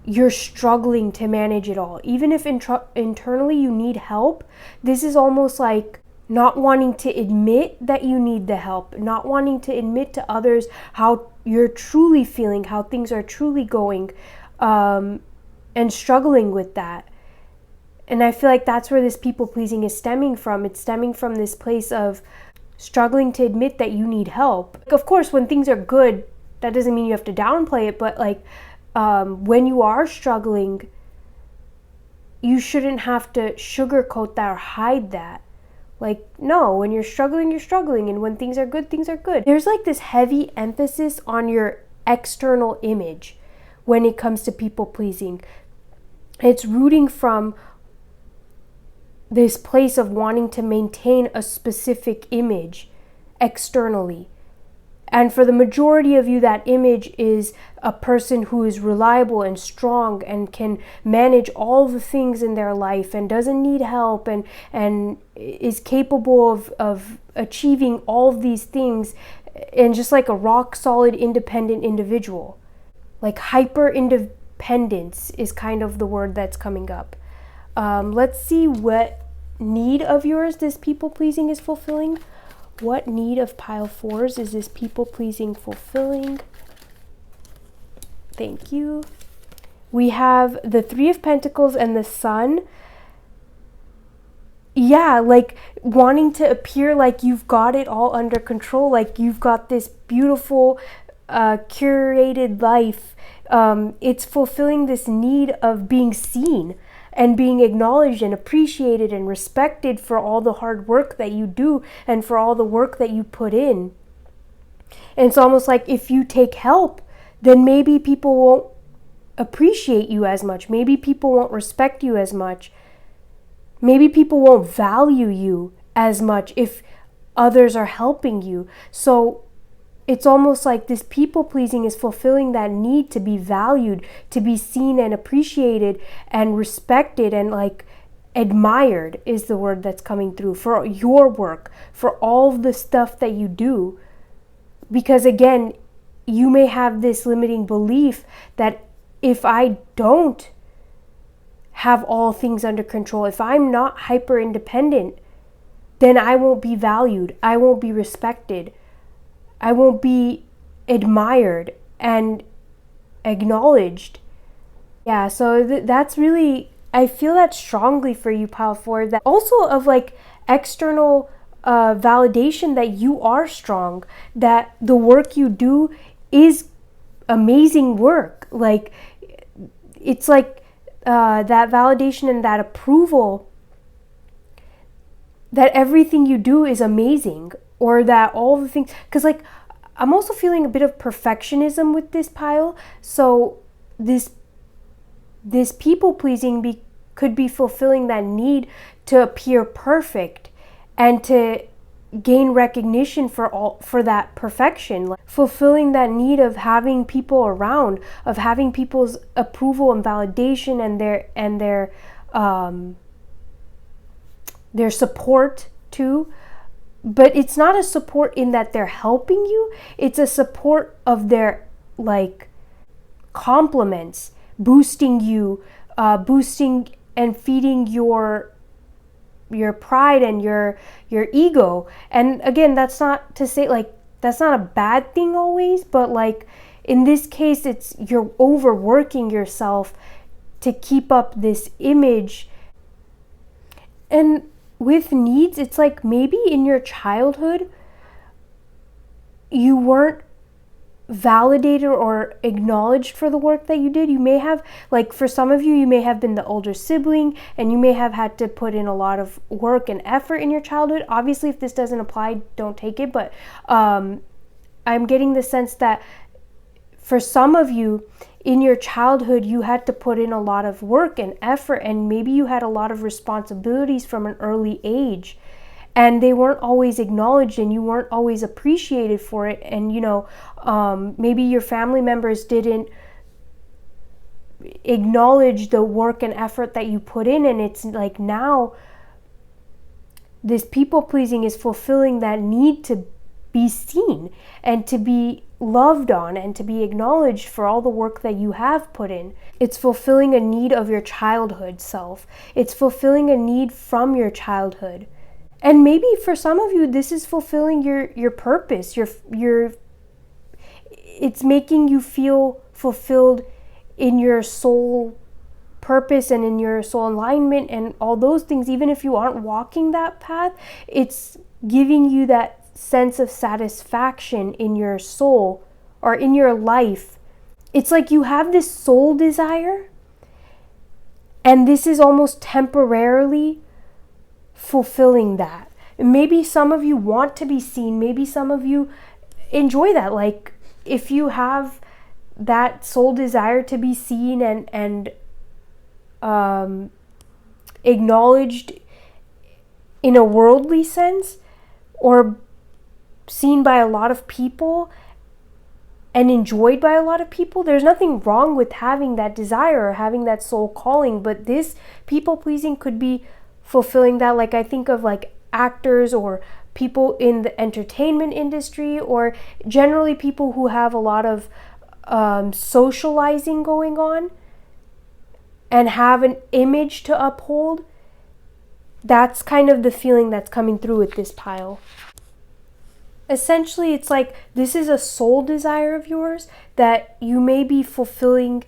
you're struggling to manage it all. Even if internally you need help, this is almost like not wanting to admit that you need the help, not wanting to admit to others how you're truly feeling, how things are truly going, and struggling with that. And I feel like that's where this people pleasing is stemming from. It's stemming from this place of struggling to admit that you need help. Of course, when things are good, that doesn't mean you have to downplay it, but like when you are struggling, you shouldn't have to sugarcoat that or hide that. Like, no, when you're struggling, and when things are good, things are good. There's like this heavy emphasis on your external image when it comes to people pleasing. It's rooting from this place of wanting to maintain a specific image externally. And for the majority of you, that image is a person who is reliable and strong and can manage all the things in their life and doesn't need help and is capable of achieving all of these things, and just like a rock solid independent individual. Like hyper independence is kind of the word that's coming up. Let's see what need of yours this people pleasing is fulfilling. What need of pile 4s is this people pleasing fulfilling? Thank you. We have the Three of Pentacles and the Sun. Yeah, like wanting to appear like you've got it all under control, like you've got this beautiful, curated life. It's fulfilling this need of being seen and being acknowledged and appreciated and respected for all the hard work that you do and for all the work that you put in. And it's almost like if you take help, then maybe people won't appreciate you as much. Maybe people won't respect you as much. Maybe people won't value you as much if others are helping you. So it's almost like this people pleasing is fulfilling that need to be valued, to be seen and appreciated and respected and like admired is the word that's coming through for your work, for all of the stuff that you do. Because again, you may have this limiting belief that if I don't have all things under control, if I'm not hyper independent, then I won't be valued, I won't be respected, I won't be admired and acknowledged. Yeah, so that's really, I feel that strongly for you, Pile 4, that also of like external validation that you are strong, that the work you do is amazing work. Like, it's like that validation and that approval that everything you do is amazing, or that all the things, because like I'm also feeling a bit of perfectionism with this pile. So this people pleasing could be fulfilling that need to appear perfect and to gain recognition for that perfection, like fulfilling that need of having people around, of having people's approval and validation and their support too. But it's not a support in that they're helping you, it's a support of their like compliments, boosting you, boosting and feeding your pride and your ego. And again, that's not to say like that's not a bad thing always, but like in this case, it's you're overworking yourself to keep up this image. And with needs, it's like maybe in your childhood you weren't validated or acknowledged for the work that you did. You may have, like for some of you, you may have been the older sibling and you may have had to put in a lot of work and effort in your childhood. Obviously, if this doesn't apply, don't take it, but I'm getting the sense that for some of you in your childhood, you had to put in a lot of work and effort, and maybe you had a lot of responsibilities from an early age, and they weren't always acknowledged and you weren't always appreciated for it. And you know, maybe your family members didn't acknowledge the work and effort that you put in, and it's like now this people pleasing is fulfilling that need to be seen and to be loved on and to be acknowledged for all the work that you have put in. It's fulfilling a need of your childhood self. It's fulfilling a need from your childhood. And maybe for some of you, this is fulfilling your purpose. It's making you feel fulfilled in your soul purpose and in your soul alignment and all those things. Even if you aren't walking that path, it's giving you that sense of satisfaction in your soul or in your life. It's like you have this soul desire, and this is almost temporarily fulfilling that. And maybe some of you want to be seen, maybe some of you enjoy that. Like if you have that soul desire to be seen and acknowledged in a worldly sense, or seen by a lot of people and enjoyed by a lot of people, there's nothing wrong with having that desire or having that soul calling. But this people pleasing could be fulfilling that. Like I think of like actors or people in the entertainment industry, or generally people who have a lot of socializing going on and have an image to uphold. That's kind of the feeling that's coming through with this pile. Essentially, it's like this is a soul desire of yours that you may be fulfilling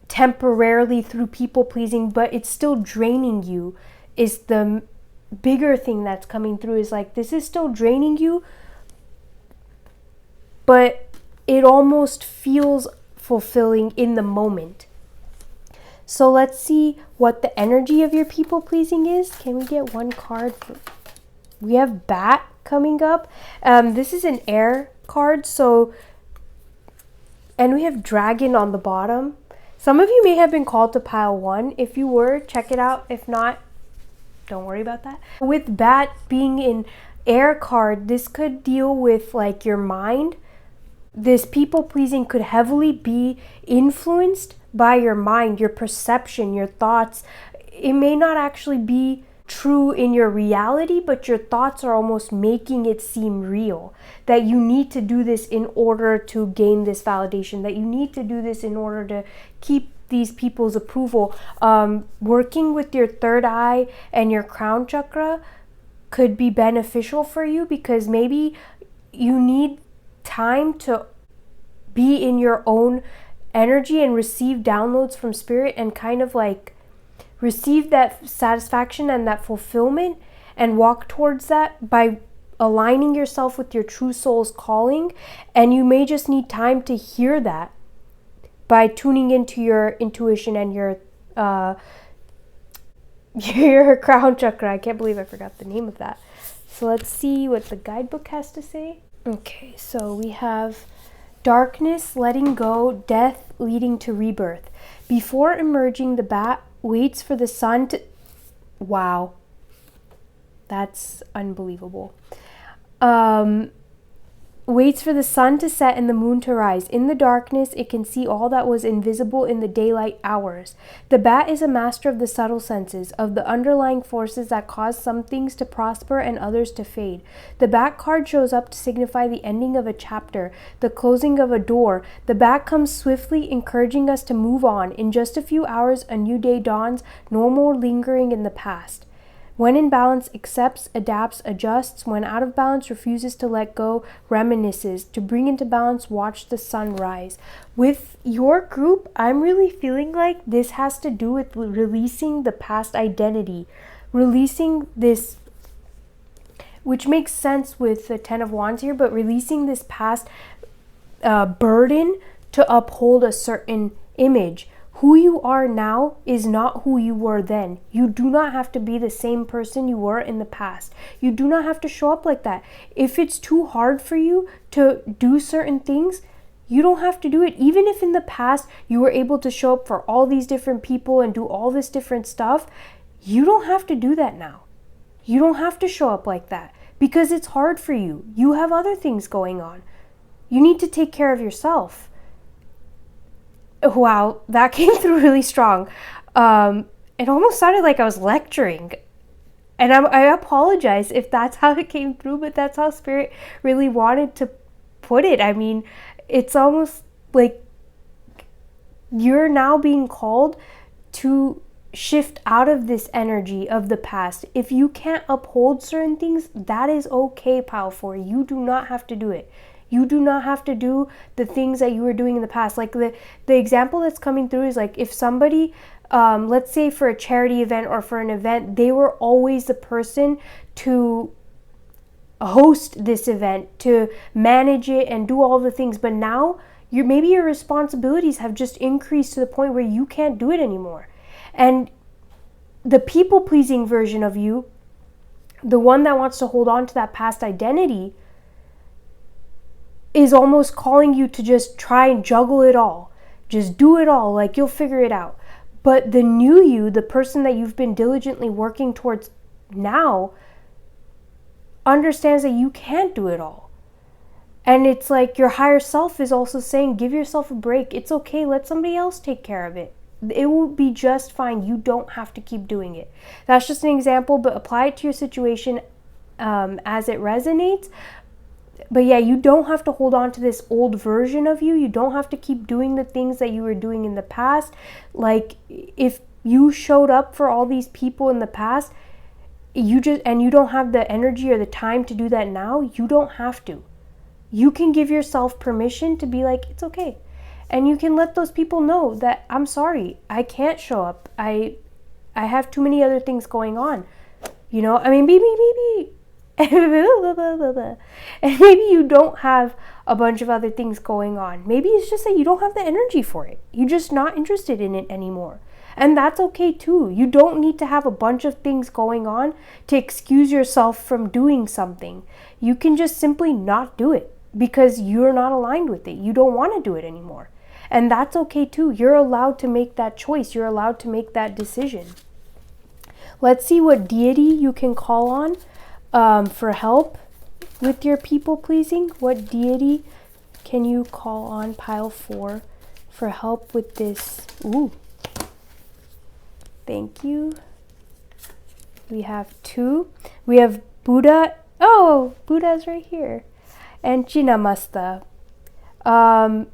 temporarily through people pleasing, but it's still draining you, is the bigger thing that's coming through. Is like this is still draining you, but it almost feels fulfilling in the moment. So let's see what the energy of your people pleasing is. Can we get one card? We have Bat coming up. This is an air card, so, and we have Dragon on the bottom. Some of you may have been called to pile 1. If you were, check it out. If not, don't worry about that. With Bat being Air card, this could deal with like your mind. This people pleasing could heavily be influenced by your mind, your perception, your thoughts. It may not actually be true in your reality, but your thoughts are almost making it seem real. That you need to do this in order to gain this validation, that you need to do this in order to keep these people's approval. Working with your third eye and your crown chakra could be beneficial for you, because maybe you need time to be in your own energy and receive downloads from spirit and kind of like receive that satisfaction and that fulfillment and walk towards that by aligning yourself with your true soul's calling. And you may just need time to hear that by tuning into your intuition and your crown chakra. I can't believe I forgot the name of that. So let's see what the guidebook has to say. Okay, so we have darkness, letting go, death leading to rebirth. Before emerging, the bat waits for the sun to... Wow. That's unbelievable. Waits for the sun to set and the moon to rise. In the darkness, it can see all that was invisible in the daylight hours. The bat is a master of the subtle senses, of the underlying forces that cause some things to prosper and others to fade. The bat card shows up to signify the ending of a chapter, the closing of a door. The bat comes swiftly, encouraging us to move on. In just a few hours, a new day dawns, no more lingering in the past. When in balance, accepts, adapts, adjusts. When out of balance, refuses to let go, reminisces. To bring into balance, watch the sun rise. With your group, I'm really feeling like this has to do with releasing the past identity. Releasing this, which makes sense with the Ten of Wands here, but releasing this past burden to uphold a certain image. Who you are now is not who you were then. You do not have to be the same person you were in the past. You do not have to show up like that. If it's too hard for you to do certain things, you don't have to do it. Even if in the past you were able to show up for all these different people and do all this different stuff, you don't have to do that now. You don't have to show up like that because it's hard for you. You have other things going on. You need to take care of yourself. Wow, that came through really strong. It almost sounded like I was lecturing. And I apologize if that's how it came through, but that's how Spirit really wanted to put it. I mean, it's almost like you're now being called to shift out of this energy of the past. If you can't uphold certain things, that is okay, pal, for you. You do not have to do it. You do not have to do the things that you were doing in the past. Like the example that's coming through is like if somebody, let's say for a charity event or for an event, they were always the person to host this event, to manage it and do all the things. But now maybe your responsibilities have just increased to the point where you can't do it anymore. And the people-pleasing version of you, the one that wants to hold on to that past identity, is almost calling you to just try and juggle it all. Just do it all, like you'll figure it out. But the new you, the person that you've been diligently working towards now, understands that you can't do it all. And it's like your higher self is also saying, give yourself a break. It's okay, let somebody else take care of it. It will be just fine. You don't have to keep doing it. That's just an example, but apply it to your situation as it resonates. But yeah, you don't have to hold on to this old version of you. You don't have to keep doing the things that you were doing in the past. Like if you showed up for all these people in the past, you don't have the energy or the time to do that now, you don't have to. You can give yourself permission to be like, it's okay. And you can let those people know that I'm sorry, I can't show up. I have too many other things going on. You know, I mean, maybe and maybe you don't have a bunch of other things going on. Maybe it's just that you don't have the energy for it. You're just not interested in it anymore. And that's okay too. You don't need to have a bunch of things going on to excuse yourself from doing something. You can just simply not do it because you're not aligned with it. You don't want to do it anymore. And that's okay too. You're allowed to make that choice. You're allowed to make that decision. Let's see what deity you can call on. for help with your people pleasing? What deity can you call on pile 4 for help with this? Ooh. Thank you. We have 2. We have Buddha. Oh, Buddha's right here. And Chinnamasta. I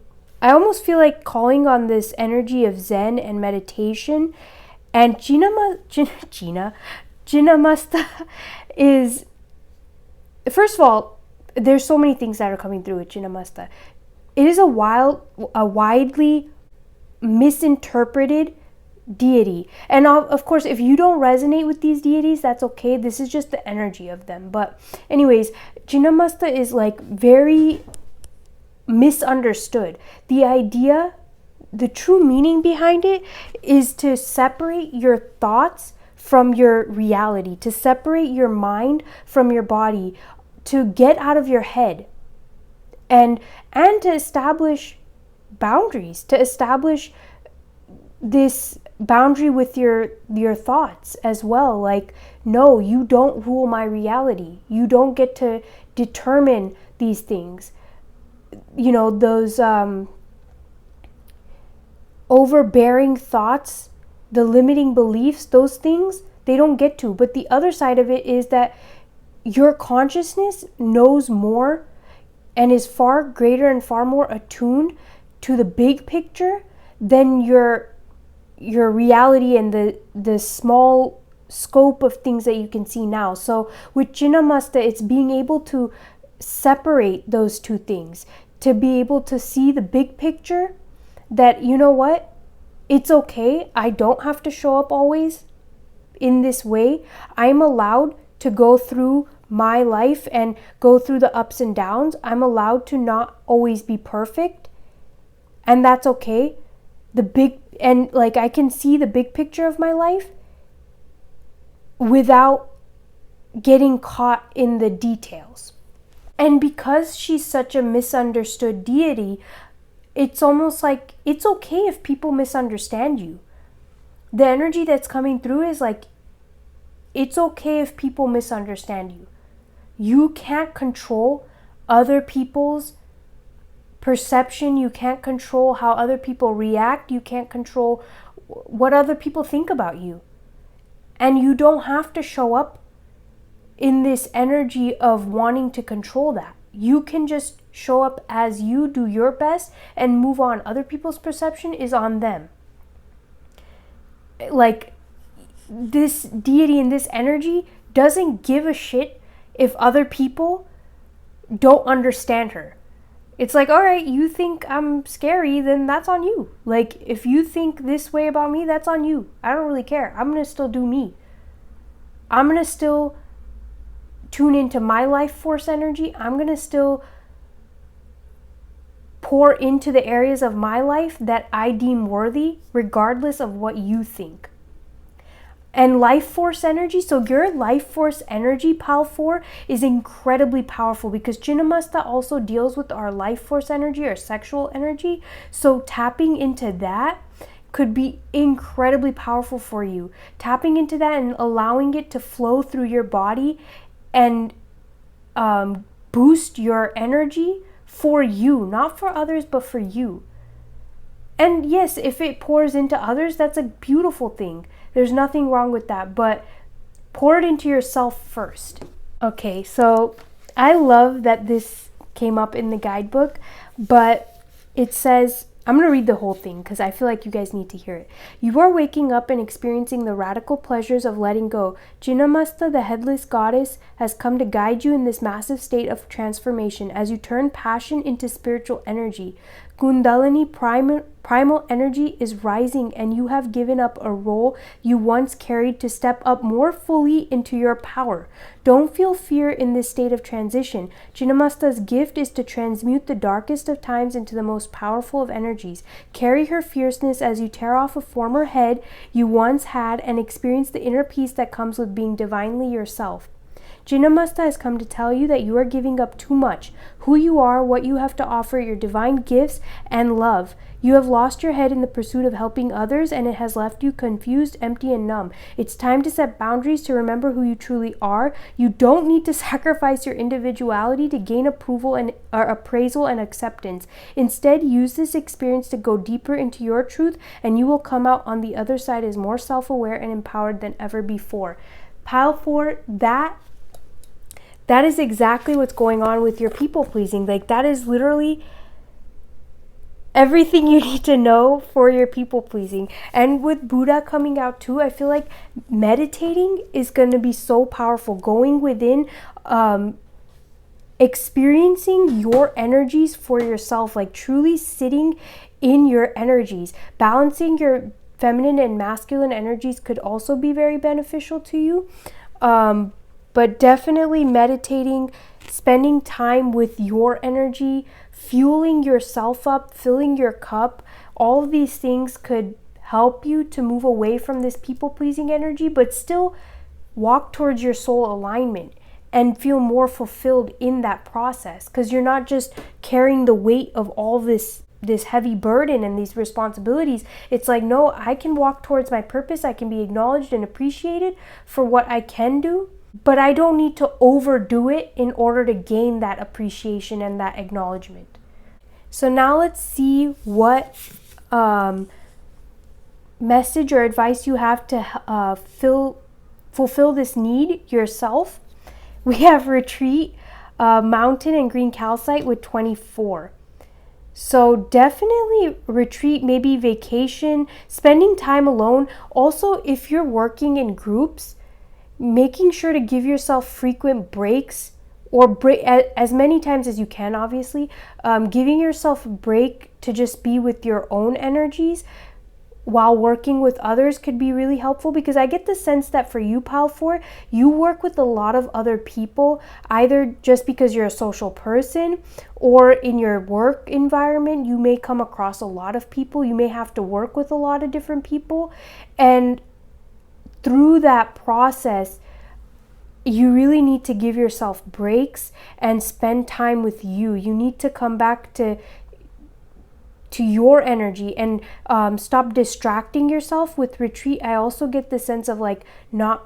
almost feel like calling on this energy of Zen and meditation. And Chinnamasta is, first of all, there's so many things that are coming through with Chinnamasta. It is a widely misinterpreted deity. And of course, if you don't resonate with these deities, that's okay. This is just the energy of them. But anyways, Chinnamasta is like very misunderstood. The idea, the true meaning behind it is to separate your thoughts from your reality, to separate your mind from your body, to get out of your head, and to establish boundaries, to establish this boundary with your thoughts as well. Like, no, you don't rule my reality. You don't get to determine these things. You know, those overbearing thoughts, the limiting beliefs, those things, they don't get to. But the other side of it is that your consciousness knows more and is far greater and far more attuned to the big picture than your reality and the small scope of things that you can see now. So with Chinnamasta, it's being able to separate those two things, to be able to see the big picture, that, you know what, it's okay. I don't have to show up always in this way. I'm allowed to go through my life and go through the ups and downs. I'm allowed to not always be perfect, and that's okay. I can see the big picture of my life without getting caught in the details. And because she's such a misunderstood deity, it's almost like it's okay if people misunderstand you. The energy that's coming through is like, it's okay if people misunderstand you. You can't control other people's perception. You can't control how other people react. You can't control what other people think about you. And you don't have to show up in this energy of wanting to control that. You can just show up as you, do your best, and move on. Other people's perception is on them. Like, this deity and this energy doesn't give a shit if other people don't understand her. It's like, all right, you think I'm scary, then that's on you. Like, if you think this way about me, that's on you. I don't really care. I'm going to still do me. I'm going to still tune into my life force energy. I'm going to still pour into the areas of my life that I deem worthy, regardless of what you think. And life force energy, so your life force energy, pile 4, is incredibly powerful because Chinnamasta also deals with our life force energy, our sexual energy. So tapping into that could be incredibly powerful for you. Tapping into that and allowing it to flow through your body and boost your energy for you, not for others, but for you. And yes, if it pours into others, that's a beautiful thing. There's nothing wrong with that, but pour it into yourself first. Okay, so I love that this came up in the guidebook, but it says, I'm going to read the whole thing because I feel like you guys need to hear it. You are waking up and experiencing the radical pleasures of letting go. Chinnamasta, the headless goddess, has come to guide you in this massive state of transformation as you turn passion into spiritual energy. Kundalini primal energy is rising, and you have given up a role you once carried to step up more fully into your power. Don't feel fear in this state of transition. Chinnamasta's gift is to transmute the darkest of times into the most powerful of energies. Carry her fierceness as you tear off a former head you once had and experience the inner peace that comes with being divinely yourself. Jinnamasta has come to tell you that you are giving up too much. Who you are, what you have to offer, your divine gifts, and love. You have lost your head in the pursuit of helping others, and it has left you confused, empty, and numb. It's time to set boundaries, to remember who you truly are. You don't need to sacrifice your individuality to gain approval and appraisal and acceptance. Instead, use this experience to go deeper into your truth, and you will come out on the other side as more self-aware and empowered than ever before. Pile 4, that is exactly what's going on with your people pleasing. Like, that is literally everything you need to know for your people pleasing. And with Buddha coming out too, I feel like meditating is going to be so powerful. Going within, experiencing your energies for yourself, like truly sitting in your energies. Balancing your feminine and masculine energies could also be very beneficial to you. But definitely meditating, spending time with your energy, fueling yourself up, filling your cup, all of these things could help you to move away from this people-pleasing energy, but still walk towards your soul alignment and feel more fulfilled in that process, because you're not just carrying the weight of all this heavy burden and these responsibilities. It's like, no, I can walk towards my purpose. I can be acknowledged and appreciated for what I can do, but I don't need to overdo it in order to gain that appreciation and that acknowledgement. So now let's see what message or advice you have to fulfill this need yourself. We have retreat, mountain, and green calcite with 24. So definitely retreat, maybe vacation, spending time alone. Also, if you're working in groups, making sure to give yourself frequent breaks, or break as many times as you can, obviously. Giving yourself a break to just be with your own energies while working with others could be really helpful, because I get the sense that for you, Pile 4, you work with a lot of other people, either just because you're a social person, or in your work environment, you may come across a lot of people. You may have to work with a lot of different people. And through that process, you really need to give yourself breaks and spend time with you. You need to come back to your energy and stop distracting yourself. With retreat, I also get the sense of like no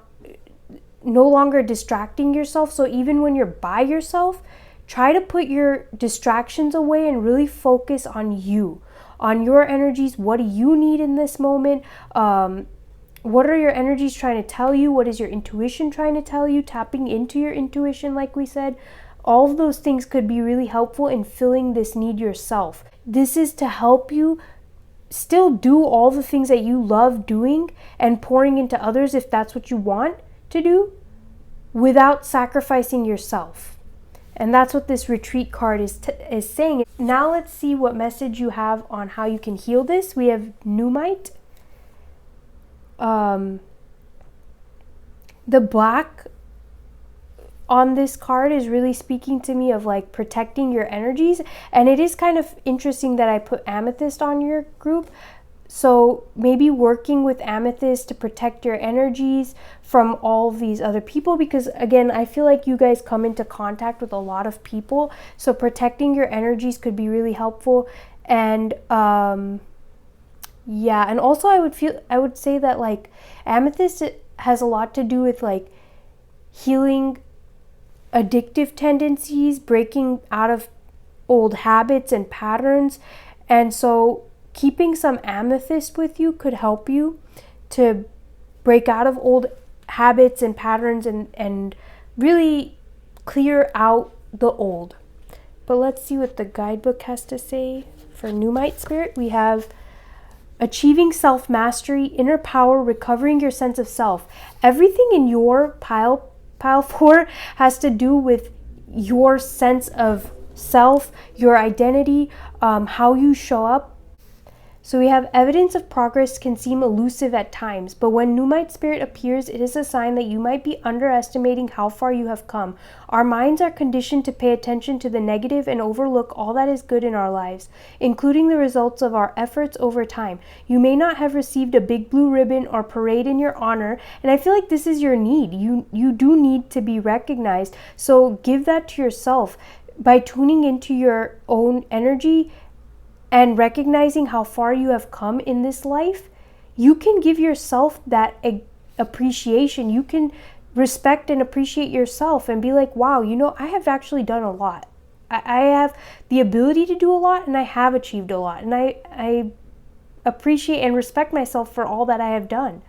longer distracting yourself. So even when you're by yourself, try to put your distractions away and really focus on you, on your energies. What do you need in this moment? What are your energies trying to tell you? What is your intuition trying to tell you? Tapping into your intuition, like we said. All of those things could be really helpful in filling this need yourself. This is to help you still do all the things that you love doing and pouring into others if that's what you want to do, without sacrificing yourself. And that's what this retreat card is saying. Now let's see what message you have on how you can heal this. We have Numite. The black on this card is really speaking to me of like protecting your energies, and it is kind of interesting that I put amethyst on your group. So maybe working with amethyst to protect your energies from all of these other people, because again, I feel like you guys come into contact with a lot of people, so protecting your energies could be really helpful. And yeah, and also I would say that like amethyst has a lot to do with like healing addictive tendencies, breaking out of old habits and patterns. And so keeping some amethyst with you could help you to break out of old habits and patterns and really clear out the old. But let's see what the guidebook has to say for Numite Spirit. We have achieving self-mastery, inner power, recovering your sense of self. Everything in your pile 4 has to do with your sense of self, your identity, how you show up. So we have evidence of progress can seem elusive at times, but when Nuumite Spirit appears, it is a sign that you might be underestimating how far you have come. Our minds are conditioned to pay attention to the negative and overlook all that is good in our lives, including the results of our efforts over time. You may not have received a big blue ribbon or parade in your honor, and I feel like this is your need. You do need to be recognized, so give that to yourself by tuning into your own energy and recognizing how far you have come in this life. You can give yourself that appreciation. You can respect and appreciate yourself and be like, wow, I have actually done a lot. I have the ability to do a lot, and I have achieved a lot. And I appreciate and respect myself for all that I have done.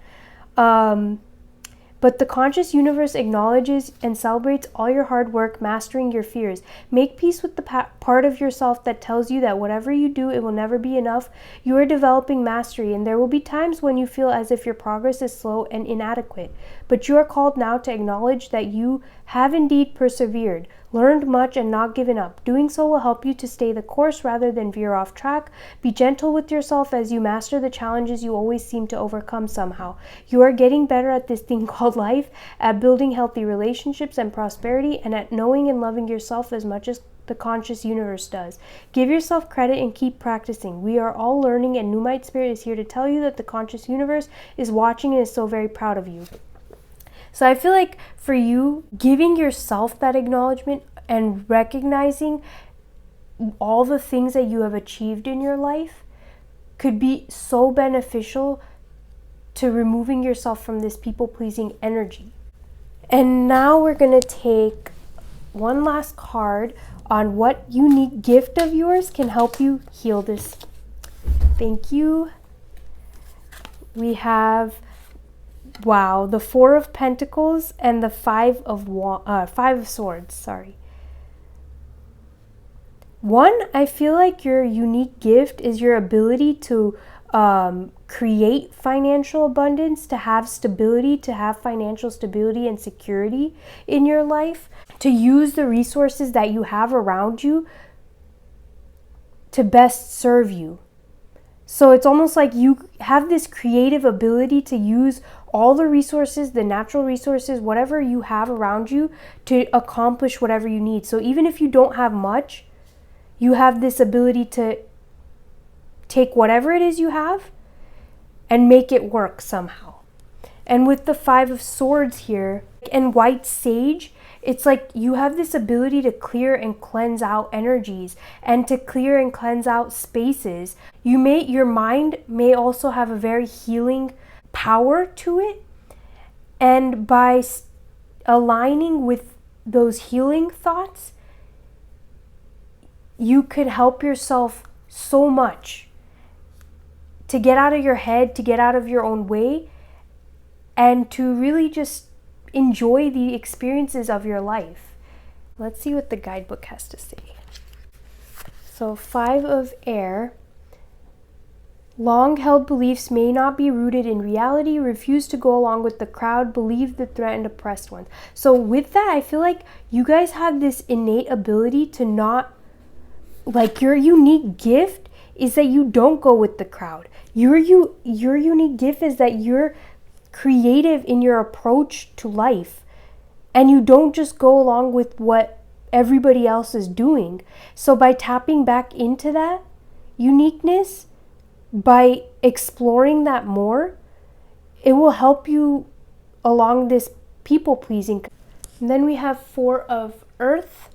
But the conscious universe acknowledges and celebrates all your hard work mastering your fears. Make peace with the part of yourself that tells you that whatever you do, it will never be enough. You are developing mastery, and there will be times when you feel as if your progress is slow and inadequate. But you are called now to acknowledge that you have indeed persevered, learned much, and not given up. Doing so will help you to stay the course rather than veer off track. Be gentle with yourself as you master the challenges you always seem to overcome somehow. You are getting better at this thing called life, at building healthy relationships and prosperity, and at knowing and loving yourself as much as the conscious universe does. Give yourself credit and keep practicing. We are all learning, and Nuumite Spirit is here to tell you that the conscious universe is watching and is so very proud of you. So I feel like for you, giving yourself that acknowledgement and recognizing all the things that you have achieved in your life could be so beneficial to removing yourself from this people-pleasing energy. And now we're going to take one last card on what unique gift of yours can help you heal this. Thank you. We have the Four of Pentacles and the Five of Swords. Sorry. One, I feel like your unique gift is your ability to create financial abundance, to have stability, to have financial stability and security in your life, to use the resources that you have around you to best serve you. So it's almost like you have this creative ability to use all the resources, the natural resources, whatever you have around you to accomplish whatever you need. So even if you don't have much, you have this ability to take whatever it is you have and make it work somehow. And with the Five of Swords here and White Sage, it's like you have this ability to clear and cleanse out energies and to clear and cleanse out spaces. Your mind may also have a very healing power to it. And by aligning with those healing thoughts, you could help yourself so much to get out of your head, to get out of your own way, and to really just enjoy the experiences of your life. Let's see what the guidebook has to say. So, Five of Air. Long-held beliefs may not be rooted in reality. Refuse to go along with the crowd. Believe the threatened oppressed ones. So with that, I feel like you guys have this innate ability to not, like, your unique gift is that you don't go with the crowd. Your unique gift is that you're creative in your approach to life, and you don't just go along with what everybody else is doing. So by tapping back into that uniqueness, by exploring that more, it will help you along this people-pleasing. And then we have Four of Earth.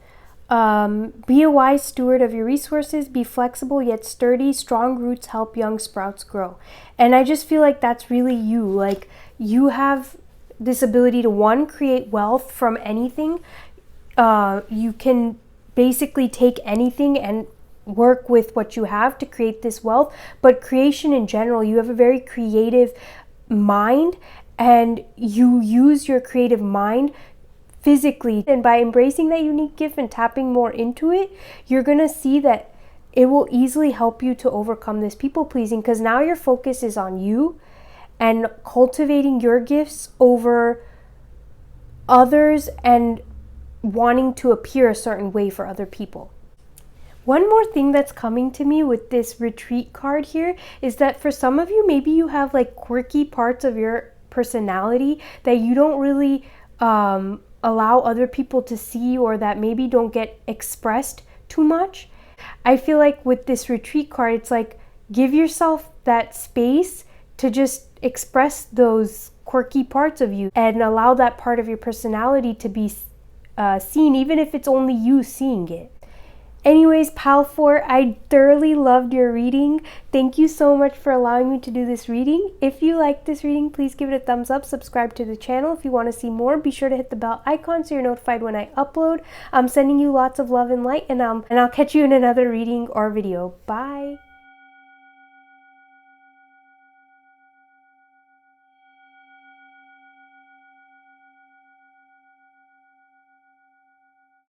Be a wise steward of your resources. Be flexible yet sturdy. Strong roots help young sprouts grow. And I just feel like that's really you. Like, you have this ability to, one, create wealth from anything. You can basically take anything and work with what you have to create this wealth. But creation in general, you have a very creative mind, and you use your creative mind physically. And by embracing that unique gift and tapping more into it, you're gonna see that it will easily help you to overcome this people pleasing, because now your focus is on you and cultivating your gifts over others and wanting to appear a certain way for other people. One more thing that's coming to me with this retreat card here is that for some of you, maybe you have like quirky parts of your personality that you don't really allow other people to see, or that maybe don't get expressed too much. I feel like with this retreat card, it's like give yourself that space to just express those quirky parts of you and allow that part of your personality to be seen, even if it's only you seeing it. Anyways, Pal 4, I thoroughly loved your reading. Thank you so much for allowing me to do this reading. If you liked this reading, please give it a thumbs up, subscribe to the channel. If you want to see more, be sure to hit the bell icon so you're notified when I upload. I'm sending you lots of love and light, and I'll catch you in another reading or video. Bye!